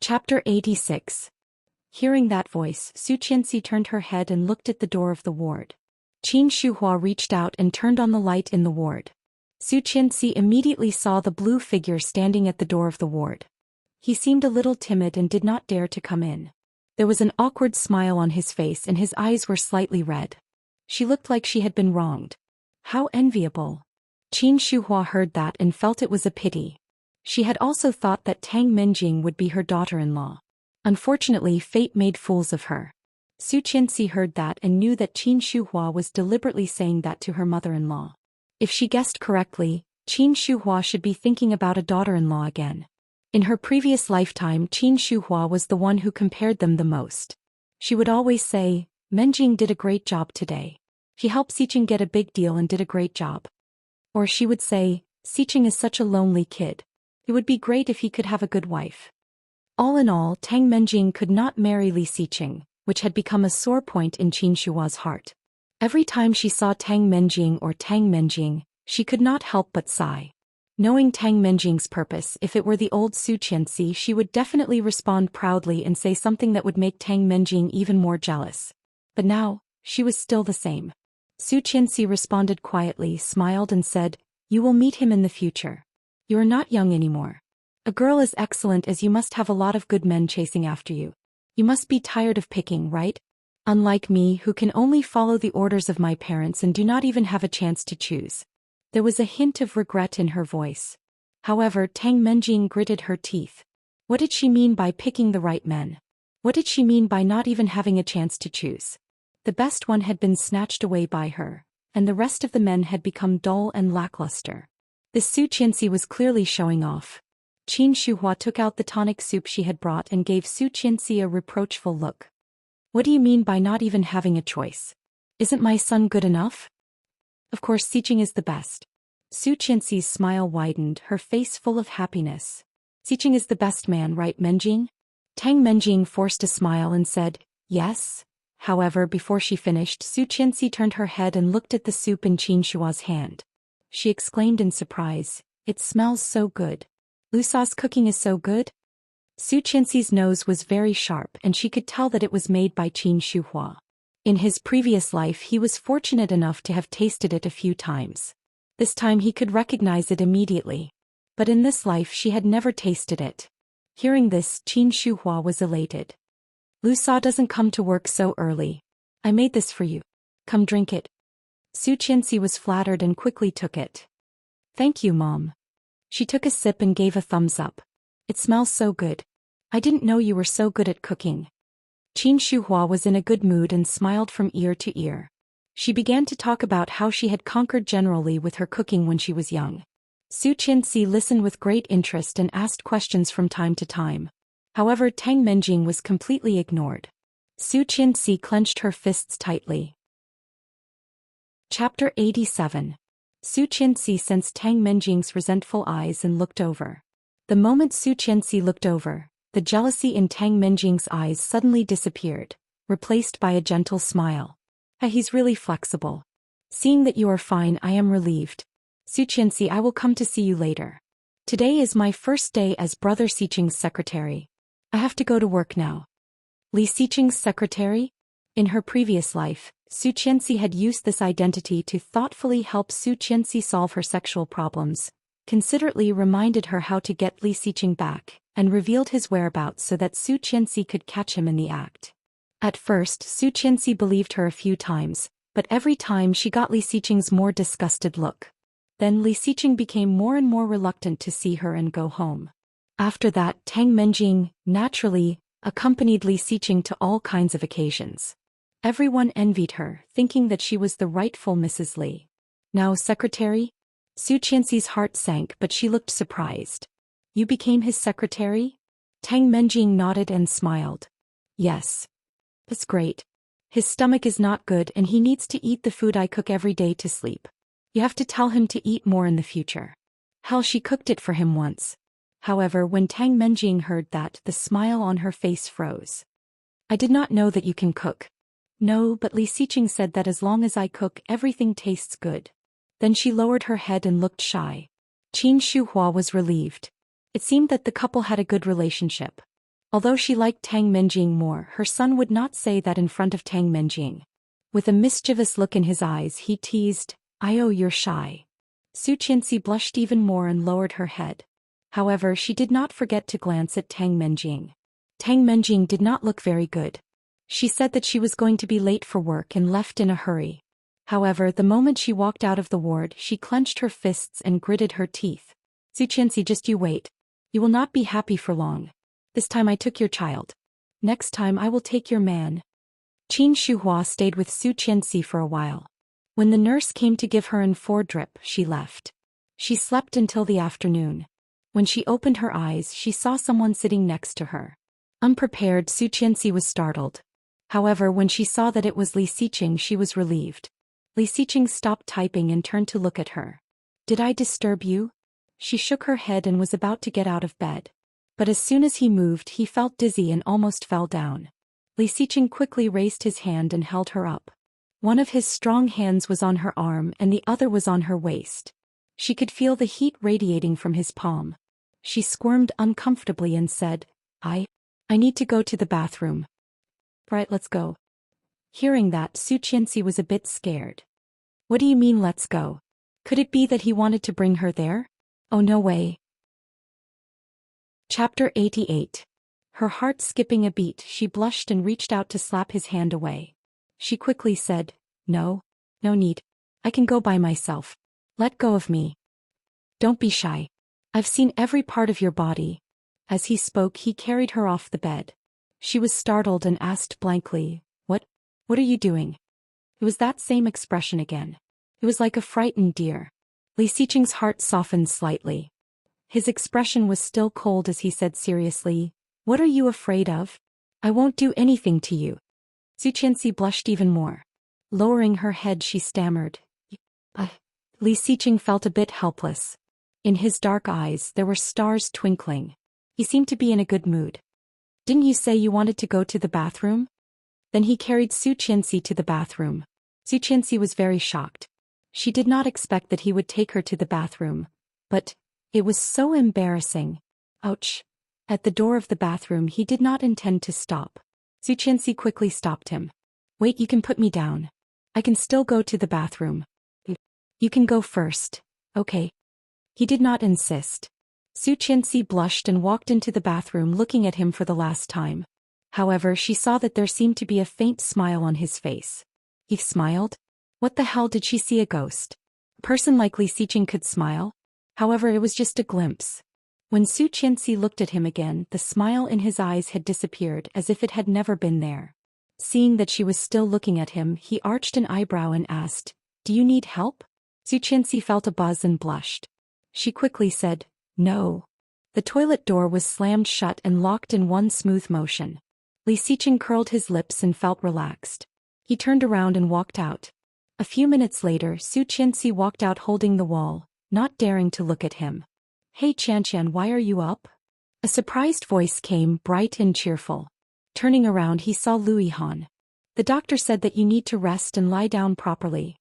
Chapter 86. Hearing that voice, Su Qianxi turned her head and looked at the door of the ward. Qin Shuhua reached out and turned on the light in the ward. Su Qianxi immediately saw the blue figure standing at the door of the ward. He seemed a little timid and did not dare to come in. There was an awkward smile on his face and his eyes were slightly red. She looked like she had been wronged. How enviable. Qin Shuhua heard that and felt it was a pity. She had also thought that Tang Menjing would be her daughter-in-law. Unfortunately, fate made fools of her. Su Qianxi heard that and knew that Qin Shuhua was deliberately saying that to her mother-in-law. If she guessed correctly, Qin Shuhua should be thinking about a daughter-in-law again. In her previous lifetime, Qin Shuhua was the one who compared them the most. She would always say, Menjing did a great job today. He helped Xiqing get a big deal and did a great job. Or she would say, Xiqing is such a lonely kid. It would be great if he could have a good wife. All in all, Tang Menjing could not marry Li Xiqing, which had become a sore point in Qin Shuhua's heart. Every time she saw Tang Menjing, she could not help but sigh. Knowing Tang Menjing's purpose, if it were the old Su Qianxi, she would definitely respond proudly and say something that would make Tang Menjing even more jealous. But now, she was still the same. Su Qianxi responded quietly, smiled and said, "You will meet him in the future. You are not young anymore. A girl as excellent as you must have a lot of good men chasing after you. You must be tired of picking, right? Unlike me, who can only follow the orders of my parents and do not even have a chance to choose." There was a hint of regret in her voice. However, Tang Menjing gritted her teeth. What did she mean by picking the right men? What did she mean by not even having a chance to choose? The best one had been snatched away by her, and the rest of the men had become dull and lackluster. This Su Qianxi was clearly showing off. Qin Shuhua took out the tonic soup she had brought and gave Su Qianxi a reproachful look. What do you mean by not even having a choice? Isn't my son good enough? Of course Xiqing is the best. Su Qianxi's smile widened, her face full of happiness. Xiqing is the best man, right, Menjing? Tang Menjing forced a smile and said, yes. However, before she finished, Su Qianxi turned her head and looked at the soup in Qin Shua's hand. She exclaimed in surprise, "It smells so good. Lu Sa's cooking is so good?" Su Qianxi's nose was very sharp and she could tell that it was made by Qin Shuhua. In his previous life he was fortunate enough to have tasted it a few times. This time he could recognize it immediately. But in this life she had never tasted it. Hearing this, Qin Shuhua was elated. "Lu Sa doesn't come to work so early. I made this for you. Come drink it." Su Qianxi was flattered and quickly took it. "Thank you, Mom." She took a sip and gave a thumbs up. "It smells so good. I didn't know you were so good at cooking." Qin Shuhua was in a good mood and smiled from ear to ear. She began to talk about how she had conquered generally with her cooking when she was young. Su Qianxi listened with great interest and asked questions from time to time. However, Tang Menjing was completely ignored. Su Qianxi clenched her fists tightly. Chapter 87. Su Qianxi sensed Tang Menjing's resentful eyes and looked over. The moment Su Qianxi looked over, the jealousy in Tang Menjing's eyes suddenly disappeared, replaced by a gentle smile. He's really flexible. Seeing that you are fine, I am relieved. Su Qianxi, I will come to see you later. Today is my first day as Brother Xiqing's secretary. I have to go to work now. Li Xiqing's secretary? In her previous life, Su Qianxi had used this identity to thoughtfully help Su Qianxi solve her sexual problems, considerately reminded her how to get Li Xiqing back, and revealed his whereabouts so that Su Qianxi could catch him in the act. At first, Su Qianxi believed her a few times, but every time she got Li Xiqing's more disgusted look. Then Li Xiqing became more and more reluctant to see her and go home. After that, Tang Menjing, naturally, accompanied Li Xiqing to all kinds of occasions. Everyone envied her, thinking that she was the rightful Mrs. Li. Now secretary? Su Qianxi's heart sank, but she looked surprised. You became his secretary? Tang Menjing nodded and smiled. Yes. That's great. His stomach is not good and he needs to eat the food I cook every day to sleep. You have to tell him to eat more in the future. Hell, she cooked it for him once. However, when Tang Menjing heard that, the smile on her face froze. I did not know that you can cook. No, but Li Xiqing said that as long as I cook, everything tastes good. Then she lowered her head and looked shy. Qin Shuhua was relieved. It seemed that the couple had a good relationship. Although she liked Tang Menjing more, her son would not say that in front of Tang Menjing. With a mischievous look in his eyes, he teased, "Oh, you're shy." Su Qianxi blushed even more and lowered her head. However, she did not forget to glance at Tang Menjing. Tang Menjing did not look very good. She said that she was going to be late for work and left in a hurry. However, the moment she walked out of the ward, she clenched her fists and gritted her teeth. "Su Qianxi, just you wait. You will not be happy for long. This time I took your child. Next time I will take your man." Qin Shuhua stayed with Su Qianxi for a while. When the nurse came to give her an 4 drip, she left. She slept until the afternoon. When she opened her eyes, she saw someone sitting next to her. Unprepared, Su Qianxi was startled. However, when she saw that it was Li Xiqing, she was relieved. Li Xiqing stopped typing and turned to look at her. "Did I disturb you?" She shook her head and was about to get out of bed. But as soon as he moved, he felt dizzy and almost fell down. Li Xiqing quickly raised his hand and held her up. One of his strong hands was on her arm and the other was on her waist. She could feel the heat radiating from his palm. She squirmed uncomfortably and said, I need to go to the bathroom." "Right, let's go." Hearing that, Su Qianxi was a bit scared. "What do you mean, let's go? Could it be that he wanted to bring her there? Oh, no way." Chapter 88. Her heart skipping a beat, she blushed and reached out to slap his hand away. She quickly said, No need. I can go by myself. Let go of me. Don't be shy. I've seen every part of your body." As he spoke, he carried her off the bed. She was startled and asked blankly, What are you doing?" It was that same expression again. It was like a frightened deer. Li Xiqing's heart softened slightly. His expression was still cold as he said seriously, "What are you afraid of? I won't do anything to you." Su Qianxi blushed even more. Lowering her head, she stammered, Li Xiqing felt a bit helpless. In his dark eyes, there were stars twinkling. He seemed to be in a good mood. "Didn't you say you wanted to go to the bathroom?" Then he carried Su Qianxi to the bathroom. Su Qianxi was very shocked. She did not expect that he would take her to the bathroom. But it was so embarrassing. Ouch. At the door of the bathroom, he did not intend to stop. Su Qianxi quickly stopped him. "Wait, you can put me down. I can still go to the bathroom." "You can go first." "Okay." He did not insist. Su Qianxi blushed and walked into the bathroom looking at him for the last time. However, she saw that there seemed to be a faint smile on his face. He smiled? What the hell, did she see a ghost? A person like Li Xiqing could smile? However, it was just a glimpse. When Su Qianxi looked at him again, the smile in his eyes had disappeared as if it had never been there. Seeing that she was still looking at him, he arched an eyebrow and asked, "Do you need help?" Su Qianxi felt a buzz and blushed. She quickly said, "No." The toilet door was slammed shut and locked in one smooth motion. Li Xiqing curled his lips and felt relaxed. He turned around and walked out. A few minutes later, Su Qianxi walked out holding the wall, not daring to look at him. "Hey Qianqian, why are you up?" A surprised voice came, bright and cheerful. Turning around, he saw Louis Han. "The doctor said that you need to rest and lie down properly."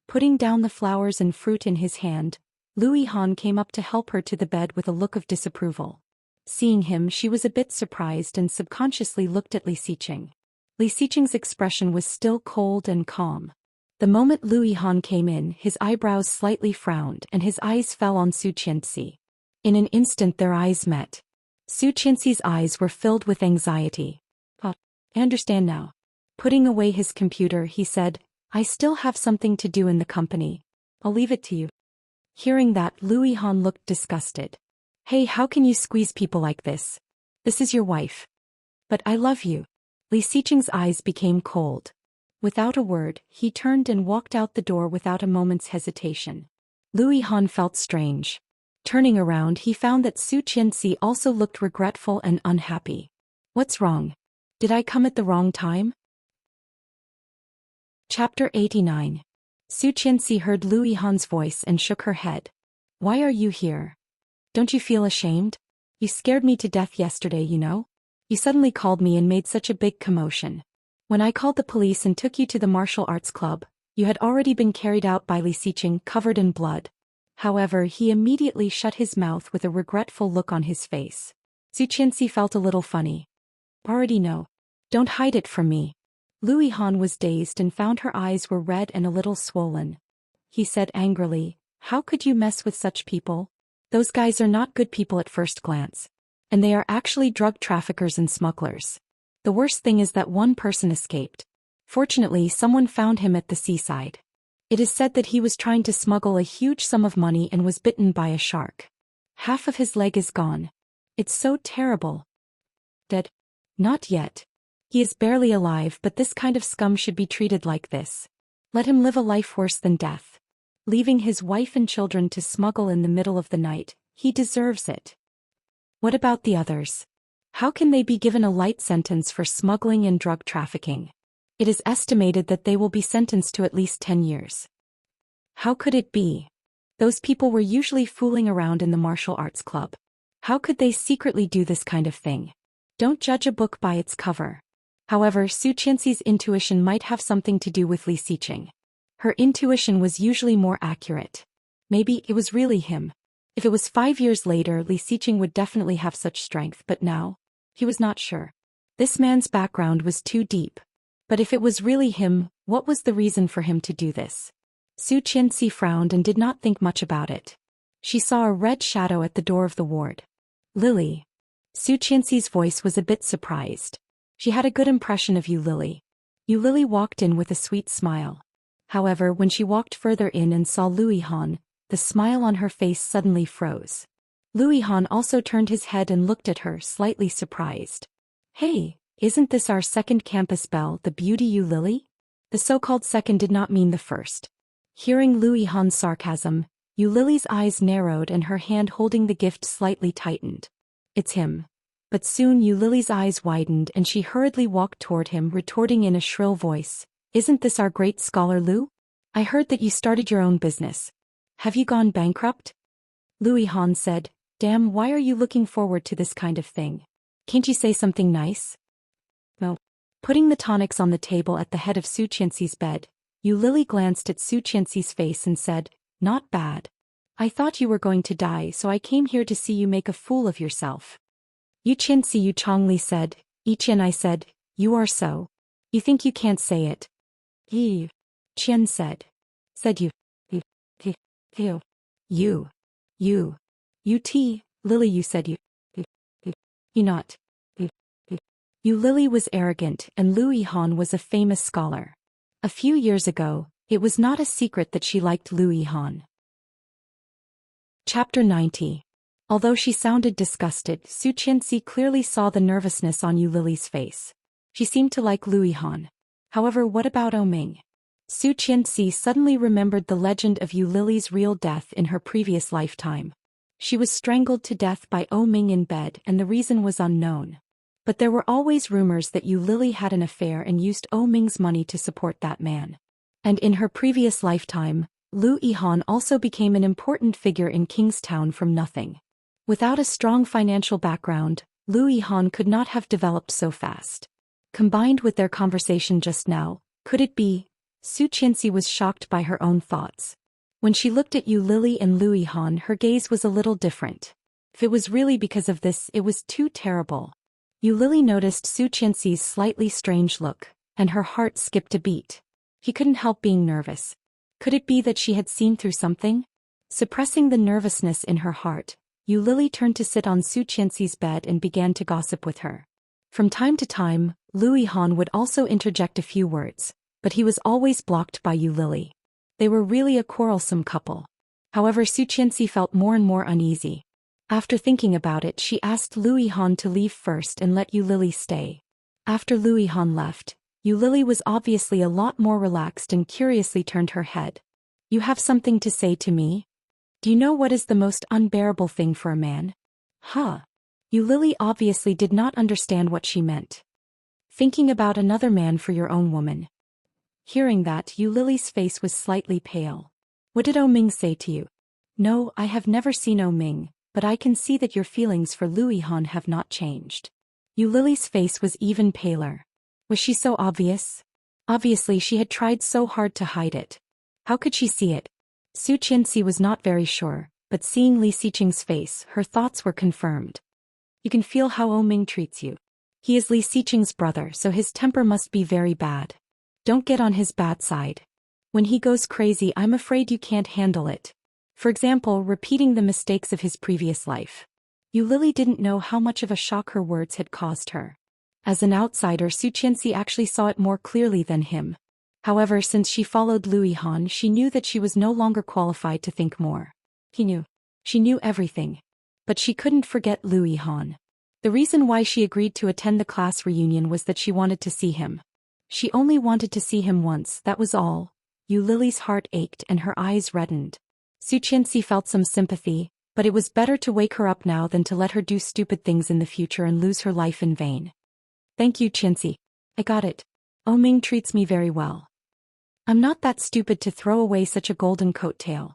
Putting down the flowers and fruit in his hand, Louis Han came up to help her to the bed with a look of disapproval. Seeing him, she was a bit surprised and subconsciously looked at Li Xiqing. Li Xiqing's expression was still cold and calm. The moment Louis Han came in, his eyebrows slightly frowned and his eyes fell on Su Qianxi. In an instant their eyes met. Su Qianxi's eyes were filled with anxiety. "I understand now." Putting away his computer, he said, "I still have something to do in the company. I'll leave it to you." Hearing that, Louis Han looked disgusted. "Hey, how can you squeeze people like this? This is your wife." "But I love you." Li Xiqing's eyes became cold. Without a word, he turned and walked out the door without a moment's hesitation. Louis Han felt strange. Turning around, he found that Su Qianxi also looked regretful and unhappy. "What's wrong? Did I come at the wrong time?" Chapter 89. Su Qianxi heard Louis Han's voice and shook her head. "Why are you here? Don't you feel ashamed? You scared me to death yesterday, you know? You suddenly called me and made such a big commotion. When I called the police and took you to the martial arts club, you had already been carried out by Li Xiqing, covered in blood." However, he immediately shut his mouth with a regretful look on his face. Su Qianxi felt a little funny. Already know. Don't hide it from me. Lu Han was dazed and found her eyes were red and a little swollen. He said angrily, how could you mess with such people? Those guys are not good people at first glance. And they are actually drug traffickers and smugglers. The worst thing is that one person escaped. Fortunately, someone found him at the seaside. It is said that he was trying to smuggle a huge sum of money and was bitten by a shark. Half of his leg is gone. It's so terrible. Dead? Not yet. He is barely alive, but this kind of scum should be treated like this. Let him live a life worse than death. Leaving his wife and children to smuggle in the middle of the night, he deserves it. What about the others? How can they be given a light sentence for smuggling and drug trafficking? It is estimated that they will be sentenced to at least 10 years. How could it be? Those people were usually fooling around in the martial arts club. How could they secretly do this kind of thing? Don't judge a book by its cover. However, Su Qianxi's intuition might have something to do with Li Xiqing. Her intuition was usually more accurate. Maybe it was really him. If it was 5 years later, Li Xiqing would definitely have such strength, but now? He was not sure. This man's background was too deep. But if it was really him, what was the reason for him to do this? Su Qianxi frowned and did not think much about it. She saw a red shadow at the door of the ward. Lily. Su Qianxi's voice was a bit surprised. She had a good impression of you, Lily. You Lily walked in with a sweet smile. However, when she walked further in and saw Lu Han, the smile on her face suddenly froze. Lu Han also turned his head and looked at her, slightly surprised. Hey, isn't this our second campus belle, the beauty you Lily? The so-called second did not mean the first. Hearing Lu Han's sarcasm, Yu Lily's eyes narrowed and her hand holding the gift slightly tightened. It's him. But soon Yu Lily's eyes widened and she hurriedly walked toward him, retorting in a shrill voice, isn't this our great scholar Lu? I heard that you started your own business. Have you gone bankrupt? Lu Han said, damn, why are you looking forward to this kind of thing? Can't you say something nice? No. Putting the tonics on the table at the head of Su Qianxi's bed, Yu Lily glanced at Su Qianxi's face and said, not bad. I thought you were going to die, so I came here to see you make a fool of yourself. Yu Qianxi Yu Chongli said, Yiqian I said, you are so. You think you can't say it? Yi. Qian said. Said you. You. You T. Lily you said you. You not. You Lily was arrogant and Lu Han was a famous scholar. A few years ago, it was not a secret that she liked Lu Han. Chapter 90. Although she sounded disgusted, Su Qianxi clearly saw the nervousness on Yu Lily's face. She seemed to like Lu Han. However, what about Oming? Su Qianxi suddenly remembered the legend of Yu Lily's real death in her previous lifetime. She was strangled to death by Oming in bed and the reason was unknown. But there were always rumors that Yu Lily had an affair and used Oming's money to support that man. And in her previous lifetime, Lu Han also became an important figure in Kingstown from nothing. Without a strong financial background, Lu Han could not have developed so fast. Combined with their conversation just now, could it be? Su Qianxi was shocked by her own thoughts. When she looked at Yu Lily and Lu Han, her gaze was a little different. If it was really because of this, it was too terrible. Yu Lily noticed Su Qianxi's slightly strange look, and her heart skipped a beat. He couldn't help being nervous. Could it be that she had seen through something? Suppressing the nervousness in her heart, Yu Lily turned to sit on Su Qianxi's bed and began to gossip with her. From time to time, Lu Han would also interject a few words, but he was always blocked by Yu Lily. They were really a quarrelsome couple. However, Su Qianxi felt more and more uneasy. After thinking about it, she asked Lu Han to leave first and let Yu Lily stay. After Lu Han left, Yu Lily was obviously a lot more relaxed and curiously turned her head. You have something to say to me? Do you know what is the most unbearable thing for a man? Huh. Yu Lily obviously did not understand what she meant. Thinking about another man for your own woman. Hearing that, Yu Lily's face was slightly pale. What did Oming say to you? No, I have never seen Oming, but I can see that your feelings for Lu Han have not changed. Yu Lily's face was even paler. Was she so obvious? Obviously she had tried so hard to hide it. How could she see it? Su Qianxi was not very sure, but seeing Li Xiqing's face, her thoughts were confirmed. You can feel how Oming treats you. He is Li Xiqing's brother, so his temper must be very bad. Don't get on his bad side. When he goes crazy, I'm afraid you can't handle it. For example, repeating the mistakes of his previous life. Lily didn't know how much of a shock her words had caused her. As an outsider, Su Qianxi actually saw it more clearly than him. However, since she followed Lu Yihan, she knew that she was no longer qualified to think more. She knew everything. But she couldn't forget Lu Yihan. The reason why she agreed to attend the class reunion was that she wanted to see him. She only wanted to see him once, that was all. Lily's heart ached and her eyes reddened. Su Qianxi felt some sympathy, but it was better to wake her up now than to let her do stupid things in the future and lose her life in vain. Thank you, Qianxi. I got it. Ming treats me very well. I'm not that stupid to throw away such a golden coattail.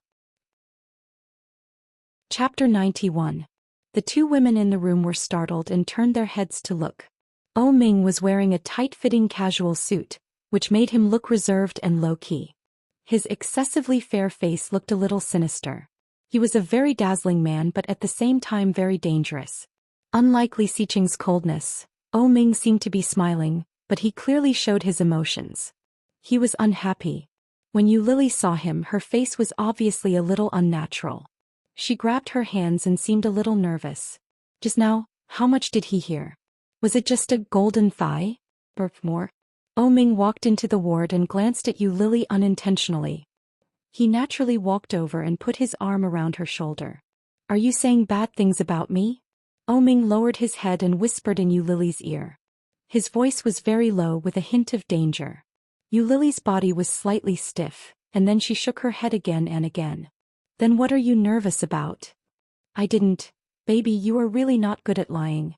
Chapter 91. The two women in the room were startled and turned their heads to look. Ming was wearing a tight-fitting casual suit, which made him look reserved and low-key. His excessively fair face looked a little sinister. He was a very dazzling man but at the same time very dangerous. Unlike Li Xiqing's coldness, Ming seemed to be smiling, but he clearly showed his emotions. He was unhappy. When Lily saw him, her face was obviously a little unnatural. She grabbed her hands and seemed a little nervous. Just now, how much did he hear? Was it just a golden thigh? Or more? Ming walked into the ward and glanced at Lily unintentionally. He naturally walked over and put his arm around her shoulder. Are you saying bad things about me? Ming lowered his head and whispered in Lily's ear. His voice was very low with a hint of danger. Lily's body was slightly stiff, and then she shook her head again and again. Then what are you nervous about? I didn't. Baby, you are really not good at lying.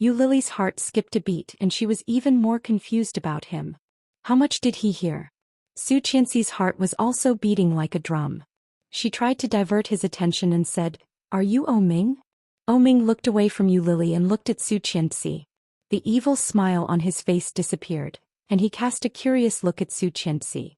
Lily's heart skipped a beat and she was even more confused about him. How much did he hear? Su Qianxi's heart was also beating like a drum. She tried to divert his attention and said, Are you Ming? Ming looked away from Lily and looked at Su Qianxi. The evil smile on his face disappeared, and he cast a curious look at Su Qianxi.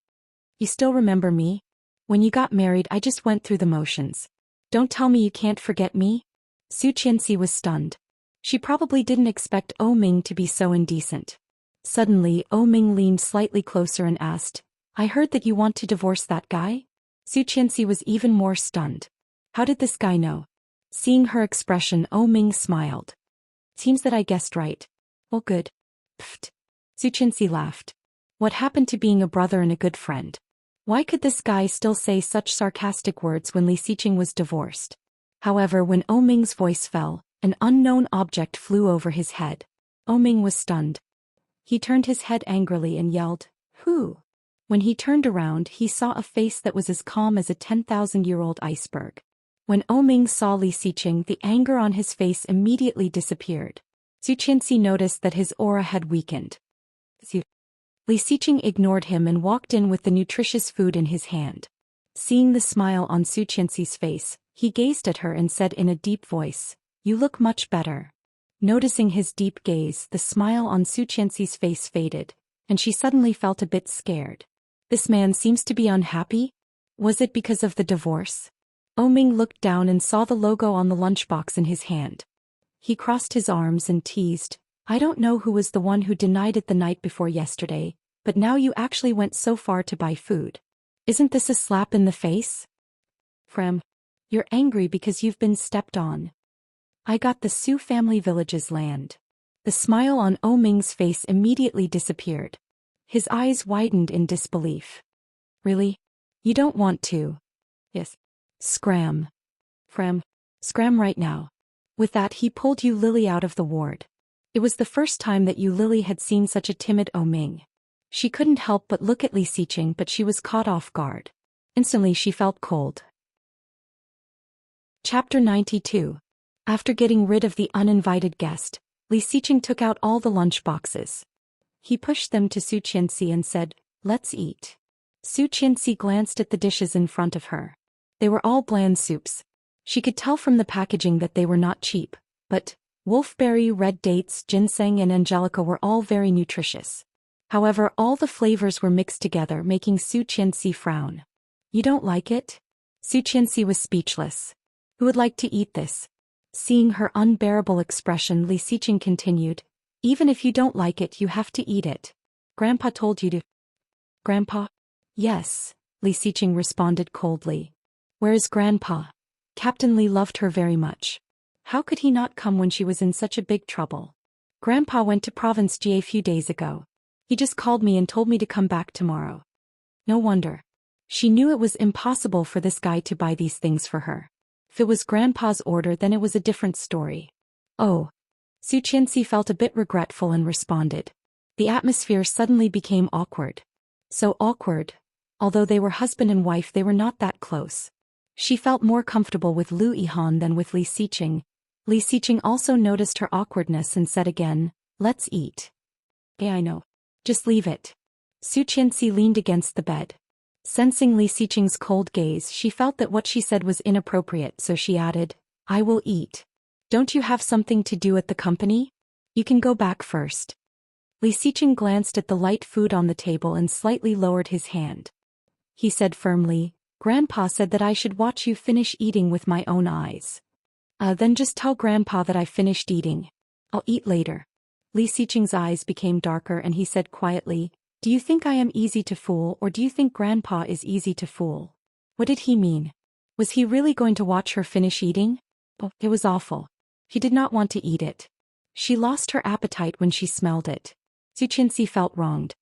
You still remember me? When you got married, I just went through the motions. Don't tell me you can't forget me? Su Qianxi was stunned. She probably didn't expect Ming to be so indecent. Suddenly, Ming leaned slightly closer and asked, I heard that you want to divorce that guy? Su Qianxi was even more stunned. How did this guy know? Seeing her expression, Ming smiled. Seems that I guessed right. Well, good. Pfft. Su Qianxi laughed. What happened to being a brother and a good friend? Why could this guy still say such sarcastic words when Li Xiqing was divorced? However, when Ming's voice fell, an unknown object flew over his head. Ming was stunned. He turned his head angrily and yelled, Who? When he turned around, he saw a face that was as calm as a 10,000-year-old iceberg. When Ming saw Li Xiqing, the anger on his face immediately disappeared. Su Qianxi noticed that his aura had weakened. Li Xiqing ignored him and walked in with the nutritious food in his hand. Seeing the smile on Su Qianxi's face, he gazed at her and said in a deep voice, You look much better. Noticing his deep gaze, the smile on Su Qianxi's face faded, and she suddenly felt a bit scared. This man seems to be unhappy? Was it because of the divorce? Ming looked down and saw the logo on the lunchbox in his hand. He crossed his arms and teased, I don't know who was the one who denied it the night before yesterday, but now you actually went so far to buy food. Isn't this a slap in the face? You're angry because you've been stepped on. I got the Su family village's land. The smile on Ming's face immediately disappeared. His eyes widened in disbelief. Really? You don't want to? Yes. Scram. Scram right now. With that, he pulled Lily out of the ward. It was the first time that Lily had seen such a timid Ming. She couldn't help but look at Li Xiqing, but she was caught off guard. Instantly she felt cold. Chapter 92. After getting rid of the uninvited guest, Li Xiqing took out all the lunch boxes. He pushed them to Su Qianxi and said, Let's eat. Su Qianxi glanced at the dishes in front of her. They were all bland soups. She could tell from the packaging that they were not cheap, but wolfberry, red dates, ginseng and angelica were all very nutritious. However, all the flavors were mixed together, making Su Qianxi frown. You don't like it? Su Qianxi was speechless. Who would like to eat this? Seeing her unbearable expression, Li Xiqing continued, Even if you don't like it, you have to eat it. Grandpa told you to. Grandpa? Yes, Li Xiqing responded coldly. Where is Grandpa? Captain Li loved her very much. How could he not come when she was in such a big trouble? Grandpa went to Province G a few days ago. He just called me and told me to come back tomorrow. No wonder. She knew it was impossible for this guy to buy these things for her. If it was Grandpa's order, then it was a different story. Oh. Su Qianxi felt a bit regretful and responded. The atmosphere suddenly became awkward. So awkward. Although they were husband and wife, they were not that close. She felt more comfortable with Lu Yihan than with Li Xiqing. Li Xiqing also noticed her awkwardness and said again, let's eat. Yeah, I know. Just leave it. Su Qianxi leaned against the bed. Sensing Li Xiqing's cold gaze, she felt that what she said was inappropriate, so she added, I will eat. Don't you have something to do at the company? You can go back first. Li Xiqing glanced at the light food on the table and slightly lowered his hand. He said firmly, Grandpa said that I should watch you finish eating with my own eyes. Then just tell Grandpa that I finished eating. I'll eat later. Li Xiqing's eyes became darker and he said quietly, do you think I am easy to fool, or do you think Grandpa is easy to fool? What did he mean? Was he really going to watch her finish eating? Oh, it was awful. He did not want to eat it. She lost her appetite when she smelled it. Su Qianxi felt wronged.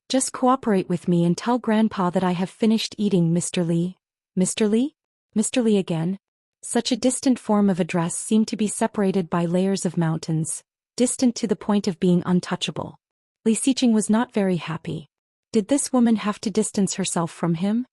Just cooperate with me and tell Grandpa that I have finished eating, Mr. Li. Mr. Li? Mr. Li again? Such a distant form of address seemed to be separated by layers of mountains, distant to the point of being untouchable. Li Xiqing was not very happy. Did this woman have to distance herself from him?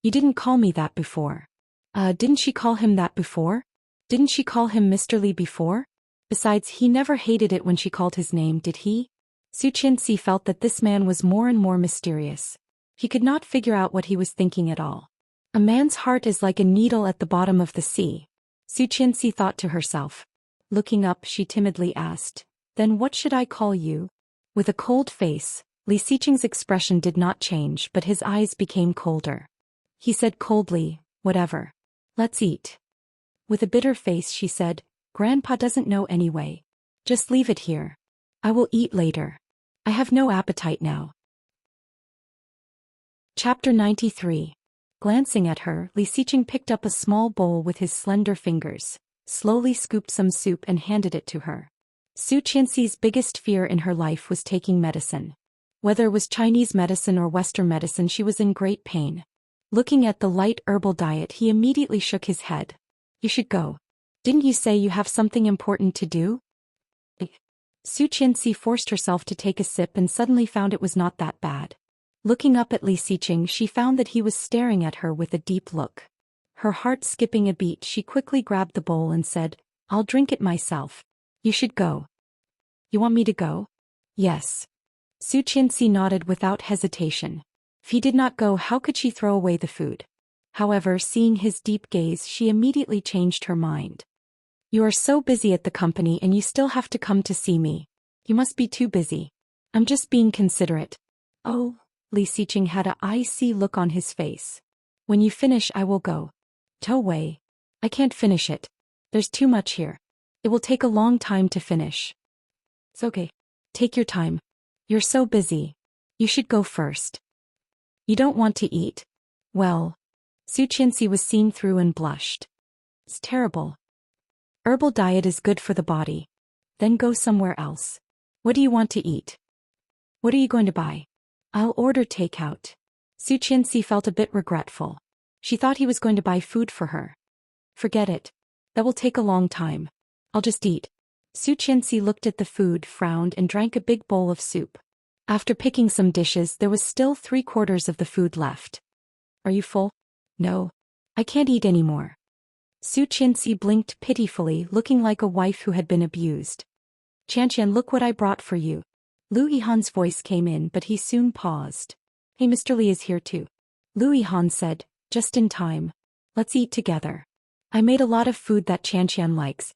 You didn't call me that before. Didn't she call him that before? Didn't she call him Mr. Li before? Besides, he never hated it when she called his name, did he? Su Qianxi felt that this man was more and more mysterious. He could not figure out what he was thinking at all. A man's heart is like a needle at the bottom of the sea. Su Qianxi thought to herself. Looking up, she timidly asked, then what should I call you? With a cold face, Li Xiqing's expression did not change, but his eyes became colder. He said coldly, whatever. Let's eat. With a bitter face she said, Grandpa doesn't know anyway. Just leave it here. I will eat later. I have no appetite now. Chapter 93. Glancing at her, Li Xiqing picked up a small bowl with his slender fingers, slowly scooped some soup and handed it to her. Su Qianxi's biggest fear in her life was taking medicine. Whether it was Chinese medicine or Western medicine, she was in great pain. Looking at the light herbal diet, he immediately shook his head. You should go. Didn't you say you have something important to do? Su Qianxi forced herself to take a sip and suddenly found it was not that bad. Looking up at Li Xiqing, she found that he was staring at her with a deep look. Her heart skipping a beat, she quickly grabbed the bowl and said, I'll drink it myself. You should go. You want me to go? Yes. Su Qianxi nodded without hesitation. If he did not go, how could she throw away the food? However, seeing his deep gaze, she immediately changed her mind. You are so busy at the company and you still have to come to see me. You must be too busy. I'm just being considerate. Oh, Li Xiqing had a icy look on his face. When you finish, I will go. Go away. I can't finish it. There's too much here. It will take a long time to finish. It's okay. Take your time. You're so busy. You should go first. You don't want to eat? Well. Su Qianxi was seen through and blushed. It's terrible. Herbal diet is good for the body. Then go somewhere else. What do you want to eat? What are you going to buy? I'll order takeout. Su Qianxi felt a bit regretful. She thought he was going to buy food for her. Forget it. That will take a long time. I'll just eat. Su Qianxi looked at the food, frowned, and drank a big bowl of soup. After picking some dishes, there was still 3/4 of the food left. Are you full? No. I can't eat anymore. Su Qianxi blinked pitifully, looking like a wife who had been abused. Qianqian, look what I brought for you. Lu Yihan's voice came in, but he soon paused. Hey, Mr. Li is here too. Lu Yihan said, just in time. Let's eat together. I made a lot of food that Qianqian likes.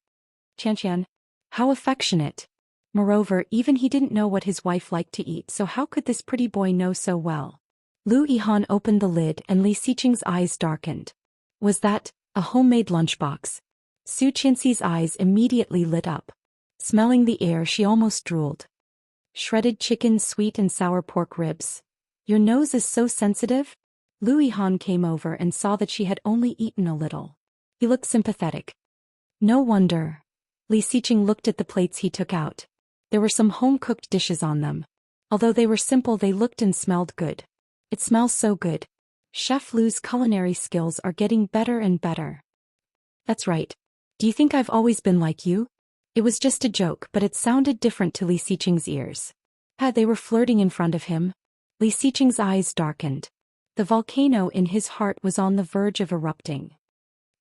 Qianqian? How affectionate. Moreover, even he didn't know what his wife liked to eat, so how could this pretty boy know so well? Lu Yihan opened the lid and Li Xiqing's eyes darkened. Was that a homemade lunchbox? Su Qianxi's eyes immediately lit up. Smelling the air, she almost drooled. Shredded chicken, sweet and sour pork ribs. Your nose is so sensitive? Lu Yihan came over and saw that she had only eaten a little. He looked sympathetic. No wonder. Li Xiqing looked at the plates he took out. There were some home-cooked dishes on them. Although they were simple, they looked and smelled good. It smells so good. Chef Lu's culinary skills are getting better and better. That's right. Do you think I've always been like you? It was just a joke, but it sounded different to Li Xiqing's ears. They were flirting in front of him. Li Xiqing's eyes darkened. The volcano in his heart was on the verge of erupting.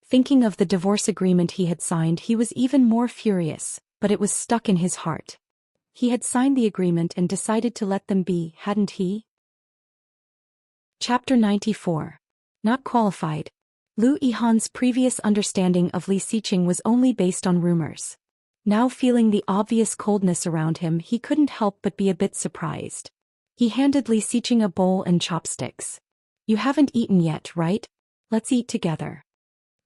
Thinking of the divorce agreement he had signed, he was even more furious, but it was stuck in his heart. He had signed the agreement and decided to let them be, hadn't he? Chapter 94. Not qualified. Lu Yihan's previous understanding of Li Xiqing was only based on rumors. Now, feeling the obvious coldness around him, he couldn't help but be a bit surprised. He handed Li Xiqing a bowl and chopsticks. You haven't eaten yet, right? Let's eat together.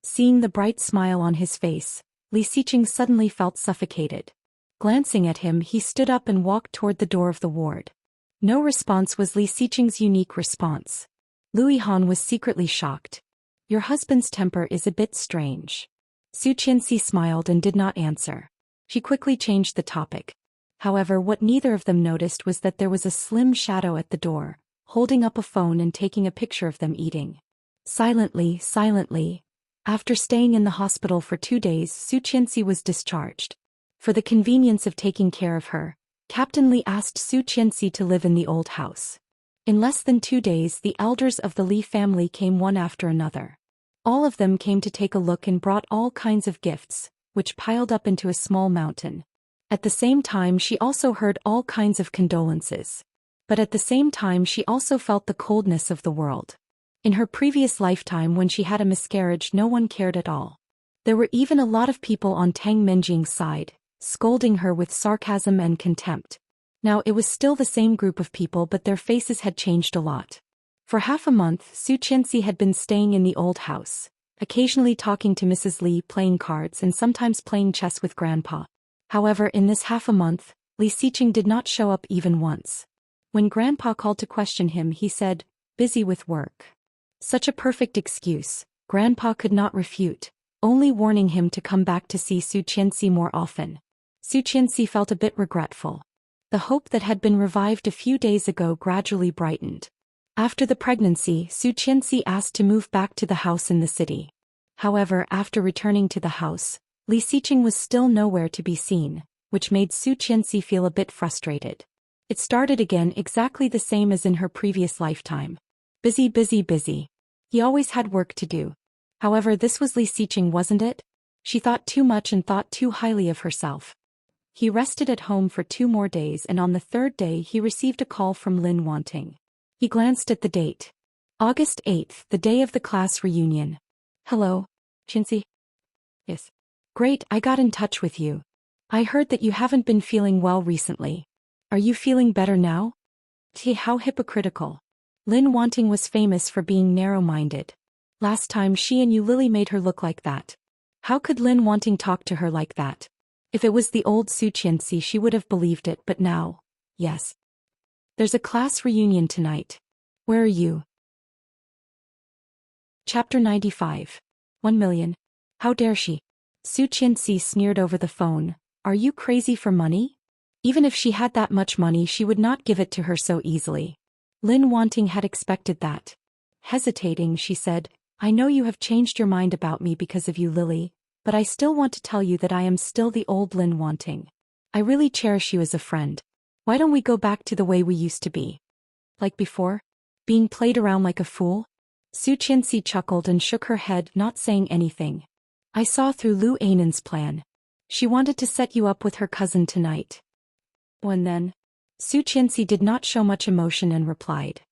Seeing the bright smile on his face, Li Xiqing suddenly felt suffocated. Glancing at him, he stood up and walked toward the door of the ward. No response was Li Xiqing's unique response. Lu Yihan was secretly shocked. Your husband's temper is a bit strange. Su Qianxi smiled and did not answer. She quickly changed the topic. However, what neither of them noticed was that there was a slim shadow at the door, holding up a phone and taking a picture of them eating. Silently. After staying in the hospital for 2 days, Su Qianxi was discharged. For the convenience of taking care of her, Captain Li asked Su Qianxi to live in the old house. In less than 2 days, the elders of the Li family came one after another. All of them came to take a look and brought all kinds of gifts, which piled up into a small mountain. At the same time, she also heard all kinds of condolences. But at the same time, she also felt the coldness of the world. In her previous lifetime, when she had a miscarriage, no one cared at all. There were even a lot of people on Tang Minjing's side, scolding her with sarcasm and contempt. Now it was still the same group of people, but their faces had changed a lot. For half a month, Su Qianxi had been staying in the old house, occasionally talking to Mrs. Li, playing cards and sometimes playing chess with Grandpa. However, in this half a month, Li Xiqing did not show up even once. When Grandpa called to question him, he said, busy with work. Such a perfect excuse, Grandpa could not refute, only warning him to come back to see Su Qianxi more often. Su Qianxi felt a bit regretful. The hope that had been revived a few days ago gradually brightened. After the pregnancy, Su Qianxi asked to move back to the house in the city. However, after returning to the house, Li Xiqing was still nowhere to be seen, which made Su Qianxi feel a bit frustrated. It started again exactly the same as in her previous lifetime. Busy. He always had work to do. However, this was Li Xiqing, wasn't it? She thought too much and thought too highly of herself. He rested at home for 2 more days, and on the 3rd day he received a call from Lin Wanting. He glanced at the date. August 8th, the day of the class reunion. Hello, Qianxi. Yes. Great, I got in touch with you. I heard that you haven't been feeling well recently. Are you feeling better now? How hypocritical. Lin Wanting was famous for being narrow-minded. Last time she and you Lily made her look like that. How could Lin Wanting talk to her like that? If it was the old Su Qianxi, she would have believed it, but now, yes. There's a class reunion tonight. Where are you? Chapter 95. 1 million. How dare she? Su Qianxi sneered over the phone. Are you crazy for money? Even if she had that much money, she would not give it to her so easily. Lin Wanting had expected that. Hesitating, she said, I know you have changed your mind about me because of you, Lily, but I still want to tell you that I am still the old Lin Wanting. I really cherish you as a friend. Why don't we go back to the way we used to be? Like before? Being played around like a fool? Su Qianxi chuckled and shook her head, not saying anything. I saw through Lu Ainan's plan. She wanted to set you up with her cousin tonight. When then? Su Qianxi did not show much emotion and replied.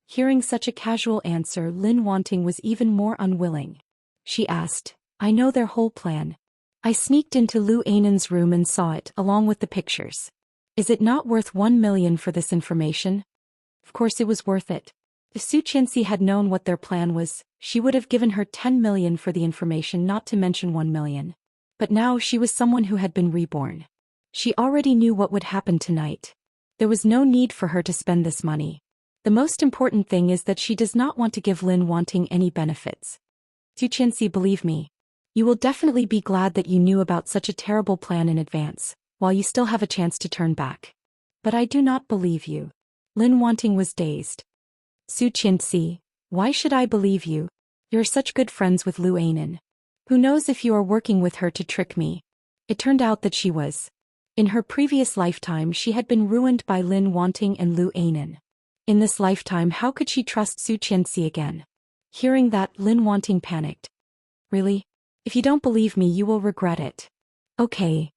Hearing such a casual answer, Lin Wanting was even more unwilling. She asked, I know their whole plan. I sneaked into Lu Ainan's room and saw it, along with the pictures. Is it not worth 1 million for this information? Of course it was worth it. If Su Qianxi had known what their plan was, she would have given her 10 million for the information, not to mention 1 million. But now she was someone who had been reborn. She already knew what would happen tonight. There was no need for her to spend this money. The most important thing is that she does not want to give Lin Wanting any benefits. Su Qianxi, believe me. You will definitely be glad that you knew about such a terrible plan in advance, while you still have a chance to turn back. But I do not believe you. Lin Wanting was dazed. Su Qianxi, why should I believe you? You're such good friends with Lu Anan. Who knows if you are working with her to trick me? It turned out that she was. In her previous lifetime she had been ruined by Lin Wanting and Lu Anan. In this lifetime how could she trust Su Qianxi again? Hearing that, Lin Wanting panicked. Really? If you don't believe me you will regret it. Okay.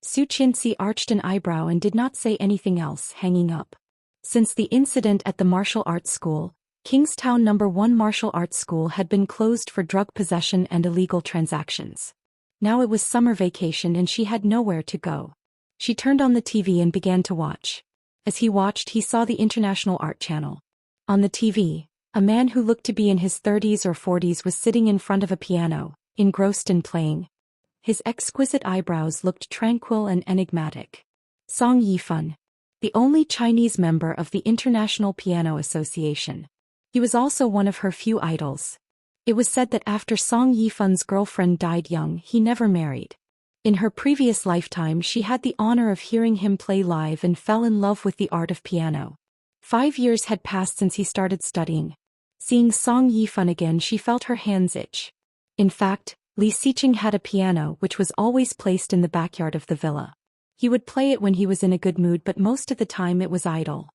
Su Qianxi arched an eyebrow and did not say anything else, hanging up. Since the incident at the martial arts school, Kingstown No. 1 martial arts school had been closed for drug possession and illegal transactions. Now it was summer vacation and she had nowhere to go. She turned on the TV and began to watch. As he watched he saw the International Art Channel. On the TV, a man who looked to be in his 30s or 40s was sitting in front of a piano, engrossed in playing. His exquisite eyebrows looked tranquil and enigmatic. Song Yifan, the only Chinese member of the International Piano Association. He was also one of her few idols. It was said that after Song Yifan's girlfriend died young he never married. In her previous lifetime she had the honor of hearing him play live and fell in love with the art of piano. 5 years had passed since he started studying. Seeing Song Yifan again she felt her hands itch. In fact, Li Xiqing had a piano which was always placed in the backyard of the villa. He would play it when he was in a good mood but most of the time it was idle.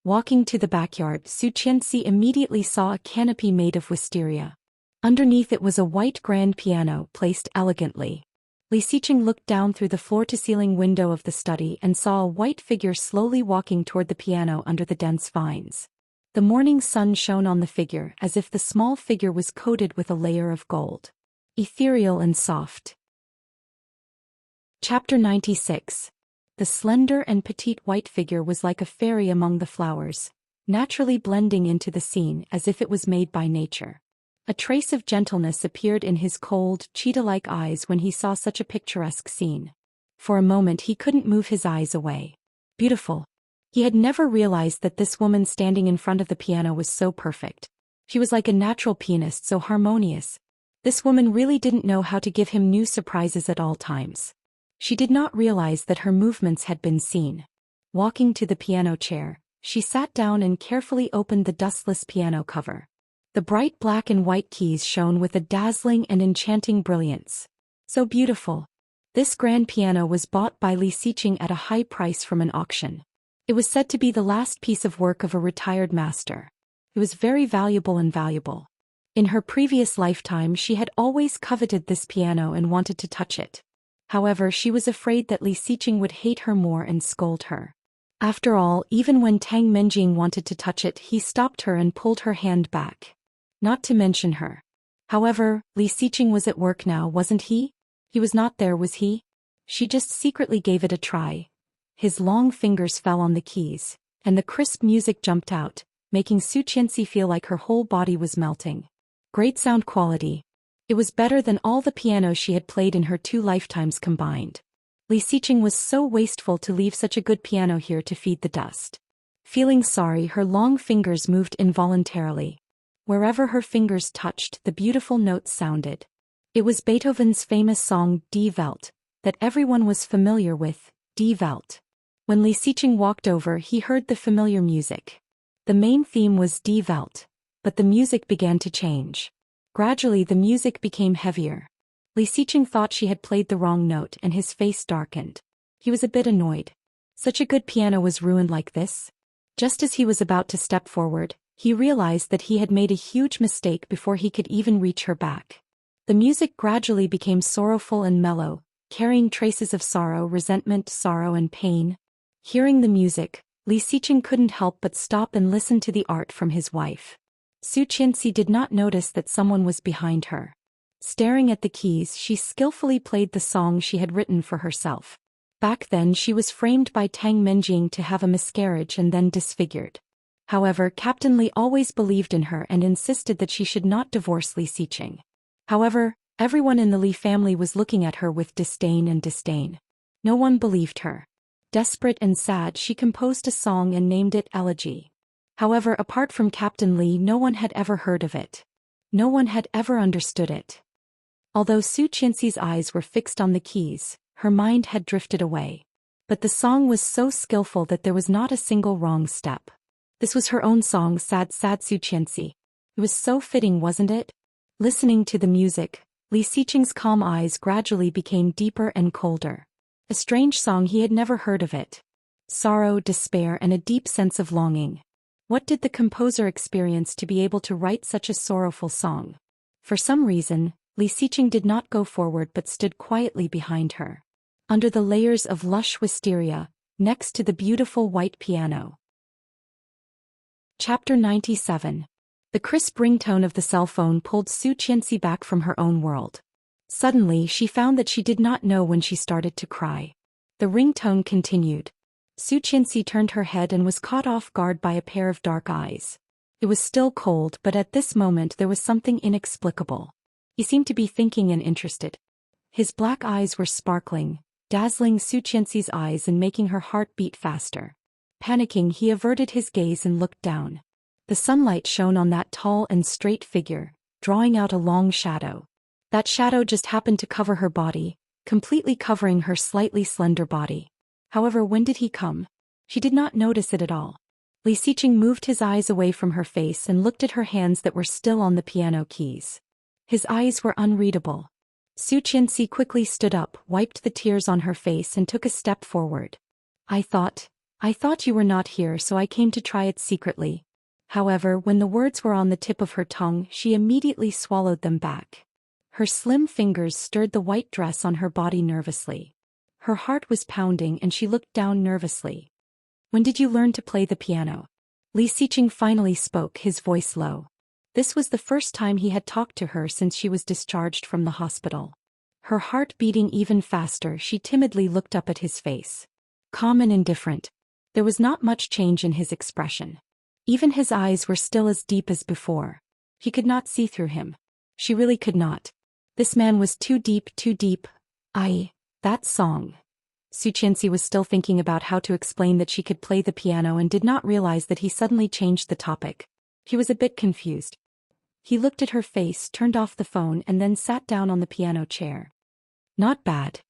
Walking to the backyard, Su Qianxi immediately saw a canopy made of wisteria. Underneath it was a white grand piano placed elegantly. Li Xiqing looked down through the floor-to-ceiling window of the study and saw a white figure slowly walking toward the piano under the dense vines. The morning sun shone on the figure as if the small figure was coated with a layer of gold. Ethereal and soft. Chapter 96. The slender and petite white figure was like a fairy among the flowers, naturally blending into the scene as if it was made by nature. A trace of gentleness appeared in his cold, cheetah-like eyes when he saw such a picturesque scene. For a moment he couldn't move his eyes away. Beautiful. He had never realized that this woman standing in front of the piano was so perfect. She was like a natural pianist, so harmonious. This woman really didn't know how to give him new surprises at all times. She did not realize that her movements had been seen. Walking to the piano chair, she sat down and carefully opened the dustless piano cover. The bright black and white keys shone with a dazzling and enchanting brilliance. So beautiful. This grand piano was bought by Li Xiqing at a high price from an auction. It was said to be the last piece of work of a retired master. It was very valuable and valuable. In her previous lifetime she had always coveted this piano and wanted to touch it. However, she was afraid that Li Xiqing would hate her more and scold her. After all, even when Tang Menjing wanted to touch it he stopped her and pulled her hand back. Not to mention her. However, Li Xiqing was at work now, wasn't he? He was not there, was he? She just secretly gave it a try. His long fingers fell on the keys, and the crisp music jumped out, making Su Qianxi feel like her whole body was melting. Great sound quality. It was better than all the pianos she had played in her 2 lifetimes combined. Li Xiqing was so wasteful to leave such a good piano here to feed the dust. Feeling sorry, her long fingers moved involuntarily. Wherever her fingers touched, the beautiful notes sounded. It was Beethoven's famous song Die Welt, that everyone was familiar with, Die Welt. When Li Xiqing walked over he heard the familiar music. The main theme was Die Welt, but the music began to change. Gradually the music became heavier. Li Xiqing thought she had played the wrong note and his face darkened. He was a bit annoyed. Such a good piano was ruined like this? Just as he was about to step forward, he realized that he had made a huge mistake before he could even reach her back. The music gradually became sorrowful and mellow, carrying traces of sorrow, resentment, sorrow and pain. Hearing the music, Li Xiqing couldn't help but stop and listen to the art from his wife. Su Qianxi did not notice that someone was behind her. Staring at the keys, she skillfully played the song she had written for herself. Back then she was framed by Tang Menjing to have a miscarriage and then disfigured. However, Captain Li always believed in her and insisted that she should not divorce Li Xiqing. However, everyone in the Li family was looking at her with disdain. No one believed her. Desperate and sad, she composed a song and named it Elegy. However, apart from Captain Lee, no one had ever heard of it. No one had ever understood it. Although Su Qianxi's eyes were fixed on the keys, her mind had drifted away. But the song was so skillful that there was not a single wrong step. This was her own song, Sad Sad Su Qianxi. It was so fitting, wasn't it? Listening to the music, Li Xiqing's calm eyes gradually became deeper and colder. A strange song, he had never heard of it. Sorrow, despair, and a deep sense of longing. What did the composer experience to be able to write such a sorrowful song? For some reason, Li Xiqing did not go forward but stood quietly behind her. Under the layers of lush wisteria, next to the beautiful white piano. Chapter 97. The crisp ringtone of the cell phone pulled Su Qianxi back from her own world. Suddenly, she found that she did not know when she started to cry. The ringtone continued. Su Qianxi turned her head and was caught off guard by a pair of dark eyes. It was still cold, but at this moment there was something inexplicable. He seemed to be thinking and interested. His black eyes were sparkling, dazzling Su Qianxi's eyes and making her heart beat faster. Panicking, he averted his gaze and looked down. The sunlight shone on that tall and straight figure, drawing out a long shadow. That shadow just happened to cover her body, completely covering her slightly slender body. However, when did he come? She did not notice it at all. Li Xiqing moved his eyes away from her face and looked at her hands that were still on the piano keys. His eyes were unreadable. Su Qianxi quickly stood up, wiped the tears on her face and took a step forward. I thought you were not here, so I came to try it secretly. However, when the words were on the tip of her tongue, she immediately swallowed them back. Her slim fingers stirred the white dress on her body nervously. Her heart was pounding and she looked down nervously. When did you learn to play the piano? Li Xiqing finally spoke, his voice low. This was the first time he had talked to her since she was discharged from the hospital. Her heart beating even faster, she timidly looked up at his face. Calm and indifferent. There was not much change in his expression. Even his eyes were still as deep as before. He could not see through him. She really could not. This man was too deep, too deep. That song. Su Qianxi was still thinking about how to explain that she could play the piano and did not realize that he suddenly changed the topic. He was a bit confused. He looked at her face, turned off the phone and then sat down on the piano chair. Not bad.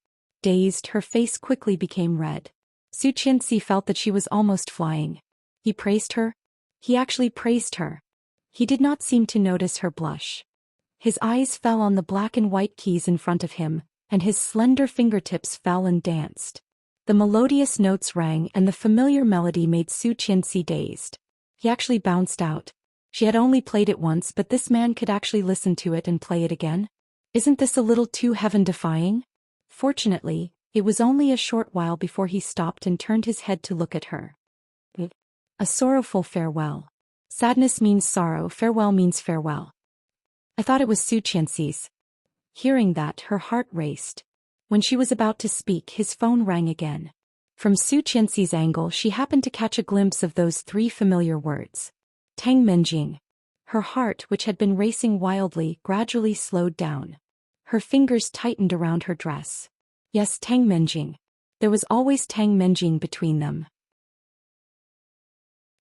Dazed, her face quickly became red. Su Qianxi felt that she was almost flying. He praised her? He actually praised her. He did not seem to notice her blush. His eyes fell on the black and white keys in front of him, and his slender fingertips fell and danced. The melodious notes rang and the familiar melody made Su Qianxi dazed. He actually bounced out. She had only played it once, but this man could actually listen to it and play it again? Isn't this a little too heaven-defying? Fortunately, it was only a short while before he stopped and turned his head to look at her. A sorrowful farewell. Sadness means sorrow, farewell means farewell. I thought it was Su Qianxi's. Hearing that, her heart raced. When she was about to speak, his phone rang again. From Su Qianxi's angle, she happened to catch a glimpse of those three familiar words. Tang Menjing. Her heart, which had been racing wildly, gradually slowed down. Her fingers tightened around her dress. Yes, Tang Menjing. There was always Tang Menjing between them.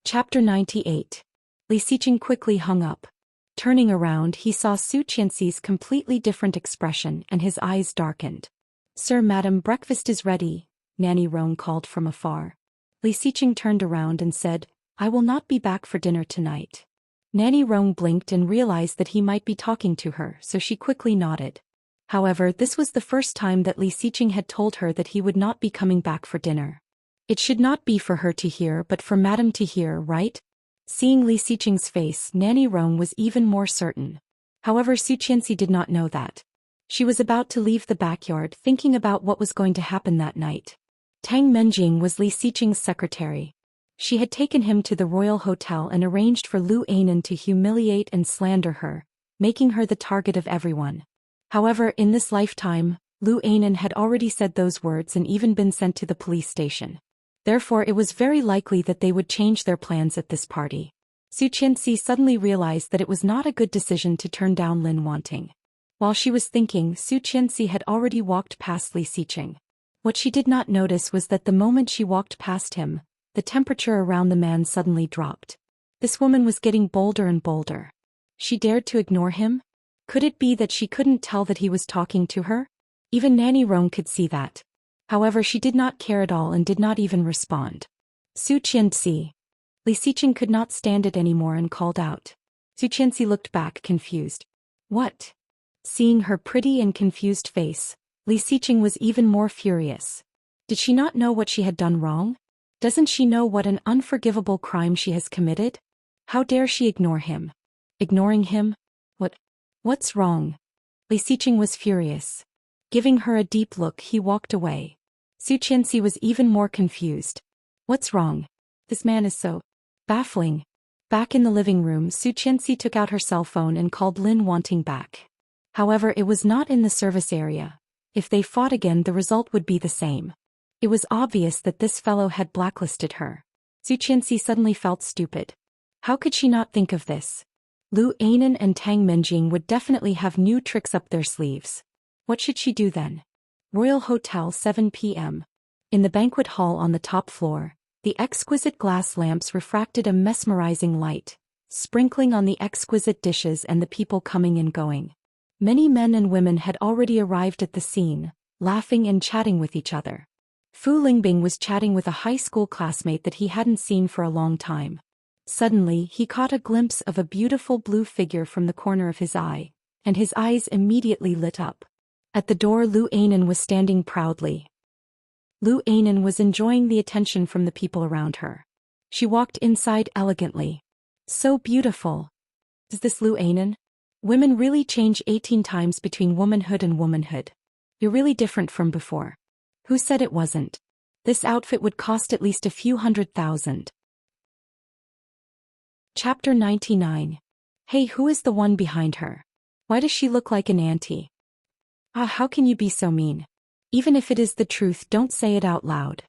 Chapter 98. Li Xiqing quickly hung up. Turning around, he saw Su Qianxi's completely different expression and his eyes darkened. Sir, madam, breakfast is ready, Nanny Rong called from afar. Li Xiqing turned around and said, I will not be back for dinner tonight. Nanny Rong blinked and realized that he might be talking to her, so she quickly nodded. However, this was the first time that Li Xiqing had told her that he would not be coming back for dinner. It should not be for her to hear but for madam to hear, right? Seeing Li Xiqing's face, Nanny Rong was even more certain. However, Su Qianxi did not know that. She was about to leave the backyard thinking about what was going to happen that night. Tang Menjing was Li Xiqing's secretary. She had taken him to the royal hotel and arranged for Lu Ainan to humiliate and slander her, making her the target of everyone. However, in this lifetime, Lu Ainan had already said those words and even been sent to the police station. Therefore, it was very likely that they would change their plans at this party. Su Qianxi suddenly realized that it was not a good decision to turn down Lin Wanting. While she was thinking, Su Qianxi had already walked past Li Xiqing. What she did not notice was that the moment she walked past him, the temperature around the man suddenly dropped. This woman was getting bolder and bolder. She dared to ignore him? Could it be that she couldn't tell that he was talking to her? Even Nanny Rome could see that. However, she did not care at all and did not even respond. Su Qianxi. Li Xiqing could not stand it anymore and called out. Su Qianxi looked back, confused. What? Seeing her pretty and confused face, Li Xiqing was even more furious. Did she not know what she had done wrong? Doesn't she know what an unforgivable crime she has committed? How dare she ignore him? Ignoring him? What's wrong? Li Xiqing was furious. Giving her a deep look, he walked away. Su Qianxi was even more confused. What's wrong? This man is so baffling. Back in the living room, Su Qianxi took out her cell phone and called Lin Wanting back. However, it was not in the service area. If they fought again, the result would be the same. It was obvious that this fellow had blacklisted her. Su Qianxi suddenly felt stupid. How could she not think of this? Lu Anan and Tang Minjing would definitely have new tricks up their sleeves. What should she do then? Royal Hotel, 7 p.m. In the banquet hall on the top floor, the exquisite glass lamps refracted a mesmerizing light, sprinkling on the exquisite dishes and the people coming and going. Many men and women had already arrived at the scene, laughing and chatting with each other. Fu Lingbing was chatting with a high school classmate that he hadn't seen for a long time. Suddenly, he caught a glimpse of a beautiful blue figure from the corner of his eye, and his eyes immediately lit up. At the door, Lu Anan was standing proudly. Lu Anan was enjoying the attention from the people around her. She walked inside elegantly. So beautiful. Is this Lu Anan? Women really change 18 times between womanhood and womanhood. You're really different from before. Who said it wasn't? This outfit would cost at least a few $100,000. Chapter 99. Hey, who is the one behind her? Why does she look like an auntie? Ah, how can you be so mean? Even if it is the truth, don't say it out loud.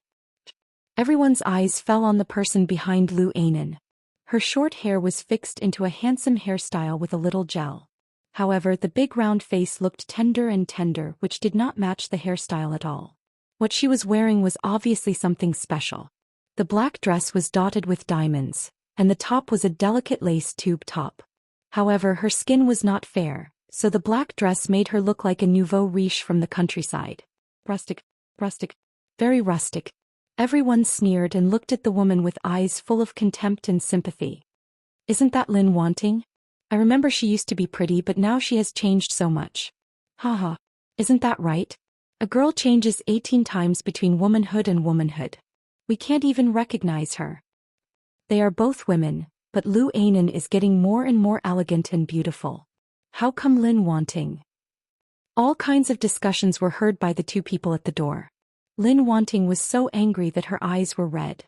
Everyone's eyes fell on the person behind Lu Anan. Her short hair was fixed into a handsome hairstyle with a little gel. However, the big round face looked tender and tender, which did not match the hairstyle at all. What she was wearing was obviously something special. The black dress was dotted with diamonds, and the top was a delicate lace tube top. However, her skin was not fair, so the black dress made her look like a nouveau riche from the countryside. Rustic, very rustic. Everyone sneered and looked at the woman with eyes full of contempt and sympathy. Isn't that Lin Wanting? I remember she used to be pretty, but now she has changed so much. Haha, isn't that right? A girl changes 18 times between womanhood and womanhood. We can't even recognize her. They are both women, but Lu Anan is getting more and more elegant and beautiful. How come Lin Wanting? All kinds of discussions were heard by the two people at the door. Lin Wanting was so angry that her eyes were red.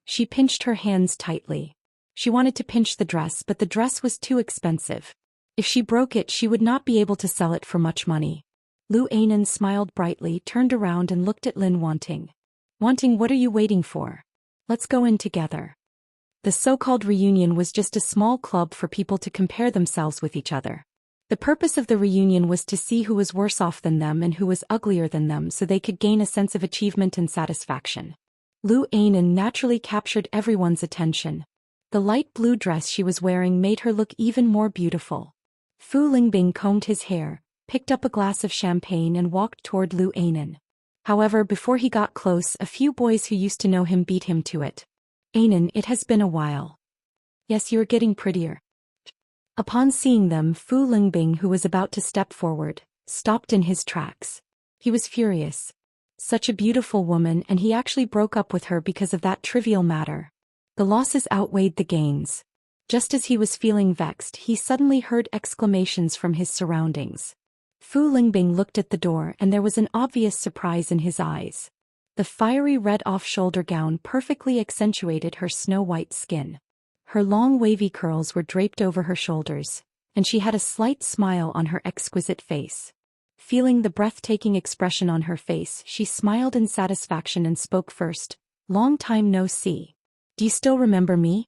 She pinched her hands tightly. She wanted to pinch the dress, but the dress was too expensive. If she broke it, she would not be able to sell it for much money. Lu Anan smiled brightly, turned around and looked at Lin Wanting. Wanting, what are you waiting for? Let's go in together. The so-called reunion was just a small club for people to compare themselves with each other. The purpose of the reunion was to see who was worse off than them and who was uglier than them, so they could gain a sense of achievement and satisfaction. Lu Anan naturally captured everyone's attention. The light blue dress she was wearing made her look even more beautiful. Fu Lingbing combed his hair, picked up a glass of champagne and walked toward Lu Anan. However, before he got close, a few boys who used to know him beat him to it. Anan, it has been a while. Yes, you are getting prettier. Upon seeing them, Fu Lingbing, who was about to step forward, stopped in his tracks. He was furious. Such a beautiful woman, and he actually broke up with her because of that trivial matter. The losses outweighed the gains. Just as he was feeling vexed, he suddenly heard exclamations from his surroundings. Fu Lingbing looked at the door, and there was an obvious surprise in his eyes. The fiery red off-shoulder gown perfectly accentuated her snow-white skin. Her long wavy curls were draped over her shoulders, and she had a slight smile on her exquisite face. Feeling the breathtaking expression on her face, she smiled in satisfaction and spoke first. Long time no see. Do you still remember me?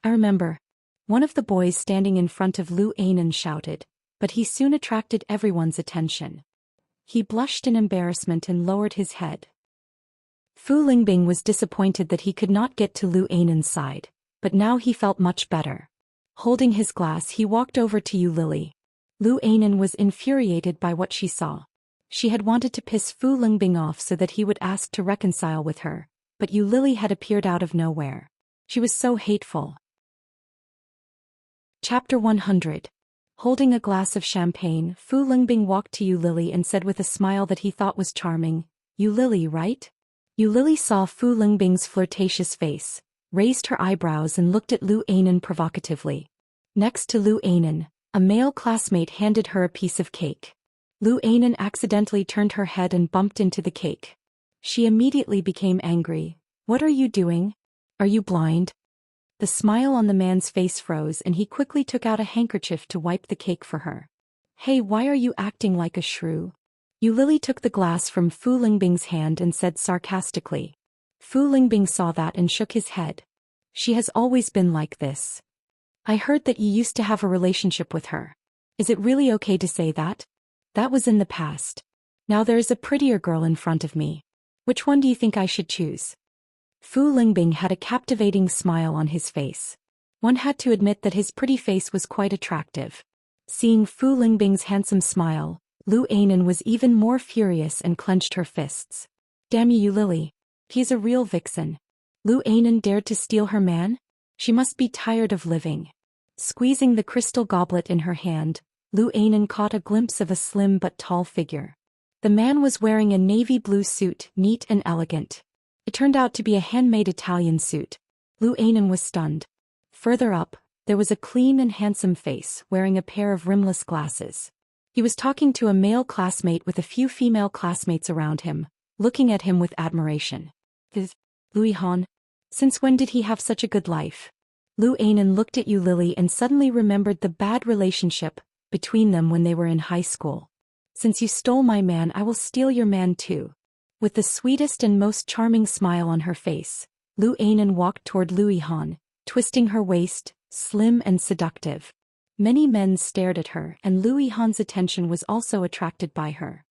I remember. One of the boys standing in front of Lu Anan shouted, but he soon attracted everyone's attention. He blushed in embarrassment and lowered his head. Fu Lingbing was disappointed that he could not get to Lu Ainen's side, but now he felt much better. Holding his glass, he walked over to Yu Lily. Lu Ainen was infuriated by what she saw. She had wanted to piss Fu Lingbing off so that he would ask to reconcile with her, but Yu Lily had appeared out of nowhere. She was so hateful. Chapter 100. Holding a glass of champagne, Fu Lingbing walked to Yu Lily and said with a smile that he thought was charming, "Yu Lily, right?" Yu Lily saw Fu Lingbing's flirtatious face, raised her eyebrows and looked at Lu Ainen provocatively. Next to Lu Ainen, a male classmate handed her a piece of cake. Lu Ainen accidentally turned her head and bumped into the cake. She immediately became angry. "What are you doing? Are you blind?" The smile on the man's face froze and he quickly took out a handkerchief to wipe the cake for her. "Hey, why are you acting like a shrew?" Yu Lily took the glass from Fu Lingbing's hand and said sarcastically. Fu Lingbing saw that and shook his head. "She has always been like this. I heard that you used to have a relationship with her. Is it really okay to say that? That was in the past. Now there is a prettier girl in front of me. Which one do you think I should choose?" Fu Lingbing had a captivating smile on his face. One had to admit that his pretty face was quite attractive. Seeing Fu Lingbing's handsome smile, Lu Ainen was even more furious and clenched her fists. "Damn you, Lily. He's a real vixen. Lu Ainen dared to steal her man? She must be tired of living." Squeezing the crystal goblet in her hand, Lu Ainen caught a glimpse of a slim but tall figure. The man was wearing a navy blue suit, neat and elegant. It turned out to be a handmade Italian suit. Lu Ainen was stunned. Further up, there was a clean and handsome face, wearing a pair of rimless glasses. He was talking to a male classmate with a few female classmates around him, looking at him with admiration. Louis Han? Since when did he have such a good life? Lu Ainen looked at Yu Lily and suddenly remembered the bad relationship between them when they were in high school. "Since you stole my man, I will steal your man too." With the sweetest and most charming smile on her face, Lu Ainen walked toward Louis Han, twisting her waist, slim and seductive. Many men stared at her and Louis Han's attention was also attracted by her.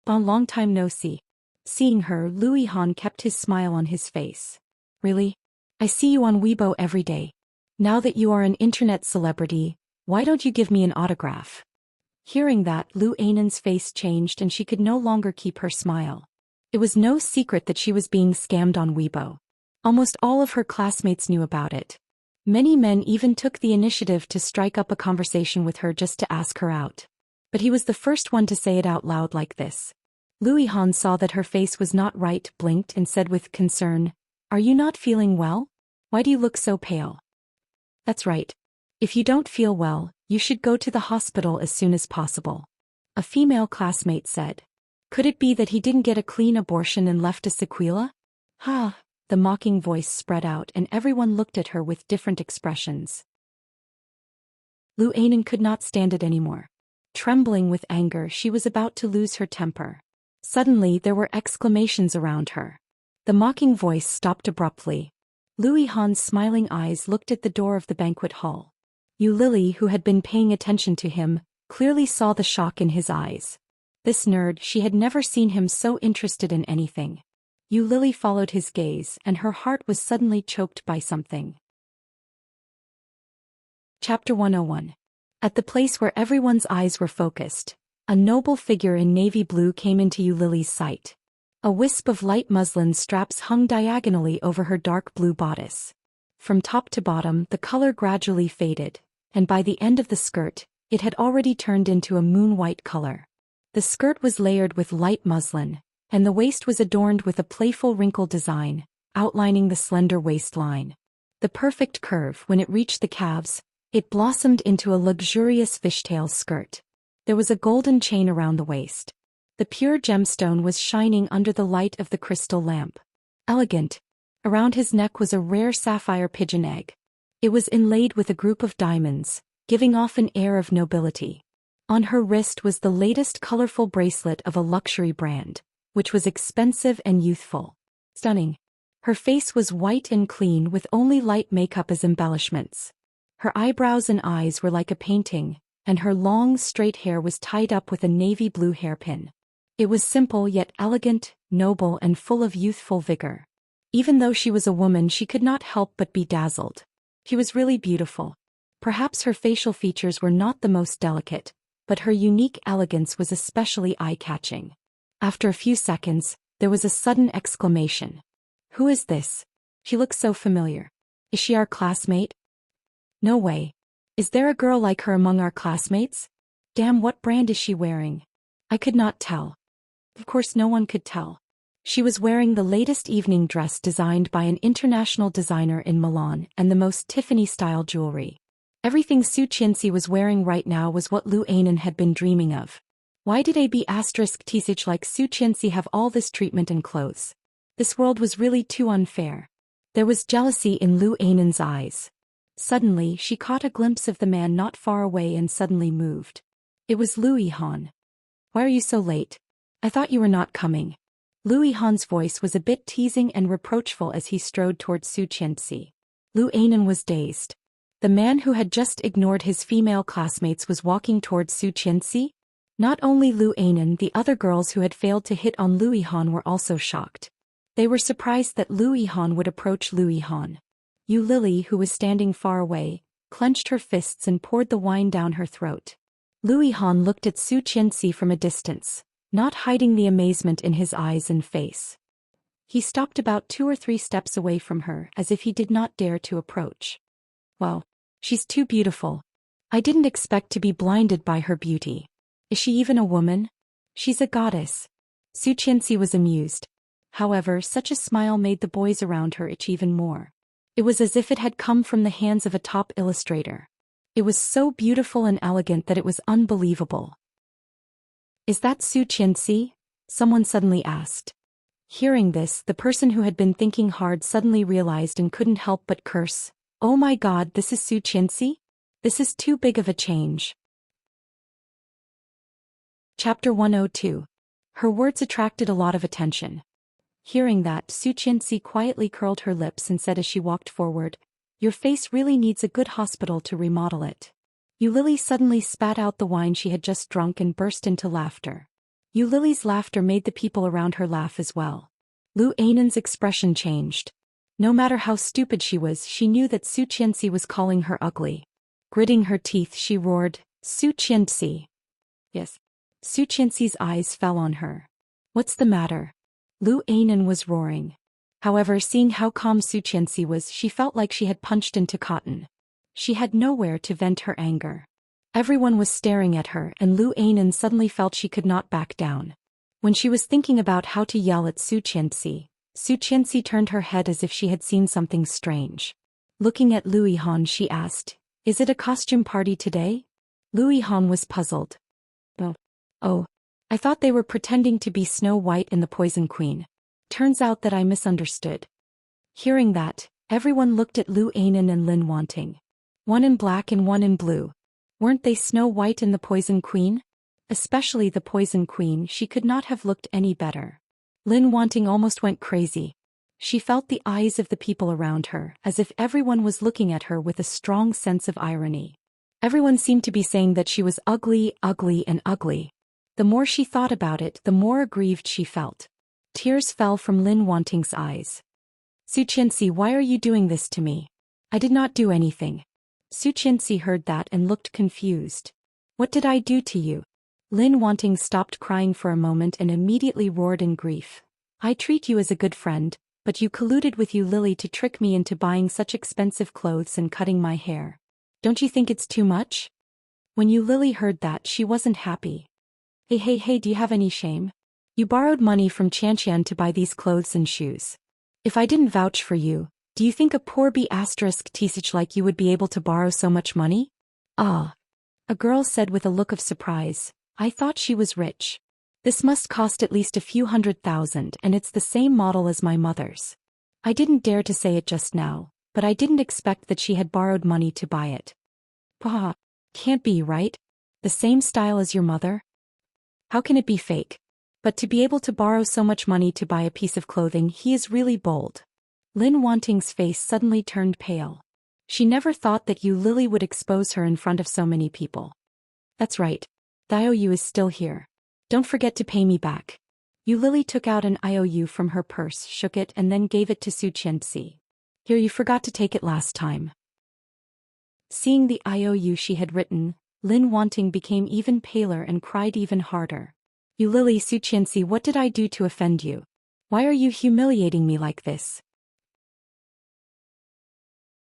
"Bon, long time no see." Seeing her, Louis Han kept his smile on his face. "Really? I see you on Weibo every day. Now that you are an internet celebrity, why don't you give me an autograph?" Hearing that, Lu Ainen's face changed and she could no longer keep her smile. It was no secret that she was being scammed on Weibo. Almost all of her classmates knew about it. Many men even took the initiative to strike up a conversation with her just to ask her out. But he was the first one to say it out loud like this. Louis Han saw that her face was not right, blinked and said with concern, "Are you not feeling well? Why do you look so pale?" "That's right. If you don't feel well, you should go to the hospital as soon as possible," a female classmate said. "Could it be that he didn't get a clean abortion and left a sequela?" "Ha!" The mocking voice spread out and everyone looked at her with different expressions. Lu Ainen could not stand it anymore. Trembling with anger, she was about to lose her temper. Suddenly there were exclamations around her. The mocking voice stopped abruptly. Louis Han's smiling eyes looked at the door of the banquet hall. Yu Lily, who had been paying attention to him, clearly saw the shock in his eyes. This nerd, she had never seen him so interested in anything. Yu Lily followed his gaze and her heart was suddenly choked by something. Chapter 101. At the place where everyone's eyes were focused, a noble figure in navy blue came into Yu Lily's sight. A wisp of light muslin straps hung diagonally over her dark blue bodice. From top to bottom, the color gradually faded, and by the end of the skirt, it had already turned into a moon-white color. The skirt was layered with light muslin, and the waist was adorned with a playful wrinkle design, outlining the slender waistline. The perfect curve, when it reached the calves, it blossomed into a luxurious fishtail skirt. There was a golden chain around the waist. The pure gemstone was shining under the light of the crystal lamp. Elegant. Around his neck was a rare sapphire pigeon egg. It was inlaid with a group of diamonds, giving off an air of nobility. On her wrist was the latest colorful bracelet of a luxury brand, which was expensive and youthful. Stunning. Her face was white and clean with only light makeup as embellishments. Her eyebrows and eyes were like a painting, and her long, straight hair was tied up with a navy blue hairpin. It was simple yet elegant, noble and full of youthful vigor. Even though she was a woman, she could not help but be dazzled. She was really beautiful. Perhaps her facial features were not the most delicate, but her unique elegance was especially eye-catching. After a few seconds, there was a sudden exclamation. "Who is this? She looks so familiar. Is she our classmate? No way. Is there a girl like her among our classmates? Damn, what brand is she wearing?" I could not tell. Of course no one could tell. She was wearing the latest evening dress designed by an international designer in Milan and the most Tiffany-style jewelry. Everything Su Qianxi was wearing right now was what Lu Anan had been dreaming of. Why did *TCH like Su Qianxi have all this treatment and clothes? This world was really too unfair. There was jealousy in Lu Anan's eyes. Suddenly, she caught a glimpse of the man not far away and suddenly moved. It was Lu Yihan. "Why are you so late? I thought you were not coming." Lu Yihan's voice was a bit teasing and reproachful as he strode towards Su Qianxi. Lu Anan was dazed. The man who had just ignored his female classmates was walking towards Su Qianxi? Not only Lu Anan, the other girls who had failed to hit on Lu Yihan were also shocked. They were surprised that Lu Yihan would approach Lu Yihan. Yu Lily, who was standing far away, clenched her fists and poured the wine down her throat. Lu Yihan looked at Su Qianxi from a distance, not hiding the amazement in his eyes and face. He stopped about 2 or 3 steps away from her as if he did not dare to approach. "Wow, she's too beautiful. I didn't expect to be blinded by her beauty. Is she even a woman? She's a goddess." Su Qianxi was amused. However, such a smile made the boys around her itch even more. It was as if it had come from the hands of a top illustrator. It was so beautiful and elegant that it was unbelievable. "Is that Su Qianxi?" someone suddenly asked. Hearing this, the person who had been thinking hard suddenly realized and couldn't help but curse. "Oh my god, this is Su Qianxi? This is too big of a change." Chapter 102. Her words attracted a lot of attention. Hearing that, Su Qianxi quietly curled her lips and said as she walked forward, "Your face really needs a good hospital to remodel it." Yu Lily suddenly spat out the wine she had just drunk and burst into laughter. Yu Lily's laughter made the people around her laugh as well. Lu Anan's expression changed. No matter how stupid she was, she knew that Su Qianxi was calling her ugly. Gritting her teeth, she roared, "Su Qianxi." Yes. Su Qianxi's eyes fell on her. "What's the matter?" Lu Anan was roaring. However, seeing how calm Su Qianxi was, she felt like she had punched into cotton. She had nowhere to vent her anger. Everyone was staring at her, and Lu Anan suddenly felt she could not back down. When she was thinking about how to yell at Su Qianxi turned her head as if she had seen something strange. Looking at Lu Yihan, she asked, "Is it a costume party today?" Lu Yihan was puzzled. Oh, I thought they were pretending to be Snow White and the Poison Queen. Turns out that I misunderstood." Hearing that, everyone looked at Lu Anan and Lin Wanting. One in black and one in blue. Weren't they Snow White and the Poison Queen? Especially the Poison Queen, she could not have looked any better. Lin Wanting almost went crazy. She felt the eyes of the people around her, as if everyone was looking at her with a strong sense of irony. Everyone seemed to be saying that she was ugly, ugly and ugly. The more she thought about it, the more aggrieved she felt. Tears fell from Lin Wanting's eyes. "Su Qianxi, why are you doing this to me? I did not do anything." Su Qianxi heard that and looked confused. "What did I do to you?" Lin Wanting stopped crying for a moment and immediately roared in grief. "I treat you as a good friend, but you colluded with Yu Lily to trick me into buying such expensive clothes and cutting my hair. Don't you think it's too much?" When Yu Lily heard that, she wasn't happy. Hey, do you have any shame? You borrowed money from Qianqian to buy these clothes and shoes. If I didn't vouch for you, do you think a poor *TCH like you would be able to borrow so much money? "Ah," a girl said with a look of surprise, "I thought she was rich. This must cost at least a few $100,000 and it's the same model as my mother's." I didn't dare to say it just now, but I didn't expect that she had borrowed money to buy it. "Pah, can't be, right? The same style as your mother? How can it be fake? But to be able to borrow so much money to buy a piece of clothing, he is really bold." Lin Wanting's face suddenly turned pale. She never thought that Yu Lily would expose her in front of so many people. "That's right. Yu is still here. Don't forget to pay me back. Lily took out an IOU from her purse, shook it and then gave it to Su Qianxi. Here, you forgot to take it last time. Seeing the IOU she had written, Lin Wanting became even paler and cried even harder. Lily, Su Qianxi, what did I do to offend you? Why are you humiliating me like this?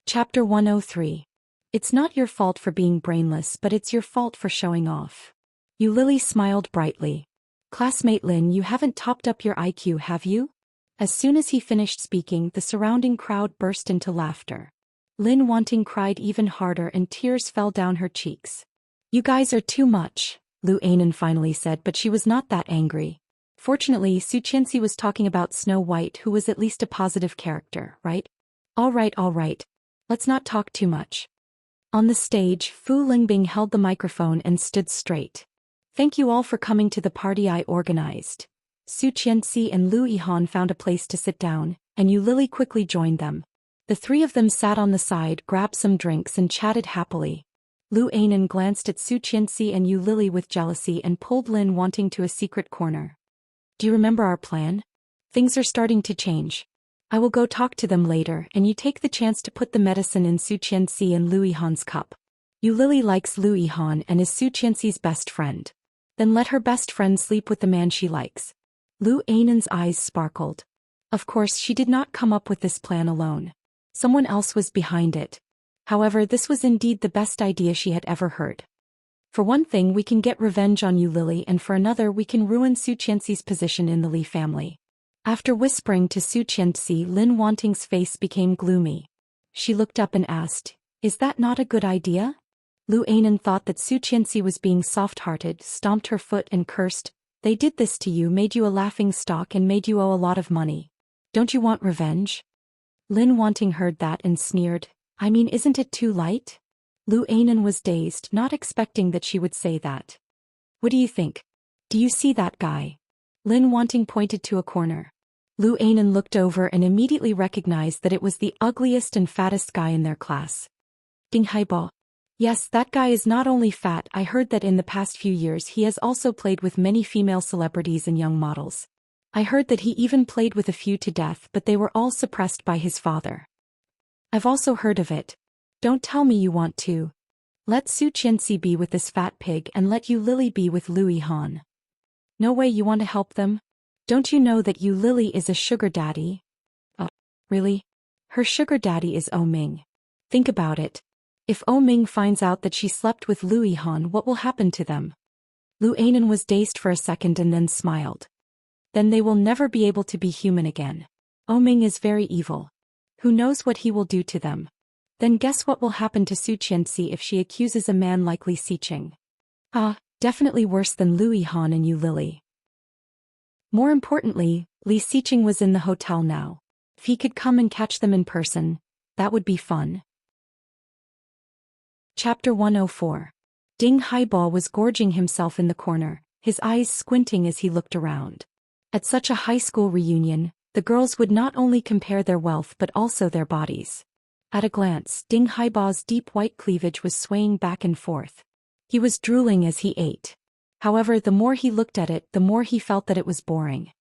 Chapter 103. It's not your fault for being brainless, but it's your fault for showing off. Lily smiled brightly. Classmate Lin, you haven't topped up your IQ, have you? As soon as he finished speaking, the surrounding crowd burst into laughter. Lin Wanting cried even harder and tears fell down her cheeks. You guys are too much, Lu Anan finally said, but she was not that angry. Fortunately, Su Qianxi was talking about Snow White, who was at least a positive character, right? All right. Let's not talk too much. On the stage, Fu Lingbing held the microphone and stood straight. Thank you all for coming to the party I organized. Su Qianxi and Lu Yihan found a place to sit down, and Lily quickly joined them. The three of them sat on the side, grabbed some drinks and chatted happily. Lu Anan glanced at Su Qianxi and Lily with jealousy and pulled Lin Wanting to a secret corner. Do you remember our plan? Things are starting to change. I will go talk to them later, and you take the chance to put the medicine in Su Qianxi and Lu Yihan's cup. Lily likes Lu Yihan and is Su Qianxi's best friend. Then let her best friend sleep with the man she likes. Lu Anan's eyes sparkled. Of course, she did not come up with this plan alone. Someone else was behind it. However, this was indeed the best idea she had ever heard. For one thing, we can get revenge on you, Lily, and for another, we can ruin Su Qianxi's position in the Li family. After whispering to Su Qianxi, Lin Wanting's face became gloomy. She looked up and asked, Is that not a good idea? Lu Anan thought that Su Qianxi was being soft-hearted, stomped her foot and cursed, They did this to you, made you a laughingstock and made you owe a lot of money. Don't you want revenge? Lin Wanting heard that and sneered, I mean, isn't it too light? Lu Anan was dazed, not expecting that she would say that. What do you think? Do you see that guy? Lin Wanting pointed to a corner. Lu Anan looked over and immediately recognized that it was the ugliest and fattest guy in their class. Ding Haibo. Yes, that guy is not only fat, I heard that in the past few years he has also played with many female celebrities and young models. I heard that he even played with a few to death, but they were all suppressed by his father. I've also heard of it. Don't tell me you want to. Let Su Qianxi be with this fat pig and let Lily be with Lu Yihan. No way you want to help them? Don't you know that Lily is a sugar daddy? Oh, really? Her sugar daddy is Oh Ming. Think about it. If Oh Ming finds out that she slept with Lu Yihan, what will happen to them? Lu Anan was dazed for a second and then smiled. Then they will never be able to be human again. Oh Ming is very evil. Who knows what he will do to them? Then guess what will happen to Su Qianxi if she accuses a man like Li Xiqing? Definitely worse than Lu Yihan and Lily. More importantly, Li Xiqing was in the hotel now. If he could come and catch them in person, that would be fun. Chapter 104. Ding Haibo was gorging himself in the corner, his eyes squinting as he looked around. At such a high school reunion, the girls would not only compare their wealth but also their bodies. At a glance, Ding Haibo's deep white cleavage was swaying back and forth. He was drooling as he ate. However, the more he looked at it, the more he felt that it was boring.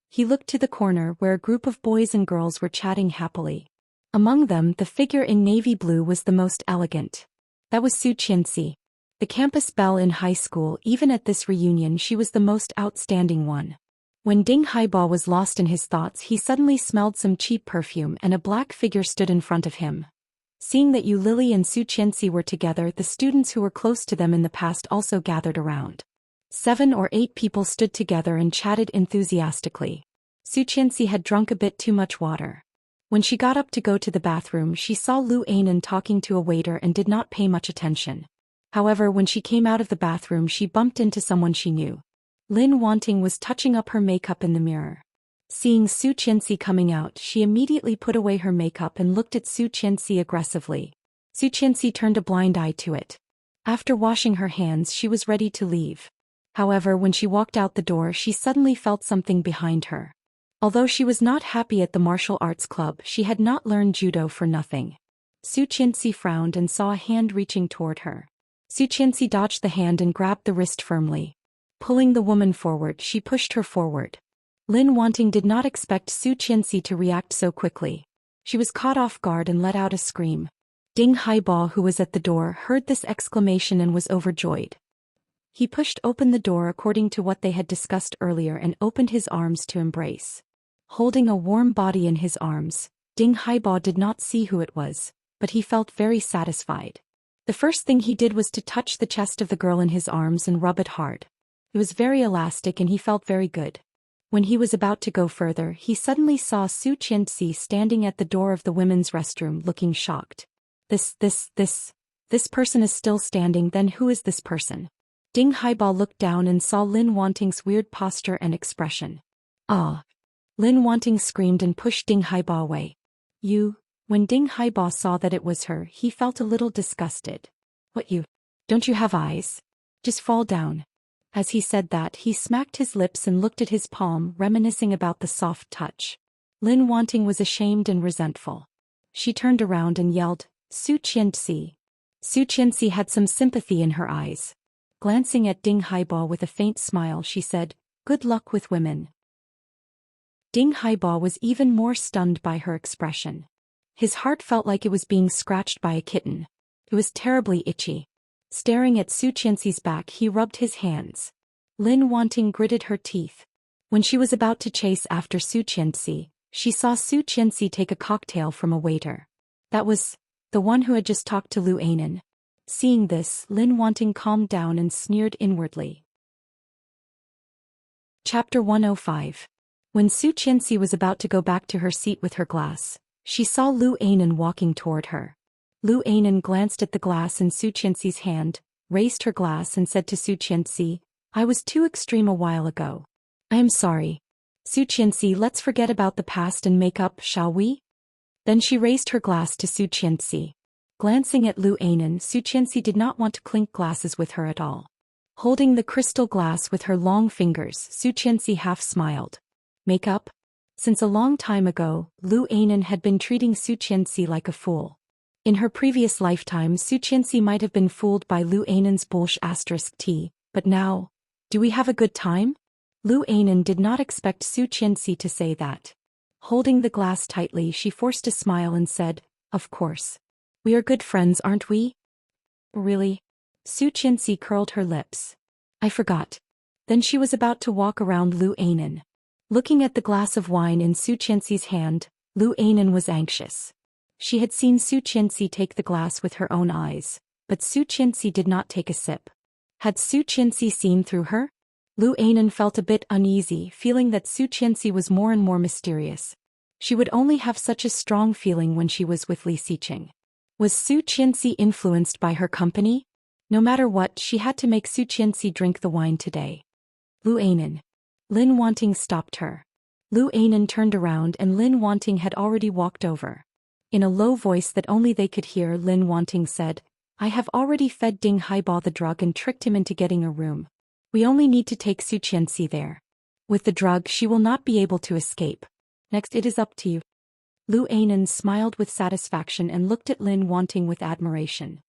He looked to the corner where a group of boys and girls were chatting happily. Among them, the figure in navy blue was the most elegant. That was Su Qianxi. The campus belle in high school, even at this reunion she was the most outstanding one. When Ding Haibo was lost in his thoughts, he suddenly smelled some cheap perfume and a black figure stood in front of him. Seeing that Lily and Su Qianxi were together, the students who were close to them in the past also gathered around. 7 or 8 people stood together and chatted enthusiastically. Su Qianxi had drunk a bit too much water. When she got up to go to the bathroom, she saw Lu Anan talking to a waiter and did not pay much attention. However, when she came out of the bathroom, she bumped into someone she knew. Lin Wanting was touching up her makeup in the mirror. Seeing Su Qianxi coming out, she immediately put away her makeup and looked at Su Qianxi aggressively. Su Qianxi turned a blind eye to it. After washing her hands, she was ready to leave. However, when she walked out the door, she suddenly felt something behind her. Although she was not happy at the martial arts club, she had not learned judo for nothing. Su Qianxi frowned and saw a hand reaching toward her. Su Qianxi dodged the hand and grabbed the wrist firmly. Pulling the woman forward, she pushed her forward. Lin Wanting did not expect Su Qianxi to react so quickly. She was caught off guard and let out a scream. Ding Haibao, who was at the door, heard this exclamation and was overjoyed. He pushed open the door according to what they had discussed earlier and opened his arms to embrace. Holding a warm body in his arms, Ding Haibao did not see who it was, but he felt very satisfied. The first thing he did was to touch the chest of the girl in his arms and rub it hard. It was very elastic and he felt very good. When he was about to go further, he suddenly saw Su Qianxi standing at the door of the women's restroom looking shocked. This person is still standing, then who is this person? Ding Haibao looked down and saw Lin Wanting's weird posture and expression. Ah! Lin Wanting screamed and pushed Ding Haibao away. When Ding Haibao saw that it was her, he felt a little disgusted. What you? Don't you have eyes? Just fall down. As he said that, he smacked his lips and looked at his palm, reminiscing about the soft touch. Lin Wanting was ashamed and resentful. She turned around and yelled, Su Qianxi. Su Qianxi had some sympathy in her eyes. Glancing at Ding Haibao with a faint smile, she said, Good luck with women. Ding Haibao was even more stunned by her expression. His heart felt like it was being scratched by a kitten. It was terribly itchy. Staring at Su Qianxi's back, he rubbed his hands. Lin Wanting gritted her teeth. When she was about to chase after Su Qianxi, she saw Su Qianxi take a cocktail from a waiter. That was the one who had just talked to Lu Anan. Seeing this, Lin Wanting calmed down and sneered inwardly. Chapter 105. When Su Qianxi was about to go back to her seat with her glass, she saw Lu Anan walking toward her. Lu Anan glanced at the glass in Su Qianxi's hand, raised her glass and said to Su Qianxi, I was too extreme a while ago. I am sorry. Su Qianxi, let's forget about the past and make up, shall we? Then she raised her glass to Su Qianxi. Glancing at Lu Anan, Su Qianxi did not want to clink glasses with her at all. Holding the crystal glass with her long fingers, Su Qianxi half smiled. Make up? Since a long time ago, Lu Anan had been treating Su Qianxi like a fool. In her previous lifetime, Su Qianxi might have been fooled by Lu Anan's *T, but now, do we have a good time? Lu Anan did not expect Su Qianxi to say that. Holding the glass tightly, she forced a smile and said, Of course. We are good friends, aren't we? Really? Su Qianxi curled her lips. I forgot. Then she was about to walk around Lu Anan. Looking at the glass of wine in Su Qianxi's hand, Lu Anan was anxious. She had seen Su Qianxi take the glass with her own eyes, but Su Qianxi did not take a sip. Had Su Qianxi seen through her? Lu Anan felt a bit uneasy, feeling that Su Qianxi was more and more mysterious. She would only have such a strong feeling when she was with Li Xiqing. Was Su Qianxi influenced by her company? No matter what, she had to make Su Qianxi drink the wine today. Lu Anan. Lin Wanting stopped her. Lu Anan turned around and Lin Wanting had already walked over. In a low voice that only they could hear, Lin Wanting said, I have already fed Ding Haibao the drug and tricked him into getting a room. We only need to take Su Qianxi there. With the drug, she will not be able to escape. Next, it is up to you. Lu Anan smiled with satisfaction and looked at Lin Wanting with admiration.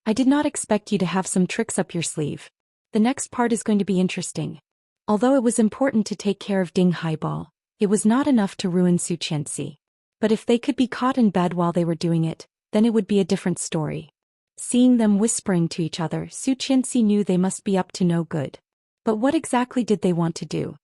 I did not expect you to have some tricks up your sleeve. The next part is going to be interesting. Although it was important to take care of Ding Haibao, it was not enough to ruin Su Qianxi. But if they could be caught in bed while they were doing it, then it would be a different story. Seeing them whispering to each other, Su Qianxi knew they must be up to no good. But what exactly did they want to do?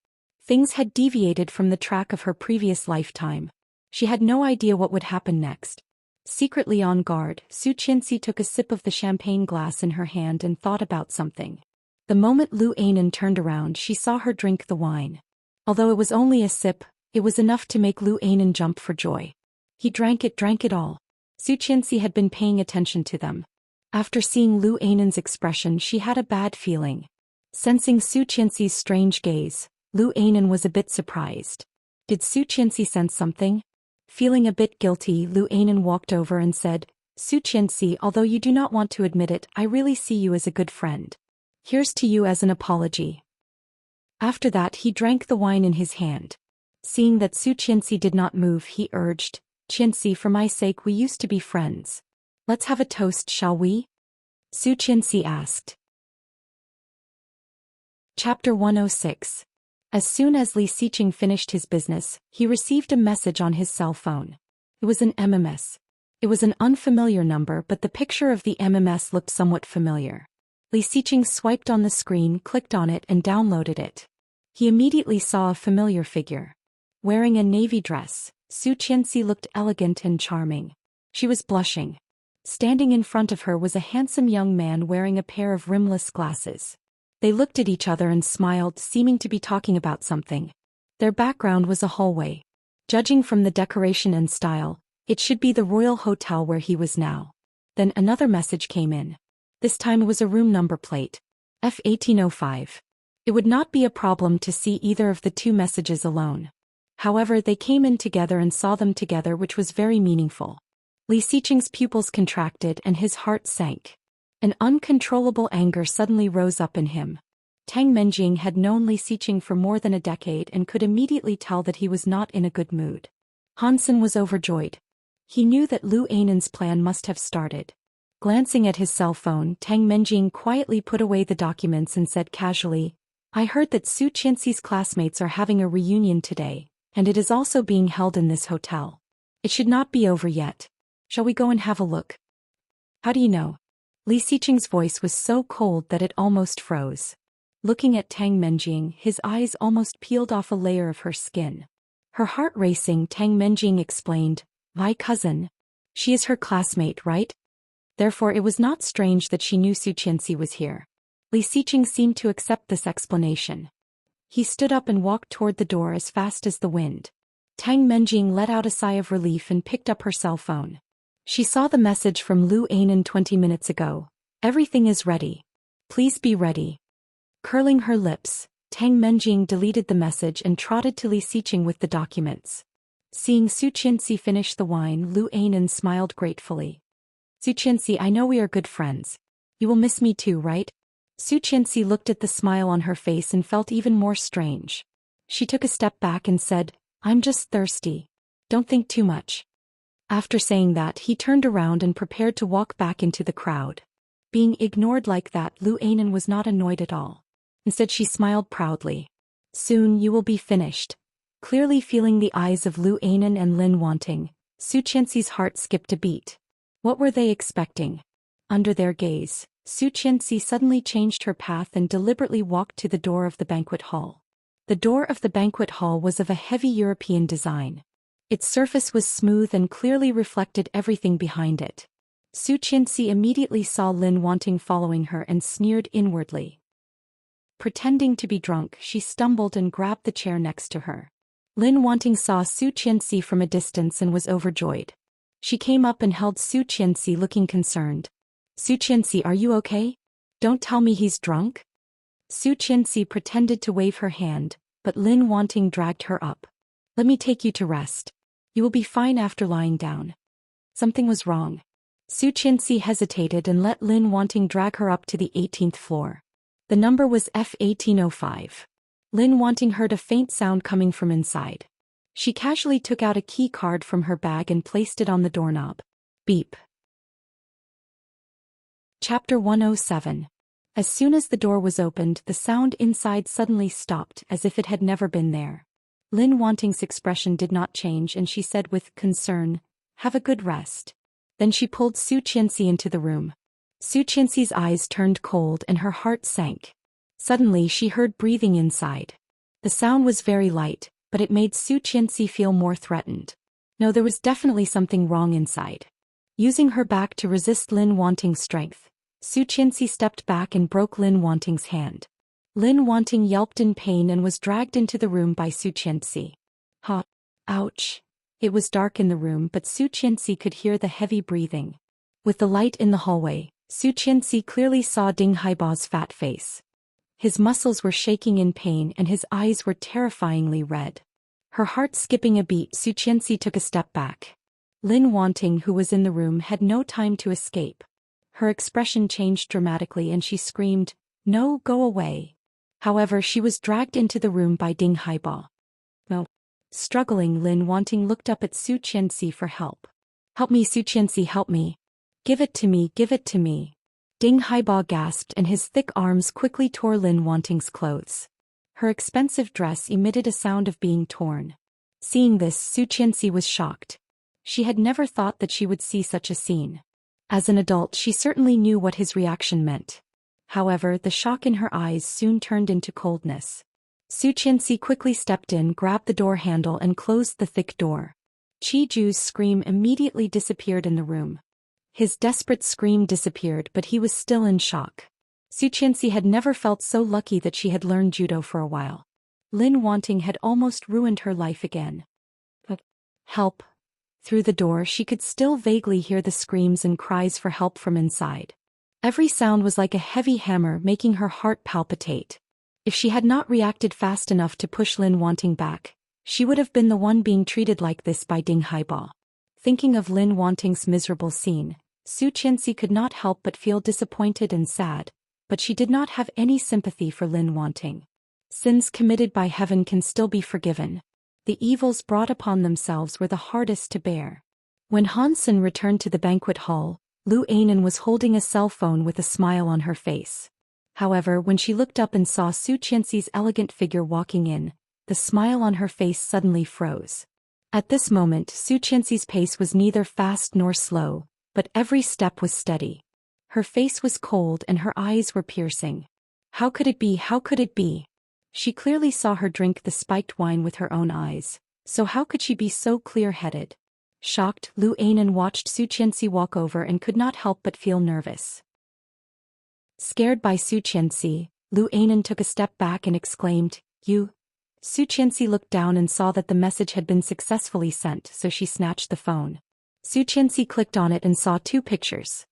Things had deviated from the track of her previous lifetime. She had no idea what would happen next. Secretly on guard, Su Qianxi took a sip of the champagne glass in her hand and thought about something. The moment Lu Anan turned around, she saw her drink the wine. Although it was only a sip, it was enough to make Lu Anan jump for joy. He drank it all. Su Qianxi had been paying attention to them. After seeing Lu Anan's expression, she had a bad feeling. Sensing Su Qianxi's strange gaze, Lu Anan was a bit surprised. Did Su Qianxi sense something? Feeling a bit guilty, Lu Anan walked over and said, Su Qianxi, although you do not want to admit it, I really see you as a good friend. Here's to you as an apology. After that, he drank the wine in his hand. Seeing that Su Qianxi did not move, he urged, Qianxi, for my sake, we used to be friends. Let's have a toast, shall we? Su Qianxi asked. Chapter 106. As soon as Li Xiqing finished his business, he received a message on his cell phone. It was an MMS. It was an unfamiliar number, but the picture of the MMS looked somewhat familiar. Li Xiqing swiped on the screen, clicked on it and downloaded it. He immediately saw a familiar figure. Wearing a navy dress, Su Qianxi looked elegant and charming. She was blushing. Standing in front of her was a handsome young man wearing a pair of rimless glasses. They looked at each other and smiled, seeming to be talking about something. Their background was a hallway. Judging from the decoration and style, it should be the royal hotel where he was now. Then another message came in. This time it was a room number plate. F1805. It would not be a problem to see either of the two messages alone. However, they came in together and saw them together, which was very meaningful. Li Xiqing's pupils contracted and his heart sank. An uncontrollable anger suddenly rose up in him. Tang Menjing had known Li Xiqing for more than a decade and could immediately tell that he was not in a good mood. Hansen was overjoyed. He knew that Lu Ainan's plan must have started. Glancing at his cell phone, Tang Menjing quietly put away the documents and said casually, "I heard that Su Qianxi's classmates are having a reunion today, and it is also being held in this hotel. It should not be over yet. Shall we go and have a look?" "How do you know?" Li Xiqing's voice was so cold that it almost froze. Looking at Tang Menjing, his eyes almost peeled off a layer of her skin. Her heart racing, Tang Menjing explained, "My cousin. She is her classmate, right?" Therefore it was not strange that she knew Su Qianxi was here. Li Xiqing seemed to accept this explanation. He stood up and walked toward the door as fast as the wind. Tang Menjing let out a sigh of relief and picked up her cell phone. She saw the message from Lu Ainan 20 minutes ago. "Everything is ready. Please be ready." Curling her lips, Tang Menjing deleted the message and trotted to Li Xiqing with the documents. Seeing Su Qianxi finish the wine, Lu Ainan smiled gratefully. "Su Qianxi, I know we are good friends. You will miss me too, right?" Su Qianxi looked at the smile on her face and felt even more strange. She took a step back and said, "I'm just thirsty. Don't think too much." After saying that, he turned around and prepared to walk back into the crowd. Being ignored like that, Lu Ainan was not annoyed at all. Instead, she smiled proudly. "Soon you will be finished." Clearly feeling the eyes of Lu Ainan and Lin Wanting, Su Qianxi's heart skipped a beat. What were they expecting? Under their gaze, Su Qianxi suddenly changed her path and deliberately walked to the door of the banquet hall. The door of the banquet hall was of a heavy European design. Its surface was smooth and clearly reflected everything behind it. Su Qianxi immediately saw Lin Wanting following her and sneered inwardly. Pretending to be drunk, she stumbled and grabbed the chair next to her. Lin Wanting saw Su Qianxi from a distance and was overjoyed. She came up and held Su Qianxi, looking concerned. "Su Qianxi, are you okay? Don't tell me he's drunk?" Su Qianxi pretended to wave her hand, but Lin Wanting dragged her up. "Let me take you to rest. You will be fine after lying down." Something was wrong. Su Qianxi hesitated and let Lin Wanting drag her up to the 18th floor. The number was F1805. Lin Wanting heard a faint sound coming from inside. She casually took out a key card from her bag and placed it on the doorknob. Beep. Chapter 107. As soon as the door was opened, the sound inside suddenly stopped, as if it had never been there. Lin Wanting's expression did not change and she said with concern, "Have a good rest." Then she pulled Su Qianxi into the room. Su Qianxi's eyes turned cold and her heart sank. Suddenly she heard breathing inside. The sound was very light, but it made Su Qianxi feel more threatened. No, there was definitely something wrong inside. Using her back to resist Lin Wanting's strength, Su Qianxi stepped back and broke Lin Wanting's hand. Lin Wanting yelped in pain and was dragged into the room by Su Qianxi. Ha! Ouch! It was dark in the room, but Su Qianxi could hear the heavy breathing. With the light in the hallway, Su Qianxi clearly saw Ding Haiba's fat face. His muscles were shaking in pain and his eyes were terrifyingly red. Her heart skipping a beat, Su Qianxi took a step back. Lin Wanting, who was in the room, had no time to escape. Her expression changed dramatically and she screamed, "No, go away." However, she was dragged into the room by Ding Haiba. No. Struggling, Lin Wanting looked up at Su Qianxi for help. "Help me, Su Qianxi, help me. Give it to me, give it to me." Ding Haiba gasped and his thick arms quickly tore Lin Wanting's clothes. Her expensive dress emitted a sound of being torn. Seeing this, Su Qianxi was shocked. She had never thought that she would see such a scene. As an adult, she certainly knew what his reaction meant. However, the shock in her eyes soon turned into coldness. Su Qianxi quickly stepped in, grabbed the door handle and closed the thick door. Qi Ju's scream immediately disappeared in the room. His desperate scream disappeared, but he was still in shock. Su Qianxi had never felt so lucky that she had learned judo for a while. Lin Wanting had almost ruined her life again. But help. Through the door she could still vaguely hear the screams and cries for help from inside. Every sound was like a heavy hammer, making her heart palpitate. If she had not reacted fast enough to push Lin Wanting back, she would have been the one being treated like this by Ding Haiba. Thinking of Lin Wanting's miserable scene, Su Qianxi could not help but feel disappointed and sad, but she did not have any sympathy for Lin Wanting. Sins committed by heaven can still be forgiven. The evils brought upon themselves were the hardest to bear. When Hansen returned to the banquet hall, Lu Ainan was holding a cell phone with a smile on her face. However, when she looked up and saw Su Qianxi's elegant figure walking in, the smile on her face suddenly froze. At this moment, Su Qianxi's pace was neither fast nor slow, but every step was steady. Her face was cold and her eyes were piercing. How could it be? How could it be? She clearly saw her drink the spiked wine with her own eyes, so how could she be so clear-headed? Shocked, Lu Ainan watched Su Qianxi walk over and could not help but feel nervous. Scared by Su Qianxi, Lu Ainan took a step back and exclaimed, "You?" Su Qianxi looked down and saw that the message had been successfully sent, so she snatched the phone. Su Qianxi clicked on it and saw 2 pictures.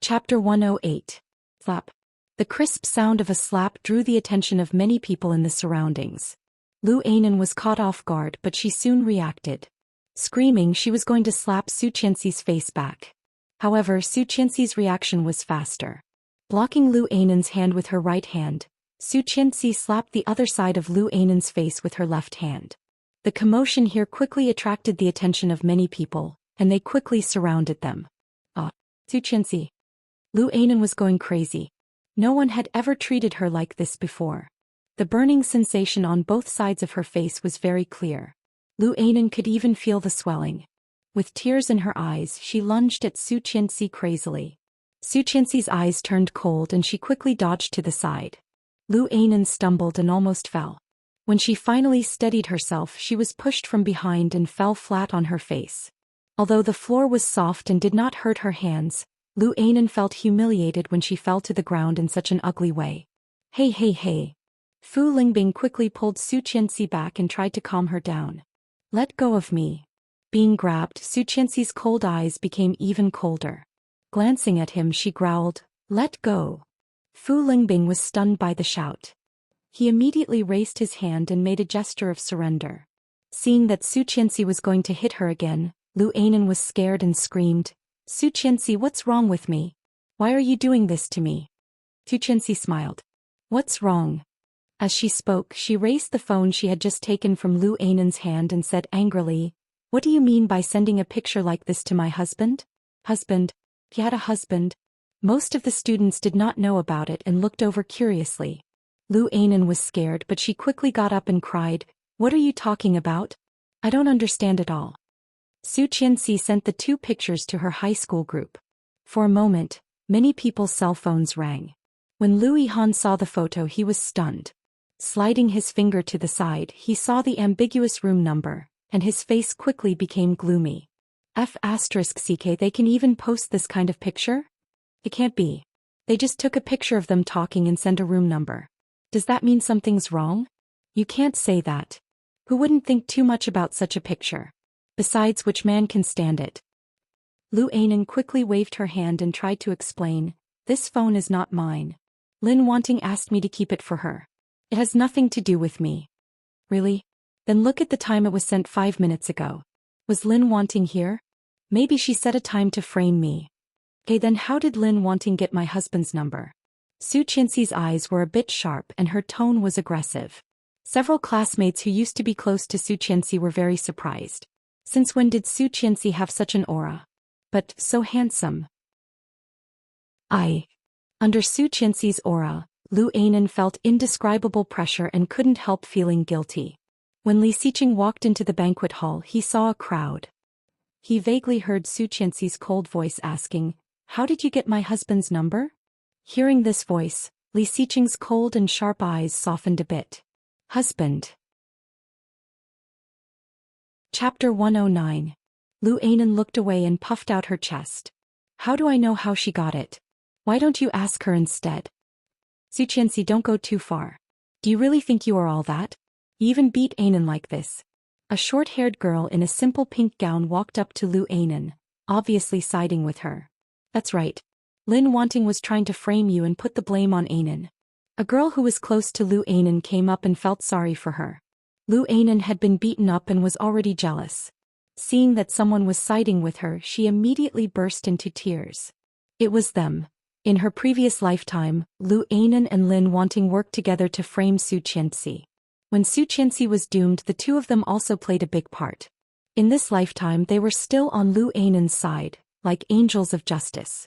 Chapter 108. Slap. The crisp sound of a slap drew the attention of many people in the surroundings. Lu Ainan was caught off guard, but she soon reacted. Screaming, she was going to slap Su Qianxi's face back. However, Su Qianxi's reaction was faster. Blocking Lu Ainan's hand with her right hand, Su Qianxi slapped the other side of Lu Ainan's face with her left hand. The commotion here quickly attracted the attention of many people, and they quickly surrounded them. Su Qianxi. Lu Ainan was going crazy. No one had ever treated her like this before. The burning sensation on both sides of her face was very clear. Lu Ainan could even feel the swelling. With tears in her eyes, she lunged at Su Qianxi crazily. Su Qianxi's eyes turned cold and she quickly dodged to the side. Lu Ainan stumbled and almost fell. When she finally steadied herself, she was pushed from behind and fell flat on her face. Although the floor was soft and did not hurt her hands, Lu Ainan felt humiliated when she fell to the ground in such an ugly way. Hey hey hey. Fu Lingbing quickly pulled Su Qianxi back and tried to calm her down. Let go of me. Being grabbed, Su Qianxi's cold eyes became even colder. Glancing at him, she growled, "Let go." Fu Lingbing was stunned by the shout. He immediately raised his hand and made a gesture of surrender. Seeing that Su Qianxi was going to hit her again, Lu Ainan was scared and screamed, "Su Qianxi, what's wrong with me? Why are you doing this to me?" Su Qianxi smiled. "What's wrong?" As she spoke, she raised the phone she had just taken from Lu Ainan's hand and said angrily, "What do you mean by sending a picture like this to my husband?" Husband? He had a husband? Most of the students did not know about it and looked over curiously. Lu Ainan was scared, but she quickly got up and cried, "What are you talking about? I don't understand at all." Su Qianxi sent the 2 pictures to her high school group. For a moment, many people's cell phones rang. When Lu Yihan saw the photo, he was stunned. Sliding his finger to the side, he saw the ambiguous room number, and his face quickly became gloomy. F*CK, they can even post this kind of picture? It can't be. They just took a picture of them talking and sent a room number. Does that mean something's wrong? You can't say that. Who wouldn't think too much about such a picture? Besides, which man can stand it? Lu Ainan quickly waved her hand and tried to explain, "This phone is not mine. Lin Wanting asked me to keep it for her. It has nothing to do with me." Really? Then look at the time it was sent 5 minutes ago. Was Lin Wanting here? Maybe she set a time to frame me. Okay, then how did Lin Wanting get my husband's number? Su Qianxi's eyes were a bit sharp and her tone was aggressive. Several classmates who used to be close to Su Qianxi were very surprised. Since when did Su Qianxi have such an aura? But so handsome. I. Under Su Qianxi's aura, Lu Anan felt indescribable pressure and couldn't help feeling guilty. When Li Xiqing walked into the banquet hall, he saw a crowd. He vaguely heard Su Qianxi's cold voice asking, "How did you get my husband's number?" Hearing this voice, Li Xiqing's cold and sharp eyes softened a bit. Husband. Chapter 109. Lu Anan looked away and puffed out her chest. How do I know how she got it? Why don't you ask her instead? Su Qianxi, don't go too far. Do you really think you are all that? You even beat Anan like this. A short-haired girl in a simple pink gown walked up to Lu Anan, obviously siding with her. That's right. Lin Wanting was trying to frame you and put the blame on Anan. A girl who was close to Lu Anan came up and felt sorry for her. Lu Anan had been beaten up and was already jealous. Seeing that someone was siding with her, she immediately burst into tears. It was them. In her previous lifetime, Lu Anan and Lin Wanting worked together to frame Su Qianxi. When Su Qianxi was doomed, the two of them also played a big part. In this lifetime, they were still on Lu Anan's side, like angels of justice.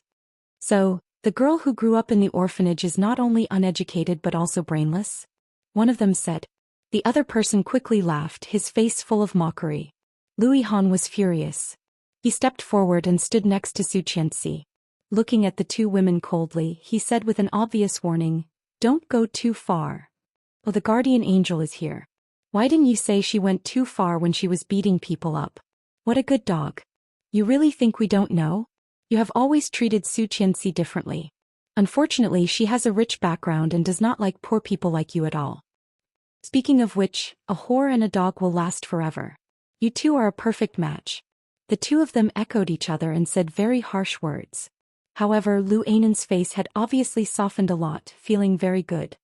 So, the girl who grew up in the orphanage is not only uneducated but also brainless? One of them said. The other person quickly laughed, his face full of mockery. Lu Yihan was furious. He stepped forward and stood next to Su Qianxi. Looking at the two women coldly, he said with an obvious warning, "Don't go too far. Oh, the guardian angel is here. Why didn't you say she went too far when she was beating people up? What a good dog. You really think we don't know? You have always treated Su Qianxi differently. Unfortunately, she has a rich background and does not like poor people like you at all. Speaking of which, a whore and a dog will last forever. You two are a perfect match." The two of them echoed each other and said very harsh words. However, Lu Anan's face had obviously softened a lot, feeling very good.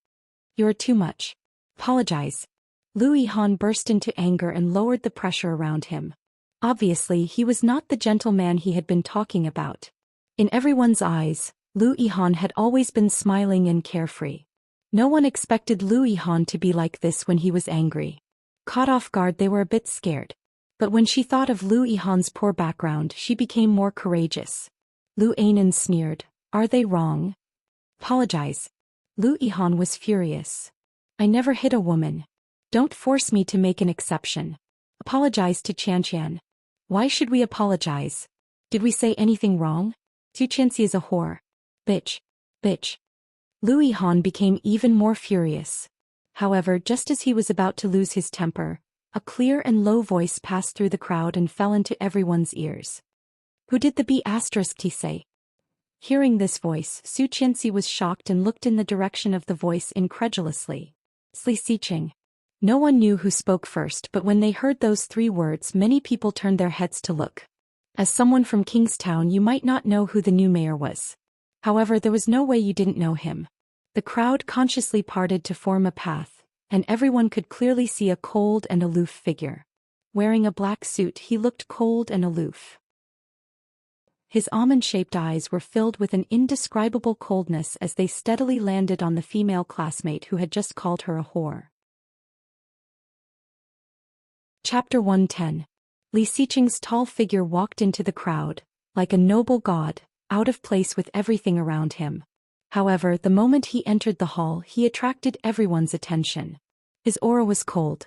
You are too much. Apologize. Lu Yihan burst into anger and lowered the pressure around him. Obviously, he was not the gentleman he had been talking about. In everyone's eyes, Lu Yihan had always been smiling and carefree. No one expected Lu Yihan to be like this when he was angry. Caught off guard, they were a bit scared. But when she thought of Lu Yihan's poor background, she became more courageous. Lu Anan sneered, "Are they wrong? Apologize." Lu Yihan was furious. "I never hit a woman. Don't force me to make an exception. Apologize to Qianqian." "Why should we apologize? Did we say anything wrong? Su Qianxi is a whore. Bitch. Bitch." Lu Yihan became even more furious. However, just as he was about to lose his temper, a clear and low voice passed through the crowd and fell into everyone's ears. "Who did the B*T say?" Hearing this voice, Su Qianxi was shocked and looked in the direction of the voice incredulously. Li Xiqing. No one knew who spoke first, but when they heard those three words, many people turned their heads to look. As someone from Kingstown, you might not know who the new mayor was. However, there was no way you didn't know him. The crowd consciously parted to form a path, and everyone could clearly see a cold and aloof figure. Wearing a black suit, he looked cold and aloof. His almond-shaped eyes were filled with an indescribable coldness as they steadily landed on the female classmate who had just called her a whore. Chapter 110. Li Xiqing's tall figure walked into the crowd, like a noble god, out of place with everything around him. However, the moment he entered the hall, he attracted everyone's attention. His aura was cold.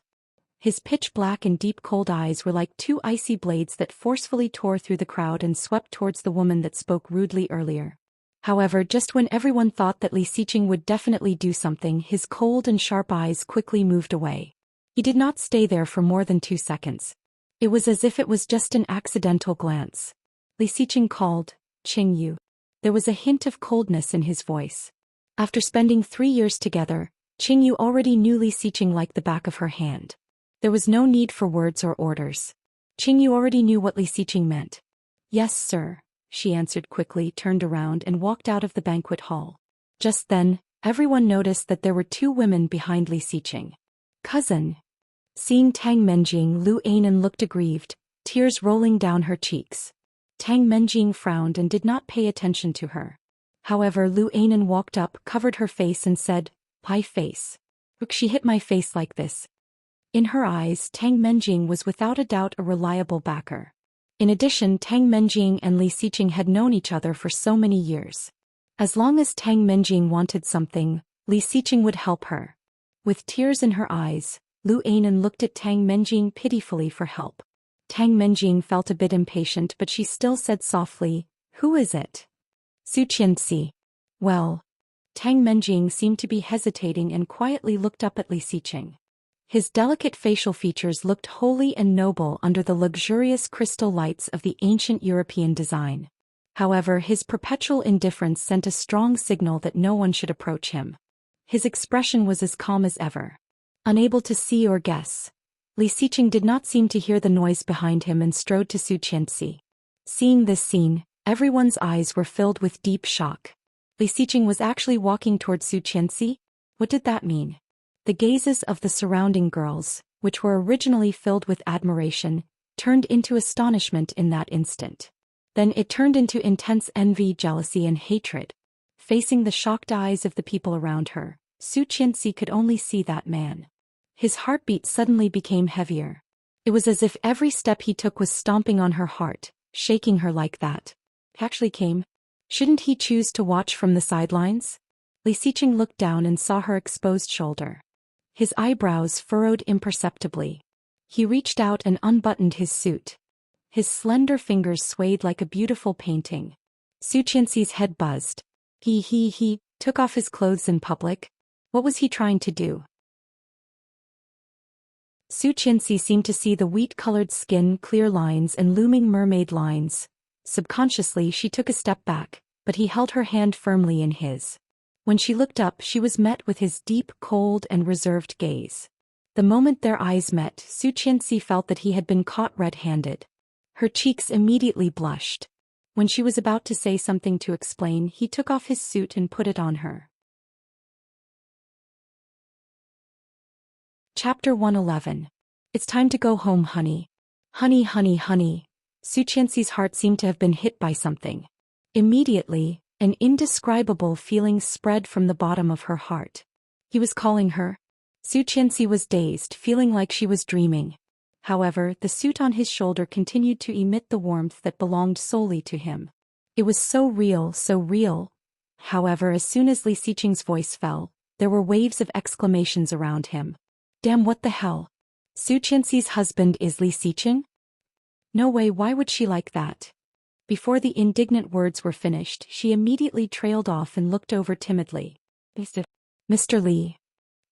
His pitch-black and deep-cold eyes were like two icy blades that forcefully tore through the crowd and swept towards the woman that spoke rudely earlier. However, just when everyone thought that Li Xiqing would definitely do something, his cold and sharp eyes quickly moved away. He did not stay there for more than 2 seconds. It was as if it was just an accidental glance. Li Xiqing called, "Qing Yu." There was a hint of coldness in his voice. After spending 3 years together, Qing Yu already knew Li Xiqing like the back of her hand. There was no need for words or orders. Qing Yu already knew what Li Xiqing meant. "Yes, sir," she answered quickly, turned around and walked out of the banquet hall. Just then, everyone noticed that there were 2 women behind Li Xiqing. "Cousin." Seeing Tang Menjing, Lu Anan looked aggrieved, tears rolling down her cheeks. Tang Menjing frowned and did not pay attention to her. However, Lu Anan walked up, covered her face and said, "My face. Look, she hit my face like this." In her eyes, Tang Menjing was without a doubt a reliable backer. In addition, Tang Menjing and Li Xiqing had known each other for so many years. As long as Tang Menjing wanted something, Li Xiqing would help her. With tears in her eyes, Lu Ainan looked at Tang Menjing pitifully for help. Tang Menjing felt a bit impatient, but she still said softly, "Who is it?" "Su Qianxi." "Well." Tang Menjing seemed to be hesitating and quietly looked up at Li Xiqing. His delicate facial features looked holy and noble under the luxurious crystal lights of the ancient European design. However, his perpetual indifference sent a strong signal that no one should approach him. His expression was as calm as ever. Unable to see or guess, Li Xiqing did not seem to hear the noise behind him and strode to Su Qianxi. Seeing this scene, everyone's eyes were filled with deep shock. Li Xiqing was actually walking toward Su Qianxi? What did that mean? The gazes of the surrounding girls, which were originally filled with admiration, turned into astonishment in that instant. Then it turned into intense envy, jealousy, and hatred. Facing the shocked eyes of the people around her, Su Qianxi could only see that man. His heartbeat suddenly became heavier. It was as if every step he took was stomping on her heart, shaking her like that. Actually came. Shouldn't he choose to watch from the sidelines? Li Xiqing looked down and saw her exposed shoulder. His eyebrows furrowed imperceptibly. He reached out and unbuttoned his suit. His slender fingers swayed like a beautiful painting. Su Qianxi's head buzzed. He took off his clothes in public? What was he trying to do? Su Qianxi seemed to see the wheat-colored skin, clear lines, and looming mermaid lines. Subconsciously she took a step back, but he held her hand firmly in his. When she looked up, she was met with his deep, cold, and reserved gaze. The moment their eyes met, Su Qianxi felt that he had been caught red-handed. Her cheeks immediately blushed. When she was about to say something to explain, he took off his suit and put it on her. Chapter 111. It's time to go home, honey. Honey, honey, honey. Su Qianxi's heart seemed to have been hit by something. Immediately, an indescribable feeling spread from the bottom of her heart. He was calling her. Su Qianxi was dazed, feeling like she was dreaming. However, the suit on his shoulder continued to emit the warmth that belonged solely to him. It was so real, so real. However, as soon as Li Xiqing's voice fell, there were waves of exclamations around him. Damn, what the hell? Su Qianxi's husband is Li Xiqing? No way, why would she like that? Before the indignant words were finished, she immediately trailed off and looked over timidly. Mr. Li.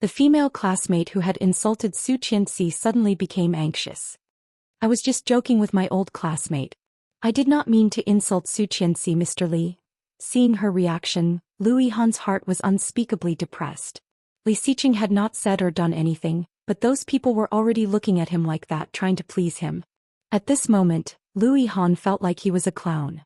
The female classmate who had insulted Su Qianxi suddenly became anxious. I was just joking with my old classmate. I did not mean to insult Su Qianxi, Mr. Li. Seeing her reaction, Lu Yihan's heart was unspeakably depressed. Li Xiqing had not said or done anything, but those people were already looking at him like that, trying to please him. At this moment, Lu Yihan felt like he was a clown.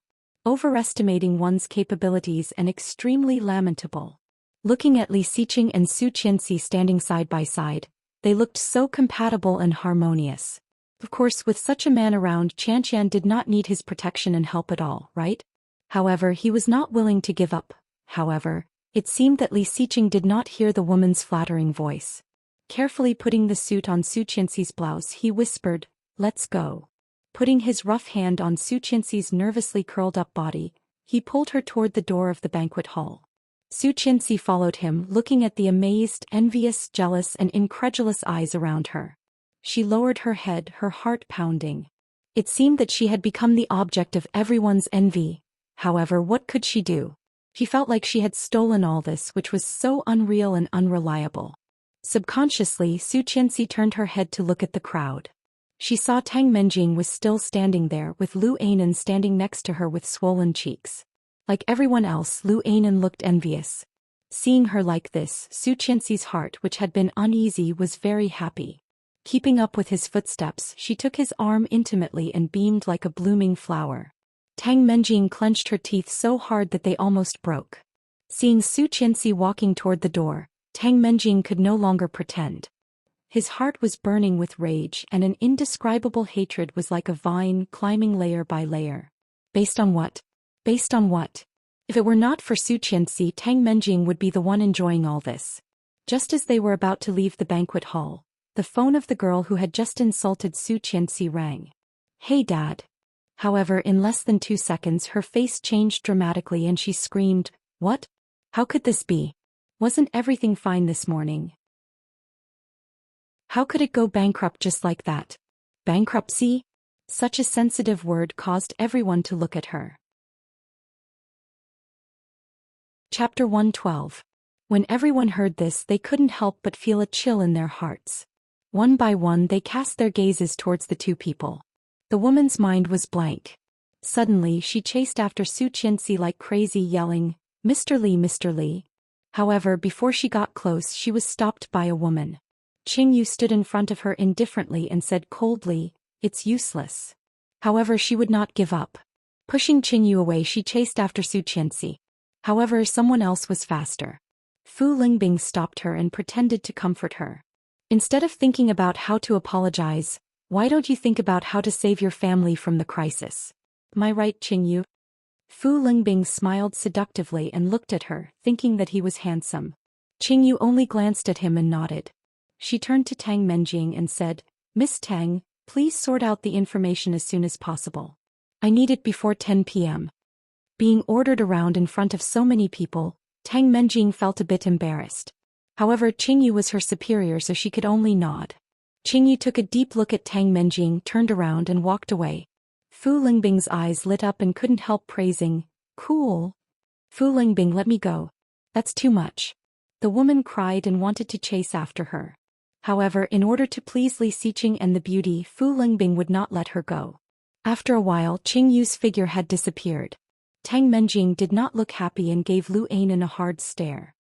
Overestimating one's capabilities and extremely lamentable. Looking at Li Xiqing and Su Qianxi standing side by side, they looked so compatible and harmonious. Of course, with such a man around, Qianqian did not need his protection and help at all, right? However, he was not willing to give up. However, it seemed that Li Xiqing did not hear the woman's flattering voice. Carefully putting the suit on Su Qianxi's blouse, he whispered, "Let's go." Putting his rough hand on Su Qianxi's nervously curled-up body, he pulled her toward the door of the banquet hall. Su Qianxi followed him, looking at the amazed, envious, jealous, and incredulous eyes around her. She lowered her head, her heart pounding. It seemed that she had become the object of everyone's envy. However, what could she do? She felt like she had stolen all this, which was so unreal and unreliable. Subconsciously, Su Qianxi turned her head to look at the crowd. She saw Tang Menjing was still standing there, with Lu Ainan standing next to her with swollen cheeks. Like everyone else, Lu Ainan looked envious. Seeing her like this, Su Qianxi's heart, which had been uneasy, was very happy. Keeping up with his footsteps, she took his arm intimately and beamed like a blooming flower. Tang Menjing clenched her teeth so hard that they almost broke. Seeing Su Qianxi walking toward the door, Tang Menjing could no longer pretend. His heart was burning with rage, and an indescribable hatred was like a vine climbing layer by layer. Based on what? Based on what? If it were not for Su Qianxi, Tang Menjing would be the one enjoying all this. Just as they were about to leave the banquet hall, the phone of the girl who had just insulted Su Qianxi rang. "Hey, Dad." However, in less than 2 seconds her face changed dramatically and she screamed, What? How could this be? Wasn't everything fine this morning? How could it go bankrupt just like that? Bankruptcy? Such a sensitive word caused everyone to look at her. Chapter 112. When everyone heard this, they couldn't help but feel a chill in their hearts. One by one they cast their gazes towards the two people. The woman's mind was blank. Suddenly she chased after Su Qianxi like crazy, yelling, "Mr. Li, Mr. Li." However, before she got close she was stopped by a woman. Qingyu stood in front of her indifferently and said coldly, "It's useless." However, she would not give up. Pushing Qingyu away, she chased after Su Qianxi. However, someone else was faster. Fu Lingbing stopped her and pretended to comfort her. "Instead of thinking about how to apologize, why don't you think about how to save your family from the crisis? Am I right, Qingyu?" Fu Lingbing smiled seductively and looked at her, thinking that he was handsome. Qingyu only glanced at him and nodded. She turned to Tang Menjing and said, "Miss Tang, please sort out the information as soon as possible. I need it before 10 p.m. Being ordered around in front of so many people, Tang Menjing felt a bit embarrassed. However, Qingyu was her superior, so she could only nod. Qingyu took a deep look at Tang Menjing, turned around and walked away. Fu Lingbing's eyes lit up and couldn't help praising, "Cool. Fu Lingbing, let me go. That's too much." The woman cried and wanted to chase after her. However, in order to please Li Xiqing and the beauty, Fu Lingbing would not let her go. After a while, Qingyu's figure had disappeared. Tang Menjing did not look happy and gave Lu Ainen a hard stare.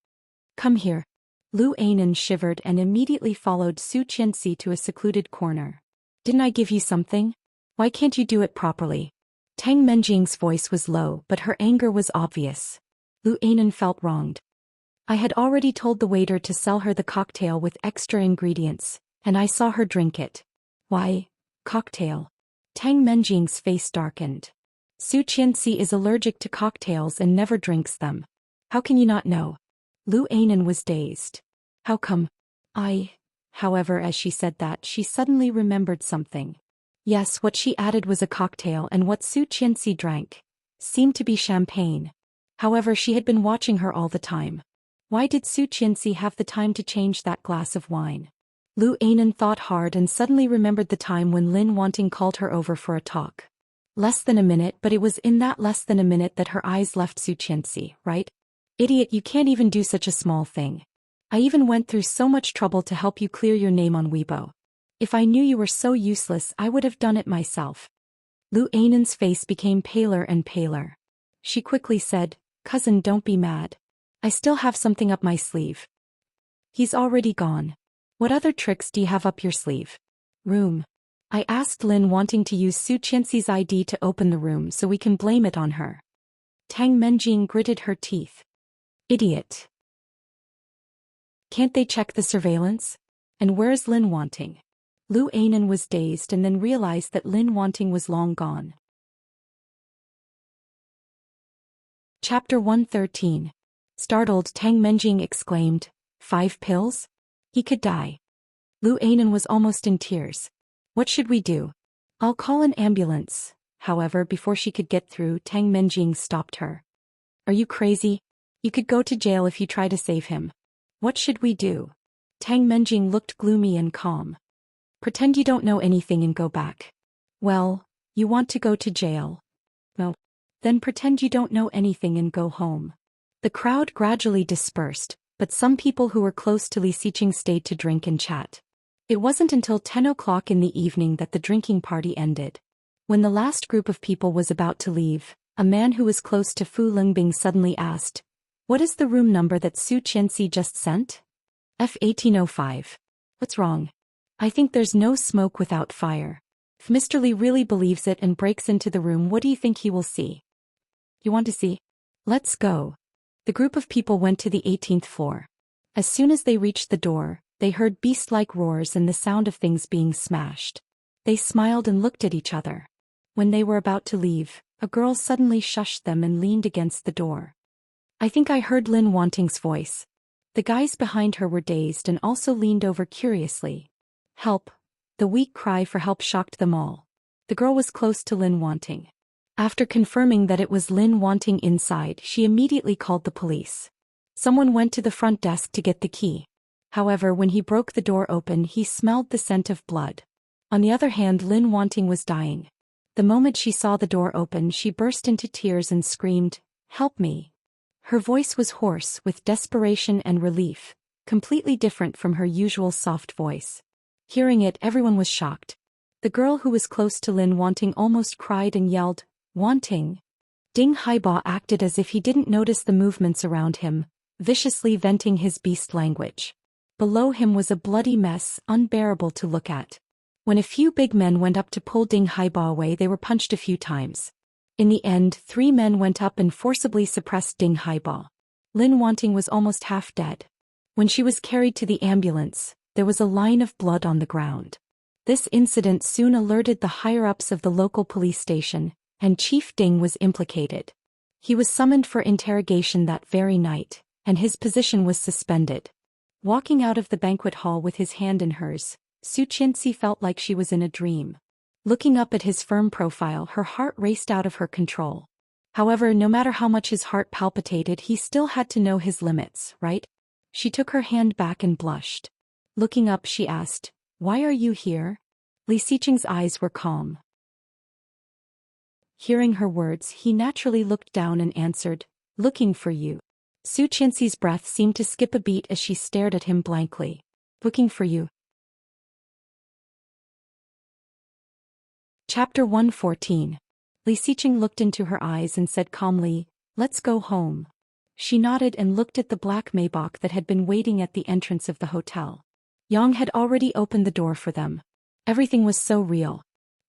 "Come here." Lu Ainen shivered and immediately followed Su Qianxi to a secluded corner. "Didn't I give you something? Why can't you do it properly?" Tang Menjing's voice was low, but her anger was obvious. Lu Ainen felt wronged. "I had already told the waiter to sell her the cocktail with extra ingredients, and I saw her drink it." "Why, cocktail?" Tang Menjing's face darkened. "Su Qianxi is allergic to cocktails and never drinks them. How can you not know?" Lu Ainen was dazed. "How come?" However, as she said that, she suddenly remembered something. Yes, what she added was a cocktail, and what Su Qianxi drank seemed to be champagne. However, she had been watching her all the time. Why did Su Qianxi have the time to change that glass of wine? Lu Ainen thought hard and suddenly remembered the time when Lin Wanting called her over for a talk. Less than a minute, but it was in that less than a minute that her eyes left Su Qianxi, right? "Idiot, you can't even do such a small thing. I even went through so much trouble to help you clear your name on Weibo. If I knew you were so useless, I would have done it myself." Lu Ainen's face became paler and paler. She quickly said, "Cousin, don't be mad. I still have something up my sleeve." "He's already gone. What other tricks do you have up your sleeve?" "Room. I asked Lin Wanting to use Su Qianxi's ID to open the room so we can blame it on her." Tang Menjing gritted her teeth. "Idiot. Can't they check the surveillance? And where's Lin Wanting?" Lu Ainen was dazed and then realized that Lin Wanting was long gone. Chapter 113. Startled, Tang Menjing exclaimed, "5 pills? He could die." Lu Ainen was almost in tears. "What should we do?" "I'll call an ambulance." However, before she could get through, Tang Menjing stopped her. "Are you crazy? You could go to jail if you try to save him." "What should we do?" Tang Menjing looked gloomy and calm. "Pretend you don't know anything and go back." "Well, you want to go to jail? No. Then pretend you don't know anything and go home." The crowd gradually dispersed, but some people who were close to Li Xiqing stayed to drink and chat. It wasn't until 10 o'clock in the evening that the drinking party ended. When the last group of people was about to leave, a man who was close to Fu Lingbing suddenly asked, "What is the room number that Su Qianxi just sent?" "F1805. What's wrong?" "I think there's no smoke without fire. If Mr. Li really believes it and breaks into the room, what do you think he will see?" "You want to see? Let's go." The group of people went to the 18th floor. As soon as they reached the door, they heard beast-like roars and the sound of things being smashed. They smiled and looked at each other. When they were about to leave, a girl suddenly shushed them and leaned against the door. "I think I heard Lin Wanting's voice." The guys behind her were dazed and also leaned over curiously. "Help!" The weak cry for help shocked them all. The girl was close to Lin Wanting. After confirming that it was Lin Wanting inside, she immediately called the police. Someone went to the front desk to get the key. However, when he broke the door open, he smelled the scent of blood. On the other hand, Lin Wanting was dying. The moment she saw the door open, she burst into tears and screamed, "Help me." Her voice was hoarse with desperation and relief, completely different from her usual soft voice. Hearing it, everyone was shocked. The girl who was close to Lin Wanting almost cried and yelled, "Wanting." Ding Haiba acted as if he didn't notice the movements around him, viciously venting his beast language. Below him was a bloody mess, unbearable to look at. When a few big men went up to pull Ding Haiba away, they were punched a few times. In the end, 3 men went up and forcibly suppressed Ding Haiba. Lin Wanting was almost half dead. When she was carried to the ambulance, there was a line of blood on the ground. This incident soon alerted the higher-ups of the local police station, and Chief Ding was implicated. He was summoned for interrogation that very night, and his position was suspended. Walking out of the banquet hall with his hand in hers, Su Qianxi felt like she was in a dream. Looking up at his firm profile, her heart raced out of her control. However, no matter how much his heart palpitated, he still had to know his limits, right? She took her hand back and blushed. Looking up, she asked, "Why are you here?" Li Xiqing's eyes were calm. Hearing her words, he naturally looked down and answered, "Looking for you." Su Qianxi's breath seemed to skip a beat as she stared at him blankly. "Looking for you." Chapter 114. Li Xiqing looked into her eyes and said calmly, "Let's go home." She nodded and looked at the black Maybach that had been waiting at the entrance of the hotel. Yang had already opened the door for them. Everything was so real.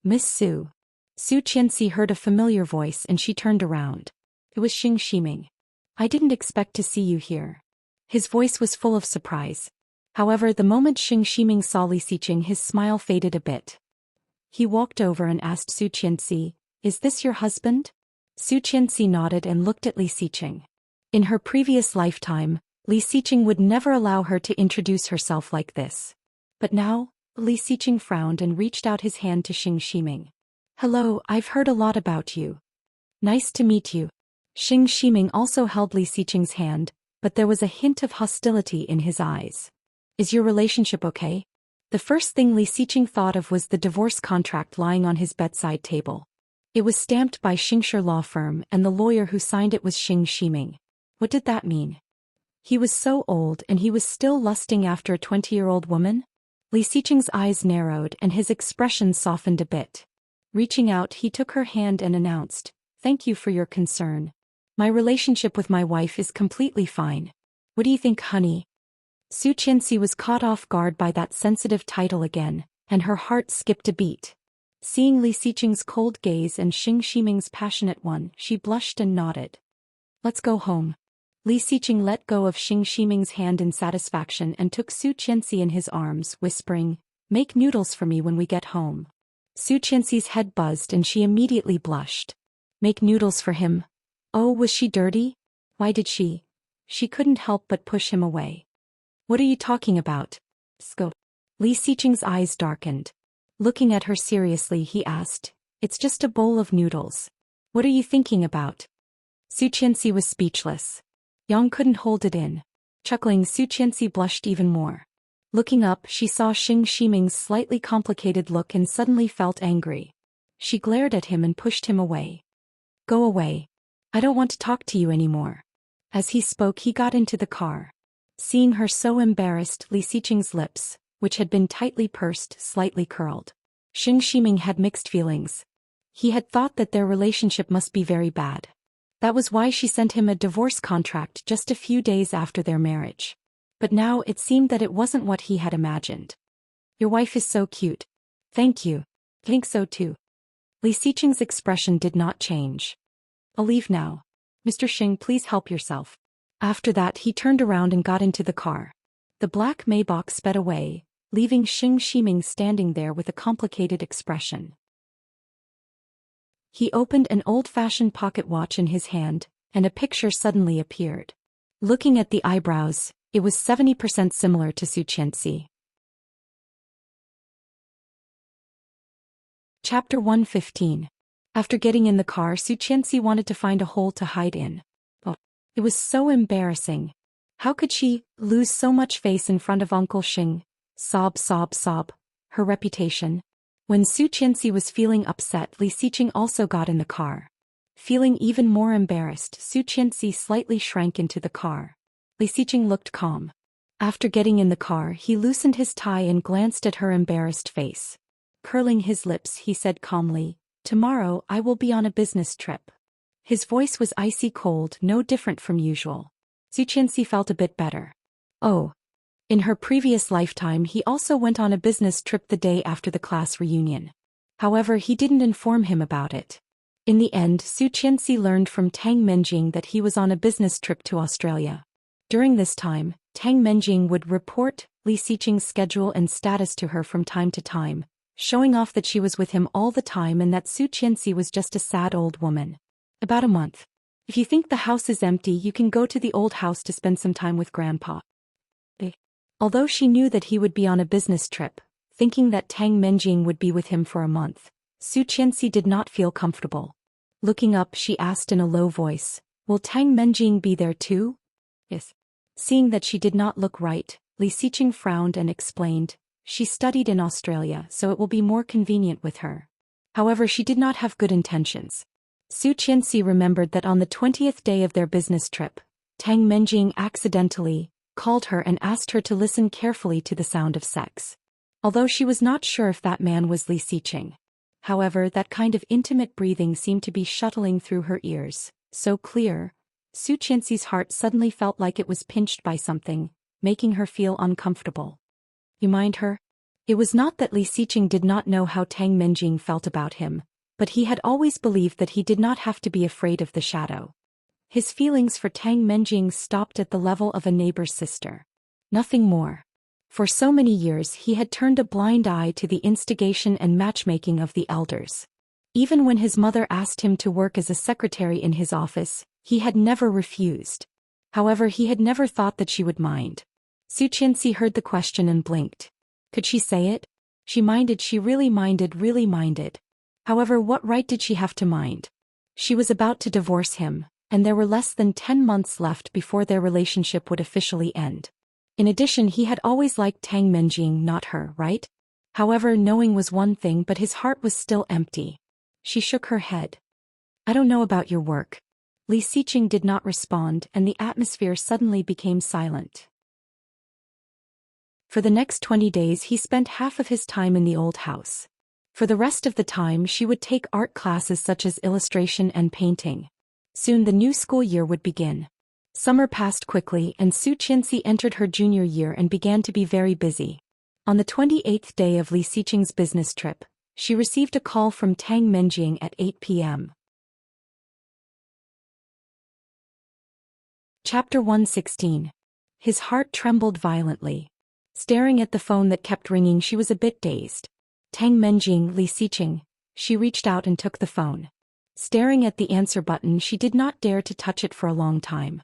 "Miss Su." Su Qianxi heard a familiar voice and she turned around. It was Xing Ximing. "I didn't expect to see you here." His voice was full of surprise. However, the moment Xing Ximing saw Li Xiqing, his smile faded a bit. He walked over and asked Su Qianxi, "Is this your husband?" Su Qianxi nodded and looked at Li Xiqing. In her previous lifetime, Li Xiqing would never allow her to introduce herself like this. But now, Li Xiqing frowned and reached out his hand to Xing Ximing. "Hello, I've heard a lot about you." "Nice to meet you." Xing Ximing also held Li Xiqing's hand, but there was a hint of hostility in his eyes. "Is your relationship okay?" The first thing Li Xiqing thought of was the divorce contract lying on his bedside table. It was stamped by Xingshi Law Firm, and the lawyer who signed it was Xing Ximing. What did that mean? He was so old and he was still lusting after a 20-year-old woman? Li Xiqing's eyes narrowed and his expression softened a bit. Reaching out, he took her hand and announced, "Thank you for your concern. My relationship with my wife is completely fine. What do you think, honey?" Su Qianxi was caught off guard by that sensitive title again, and her heart skipped a beat. Seeing Li Xiqing's cold gaze and Xing Ximing's passionate one, she blushed and nodded. "Let's go home." Li Xiqing let go of Xing Ximing's hand in satisfaction and took Su Qianxi in his arms, whispering, "Make noodles for me when we get home." Su Qianxi's head buzzed and she immediately blushed. Make noodles for him? Oh, was she dirty? Why did she? She couldn't help but push him away. "What are you talking about?" Scope. Li Xiqing's eyes darkened. Looking at her seriously, he asked, "It's just a bowl of noodles. What are you thinking about?" Su Qianxi was speechless. Yang couldn't hold it in. Chuckling, Su Qianxi blushed even more. Looking up, she saw Xing Ximing's slightly complicated look and suddenly felt angry. She glared at him and pushed him away. "Go away. I don't want to talk to you anymore." As he spoke, he got into the car. Seeing her so embarrassed, Li Xiqing's lips, which had been tightly pursed, slightly curled. Xing Ximing had mixed feelings. He had thought that their relationship must be very bad. That was why she sent him a divorce contract just a few days after their marriage. But now it seemed that it wasn't what he had imagined. "Your wife is so cute." "Thank you. Think so too." Li Xiqing's expression did not change. "I'll leave now. Mr. Xing, please help yourself." After that, he turned around and got into the car. The black Maybach sped away, leaving Xing Ximing standing there with a complicated expression. He opened an old-fashioned pocket watch in his hand, and a picture suddenly appeared. Looking at the eyebrows, it was 70% similar to Su Qianxi. Chapter 115. After getting in the car, Su Qianxi wanted to find a hole to hide in. Oh, it was so embarrassing. How could she lose so much face in front of Uncle Xing? Sob, sob, sob. Her reputation. When Su Qianxi was feeling upset, Li Xiqing also got in the car. Feeling even more embarrassed, Su Qianxi slightly shrank into the car. Li Xiqing looked calm. After getting in the car, he loosened his tie and glanced at her embarrassed face. Curling his lips, he said calmly, "Tomorrow I will be on a business trip." His voice was icy cold, no different from usual. Su Qianxi felt a bit better. Oh. In her previous lifetime, he also went on a business trip the day after the class reunion. However, he didn't inform him about it. In the end, Su Qianxi learned from Tang Menjing that he was on a business trip to Australia. During this time, Tang Menjing would report Li Xiqing's schedule and status to her from time to time, showing off that she was with him all the time and that Su Qianxi was just a sad old woman. About a month. If you think the house is empty, you can go to the old house to spend some time with Grandpa. Although she knew that he would be on a business trip, thinking that Tang Menjing would be with him for a month, Su Qianxi did not feel comfortable. Looking up, she asked in a low voice, "Will Tang Menjing be there too?" Yes. Seeing that she did not look right, Li Xiqing frowned and explained, "She studied in Australia, so it will be more convenient with her." However, she did not have good intentions. Su Qianxi remembered that on the 20th day of their business trip, Tang Menjing accidentally called her and asked her to listen carefully to the sound of sex. Although she was not sure if that man was Li Xiqing. However, that kind of intimate breathing seemed to be shuttling through her ears, so clear. Su Qianxi's heart suddenly felt like it was pinched by something, making her feel uncomfortable. You mind her? It was not that Li Xiqing did not know how Tang Menjing felt about him, but he had always believed that he did not have to be afraid of the shadow. His feelings for Tang Menjing stopped at the level of a neighbor's sister. Nothing more. For so many years he had turned a blind eye to the instigation and matchmaking of the elders. Even when his mother asked him to work as a secretary in his office, he had never refused. However, he had never thought that she would mind. Su Qianxi heard the question and blinked. Could she say it? She minded, she really minded. However, what right did she have to mind? She was about to divorce him, and there were less than 10 months left before their relationship would officially end. In addition, he had always liked Tang Menjing, not her, right? However, knowing was one thing, but his heart was still empty. She shook her head. "I don't know about your work." Li Xiqing did not respond, and the atmosphere suddenly became silent. For the next 20 days he spent half of his time in the old house. For the rest of the time she would take art classes such as illustration and painting. Soon the new school year would begin. Summer passed quickly and Su Qianxi entered her junior year and began to be very busy. On the 28th day of Li Xiqing's business trip, she received a call from Tang Menjing at 8 p.m. Chapter 116. His heart trembled violently. Staring at the phone that kept ringing, she was a bit dazed. Tang Menjing, Li Xiqing. She reached out and took the phone. Staring at the answer button, she did not dare to touch it for a long time.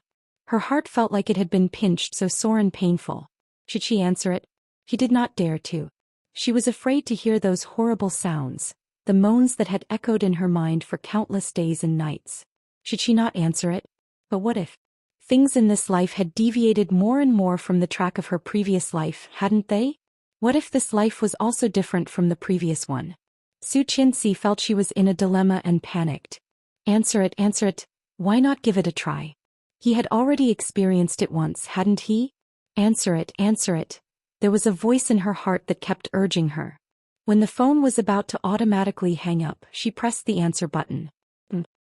Her heart felt like it had been pinched, so sore and painful. Should she answer it? She did not dare to. She was afraid to hear those horrible sounds, the moans that had echoed in her mind for countless days and nights. Should she not answer it? But what if? Things in this life had deviated more and more from the track of her previous life, hadn't they? What if this life was also different from the previous one? Su Qianxi felt she was in a dilemma and panicked. Answer it. Why not give it a try? He had already experienced it once, hadn't he? Answer it. There was a voice in her heart that kept urging her. When the phone was about to automatically hang up, she pressed the answer button.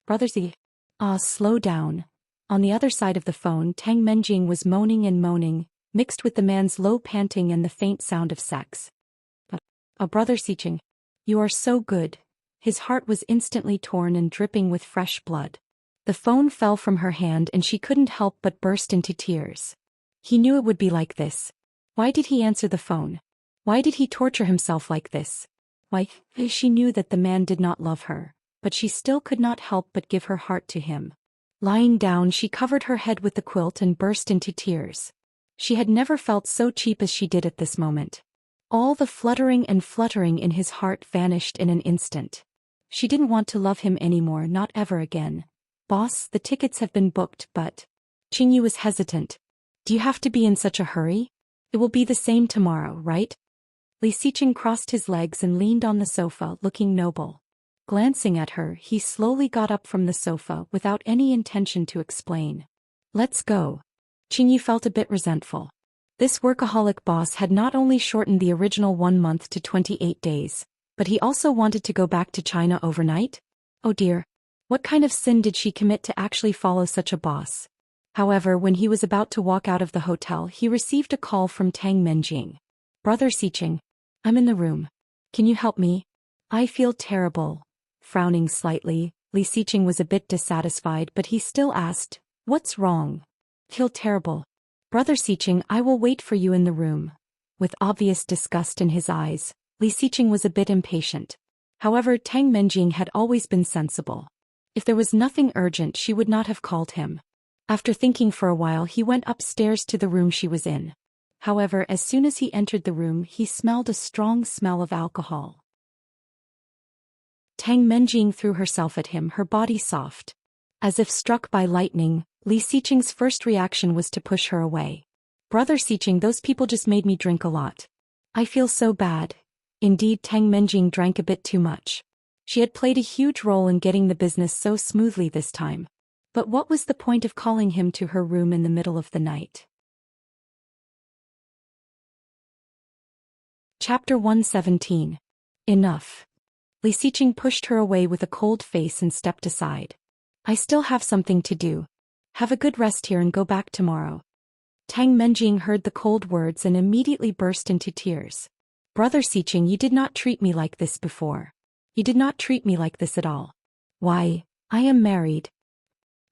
Brother Z. Slow down. On the other side of the phone, Tang Menjing was moaning and moaning, mixed with the man's low panting and the faint sound of sex. Brother Xiqing. You are so good. His heart was instantly torn and dripping with fresh blood. The phone fell from her hand and she couldn't help but burst into tears. He knew it would be like this. Why did he answer the phone? Why did he torture himself like this? Why? She knew that the man did not love her, but she still could not help but give her heart to him. Lying down, she covered her head with the quilt and burst into tears. She had never felt so cheap as she did at this moment. All the fluttering in his heart vanished in an instant. She didn't want to love him anymore, not ever again. Boss, the tickets have been booked, but... Qingyu was hesitant. Do you have to be in such a hurry? It will be the same tomorrow, right? Li Xiqing crossed his legs and leaned on the sofa, looking noble. Glancing at her, he slowly got up from the sofa without any intention to explain. Let's go. Qingyu felt a bit resentful. This workaholic boss had not only shortened the original 1 month to 28 days, but he also wanted to go back to China overnight? Oh dear. What kind of sin did she commit to actually follow such a boss? However, when he was about to walk out of the hotel, he received a call from Tang Menjing. Brother Xiqing. I'm in the room. Can you help me? I feel terrible. Frowning slightly, Li Xiqing was a bit dissatisfied, but he still asked, what's wrong? Feel terrible. Brother Xiqing, I will wait for you in the room. With obvious disgust in his eyes, Li Xiqing was a bit impatient. However, Tang Menjing had always been sensible. If there was nothing urgent, she would not have called him. After thinking for a while, he went upstairs to the room she was in. However, as soon as he entered the room, he smelled a strong smell of alcohol. Tang Menjing threw herself at him, her body soft. As if struck by lightning, Li Xiqing's first reaction was to push her away. Brother Xiqing, those people just made me drink a lot. I feel so bad. Indeed, Tang Menjing drank a bit too much. She had played a huge role in getting the business so smoothly this time. But what was the point of calling him to her room in the middle of the night? Chapter 117. Enough. Li Xiqing pushed her away with a cold face and stepped aside. I still have something to do. Have a good rest here and go back tomorrow. Tang Menjing heard the cold words and immediately burst into tears. Brother Xiqing, you did not treat me like this before. You did not treat me like this at all. Why, I am married.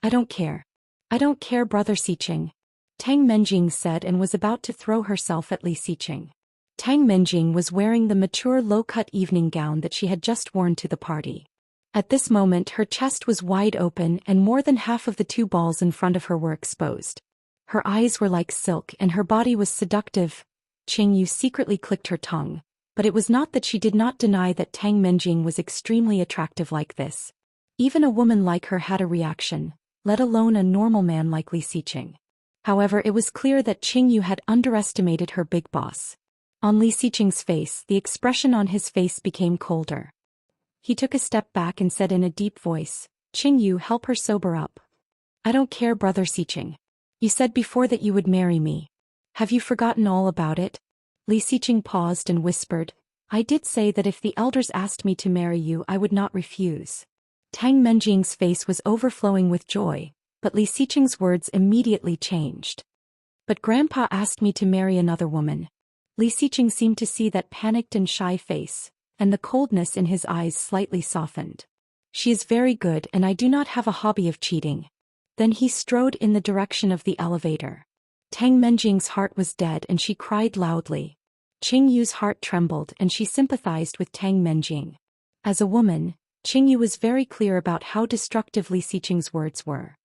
I don't care. I don't care, Brother Xiqing. Tang Menjing said and was about to throw herself at Li Xiqing. Tang Menjing was wearing the mature low-cut evening gown that she had just worn to the party. At this moment her chest was wide open and more than half of the 2 balls in front of her were exposed. Her eyes were like silk and her body was seductive. Qingyu secretly clicked her tongue, but it was not that she did not deny that Tang Menjing was extremely attractive like this. Even a woman like her had a reaction, let alone a normal man like Li Xiqing. However, it was clear that Qingyu had underestimated her big boss. On Li Xiqing's face, the expression on his face became colder. He took a step back and said in a deep voice, Qingyu, help her sober up. I don't care, Brother Xiqing. You said before that you would marry me. Have you forgotten all about it? Li Xiqing paused and whispered, I did say that if the elders asked me to marry you, I would not refuse. Tang Menjing's face was overflowing with joy, but Li Xiqing's words immediately changed. But Grandpa asked me to marry another woman. Li Xiqing seemed to see that panicked and shy face, and the coldness in his eyes slightly softened. She is very good and I do not have a hobby of cheating. Then he strode in the direction of the elevator. Tang Menjing's heart was dead and she cried loudly. Qingyu's heart trembled and she sympathized with Tang Menjing. As a woman, Qingyu was very clear about how destructive Li Xiqing's words were.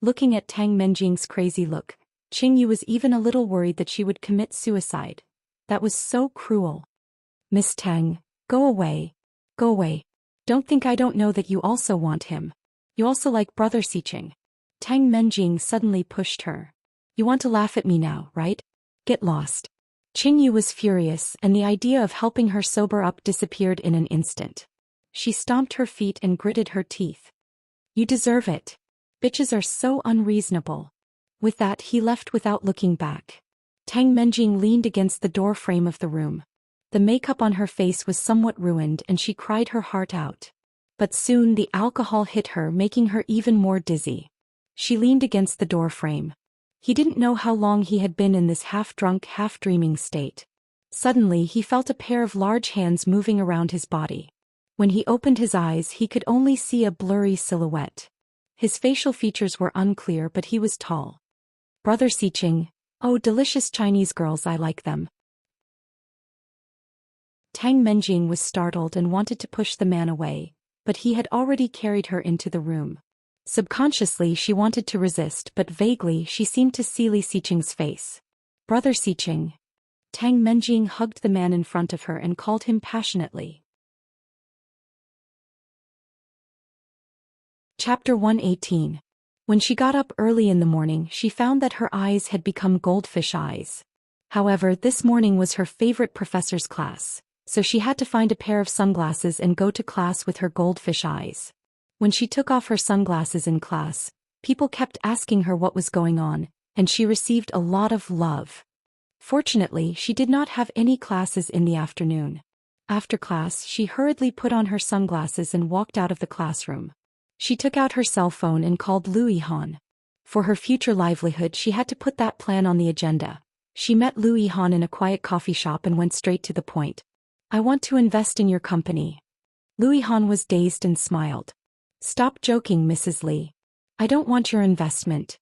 Looking at Tang Menjing's crazy look, Qingyu was even a little worried that she would commit suicide. That was so cruel. Miss Tang, go away. Go away. Don't think I don't know that you also want him. You also like Brother Xiqing. Tang Menjing suddenly pushed her. You want to laugh at me now, right? Get lost. Qingyu was furious and the idea of helping her sober up disappeared in an instant. She stomped her feet and gritted her teeth. You deserve it. Bitches are so unreasonable. With that he left without looking back. Tang Menjing leaned against the door frame of the room. The makeup on her face was somewhat ruined and she cried her heart out. But soon the alcohol hit her, making her even more dizzy. She leaned against the door frame. He didn't know how long he had been in this half-drunk, half-dreaming state. Suddenly he felt a pair of large hands moving around his body. When he opened his eyes he could only see a blurry silhouette. His facial features were unclear but he was tall. Brother Xiqing, oh delicious Chinese girls, I like them. Tang Menjing was startled and wanted to push the man away, but he had already carried her into the room. Subconsciously she wanted to resist but vaguely she seemed to see Li Xiqing's face. Brother Xiqing. Tang Menjing hugged the man in front of her and called him passionately. Chapter 118. When she got up early in the morning, she found that her eyes had become goldfish eyes. However, this morning was her favorite professor's class, so she had to find a pair of sunglasses and go to class with her goldfish eyes. When she took off her sunglasses in class, people kept asking her what was going on, and she received a lot of love. Fortunately, she did not have any classes in the afternoon. After class, she hurriedly put on her sunglasses and walked out of the classroom. She took out her cell phone and called Louis Han. For her future livelihood, she had to put that plan on the agenda. She met Louis Han in a quiet coffee shop and went straight to the point. "I want to invest in your company." Louis Han was dazed and smiled. "Stop joking, Mrs. Li. I don't want your investment."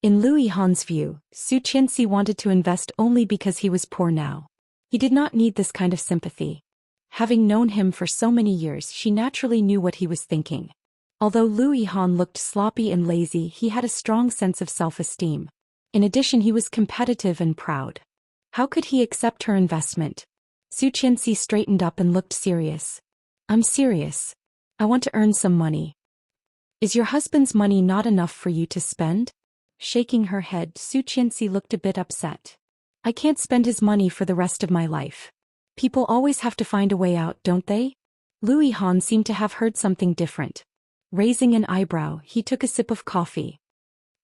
In Louis Han's view, Su Qianxi wanted to invest only because he was poor now. He did not need this kind of sympathy. Having known him for so many years, she naturally knew what he was thinking. Although Louis Han looked sloppy and lazy, he had a strong sense of self-esteem. In addition, he was competitive and proud. How could he accept her investment? Su Qianxi straightened up and looked serious. "I'm serious. I want to earn some money." "Is your husband's money not enough for you to spend?" Shaking her head, Su Qianxi looked a bit upset. "I can't spend his money for the rest of my life. People always have to find a way out, don't they?" Louis Han seemed to have heard something different. Raising an eyebrow, he took a sip of coffee.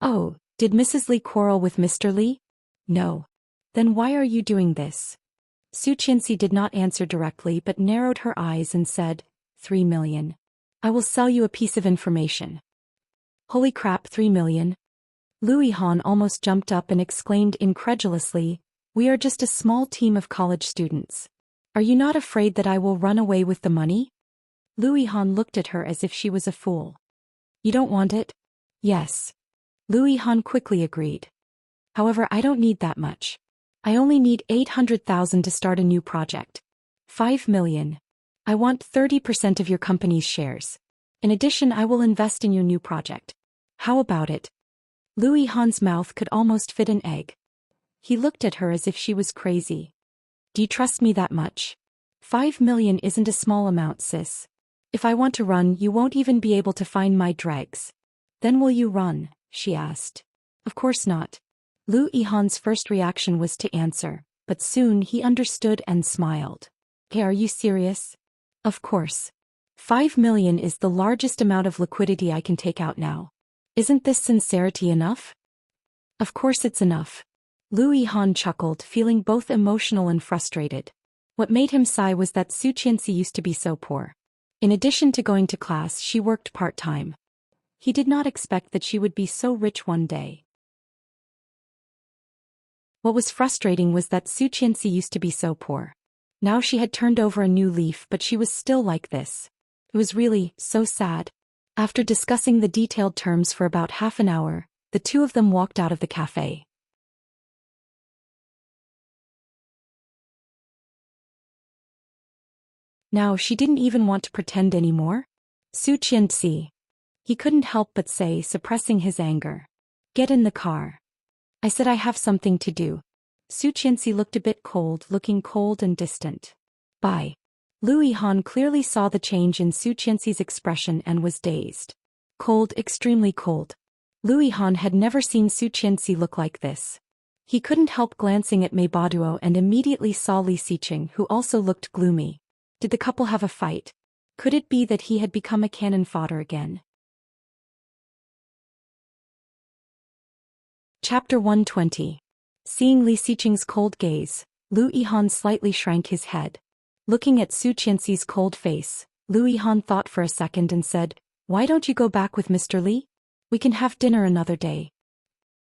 "Oh, did Mrs. Li quarrel with Mr. Li?" "No." "Then why are you doing this?" Su Qianxi did not answer directly but narrowed her eyes and said, 3 million. "I will sell you a piece of information." "Holy crap, 3 million?" Louis Han almost jumped up and exclaimed incredulously, "We are just a small team of college students. Are you not afraid that I will run away with the money?" Louis Han looked at her as if she was a fool. "You don't want it?" "Yes." Louis Han quickly agreed. "However, I don't need that much. I only need 800,000 to start a new project. 5 million. I want 30% of your company's shares. In addition, I will invest in your new project. How about it?" Louis Han's mouth could almost fit an egg. He looked at her as if she was crazy. "Do you trust me that much? 5 million isn't a small amount, sis. If I want to run, you won't even be able to find my dregs." "Then will you run?" she asked. "Of course not." Louis Han's first reaction was to answer, but soon he understood and smiled. "Hey, are you serious?" "Of course. 5 million is the largest amount of liquidity I can take out now. Isn't this sincerity enough?" "Of course it's enough." Louis Han chuckled, feeling both emotional and frustrated. What made him sigh was that Su Qianxi used to be so poor. In addition to going to class, she worked part-time. He did not expect that she would be so rich one day. What was frustrating was that Su Qianxi used to be so poor. Now she had turned over a new leaf, but she was still like this. It was really so sad. After discussing the detailed terms for about half an hour, the two of them walked out of the cafe. Now she didn't even want to pretend anymore. Su Qianxi. He couldn't help but say, suppressing his anger. "Get in the car." "I said I have something to do." Su Qianxi looked a bit cold, looking cold and distant. "Bye." Louis Han clearly saw the change in Su Qianxi's expression and was dazed. Cold, extremely cold. Louis Han had never seen Su Qianxi look like this. He couldn't help glancing at Mei Baduo and immediately saw Li Xiqing, who also looked gloomy. Did the couple have a fight? Could it be that he had become a cannon fodder again? Chapter 120. Seeing Li Xiqing's cold gaze, Louis Han slightly shrank his head. Looking at Su Qianxi's cold face, Louis Han thought for a second and said, "Why don't you go back with Mr. Li? We can have dinner another day."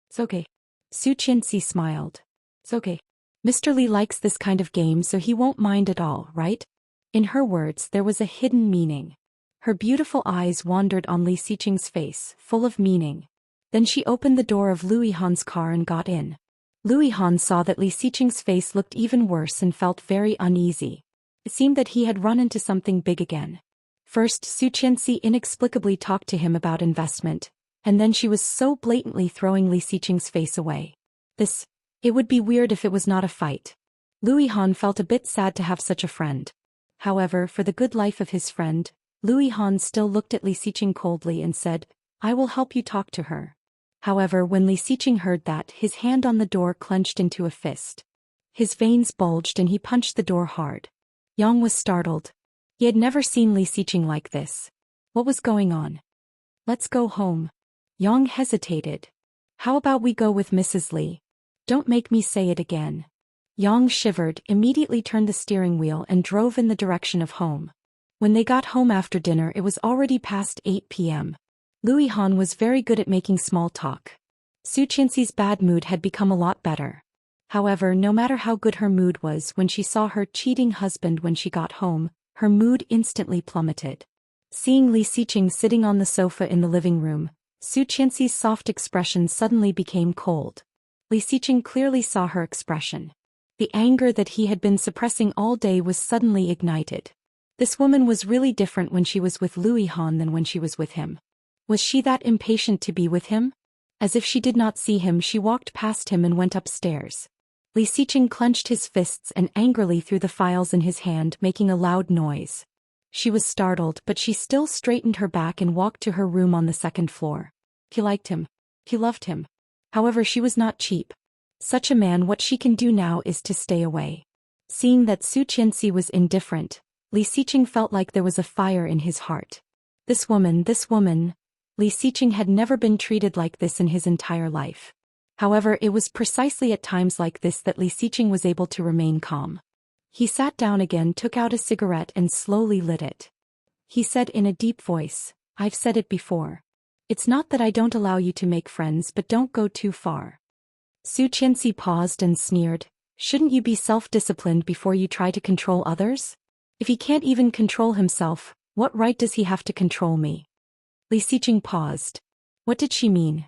"It's okay." Su Qianxi smiled. "It's okay. Mr. Li likes this kind of game, so he won't mind at all, right?" In her words there was a hidden meaning. Her beautiful eyes wandered on Li Xiqing's face, full of meaning. Then she opened the door of Louis Han's car and got in. Louis Han saw that Li Xiqing's face looked even worse and felt very uneasy. It seemed that he had run into something big again. First, Su Qianxi inexplicably talked to him about investment, and then she was so blatantly throwing Li Xiqing's face away. It would be weird if it was not a fight. Louis Han felt a bit sad to have such a friend. However, for the good life of his friend, Louis Han still looked at Li Xiqing coldly and said, I will help you talk to her. However, when Li Xiqing heard that, his hand on the door clenched into a fist. His veins bulged and he punched the door hard. Yang was startled. He had never seen Li Xiqing like this. What was going on? Let's go home. Yang hesitated. How about we go with Mrs. Li? Don't make me say it again. Yang shivered, immediately turned the steering wheel and drove in the direction of home. When they got home after dinner, it was already past 8 p.m. Louis Han was very good at making small talk. Su Qianxi's bad mood had become a lot better. However, no matter how good her mood was, when she saw her cheating husband when she got home, her mood instantly plummeted. Seeing Li Xiqing sitting on the sofa in the living room, Su Qianxi's soft expression suddenly became cold. Li Xiqing clearly saw her expression. The anger that he had been suppressing all day was suddenly ignited. This woman was really different when she was with Louis Han than when she was with him. Was she that impatient to be with him? As if she did not see him, she walked past him and went upstairs. Li Xiqing clenched his fists and angrily threw the files in his hand, making a loud noise. She was startled, but she still straightened her back and walked to her room on the second floor. He liked him. He loved him. However, she was not cheap. Such a man, what she can do now is to stay away. Seeing that Su Qianxi was indifferent, Li Xiqing felt like there was a fire in his heart. This woman, Li Xiqing had never been treated like this in his entire life. However, it was precisely at times like this that Li Xiqing was able to remain calm. He sat down again, took out a cigarette and slowly lit it. He said in a deep voice, I've said it before. It's not that I don't allow you to make friends, but don't go too far. Su Qianxi paused and sneered, shouldn't you be self-disciplined before you try to control others? If he can't even control himself, what right does he have to control me? Li Xiqing paused. What did she mean?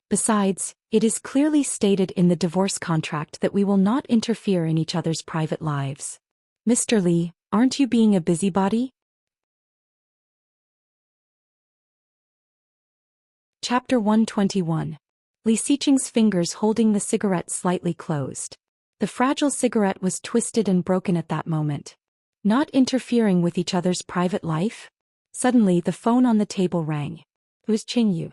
Besides, it is clearly stated in the divorce contract that we will not interfere in each other's private lives. Mr. Li, aren't you being a busybody? Chapter 121. Li Xiqing's fingers holding the cigarette slightly closed. The fragile cigarette was twisted and broken at that moment. Not interfering with each other's private life? Suddenly the phone on the table rang. It was Qingyu.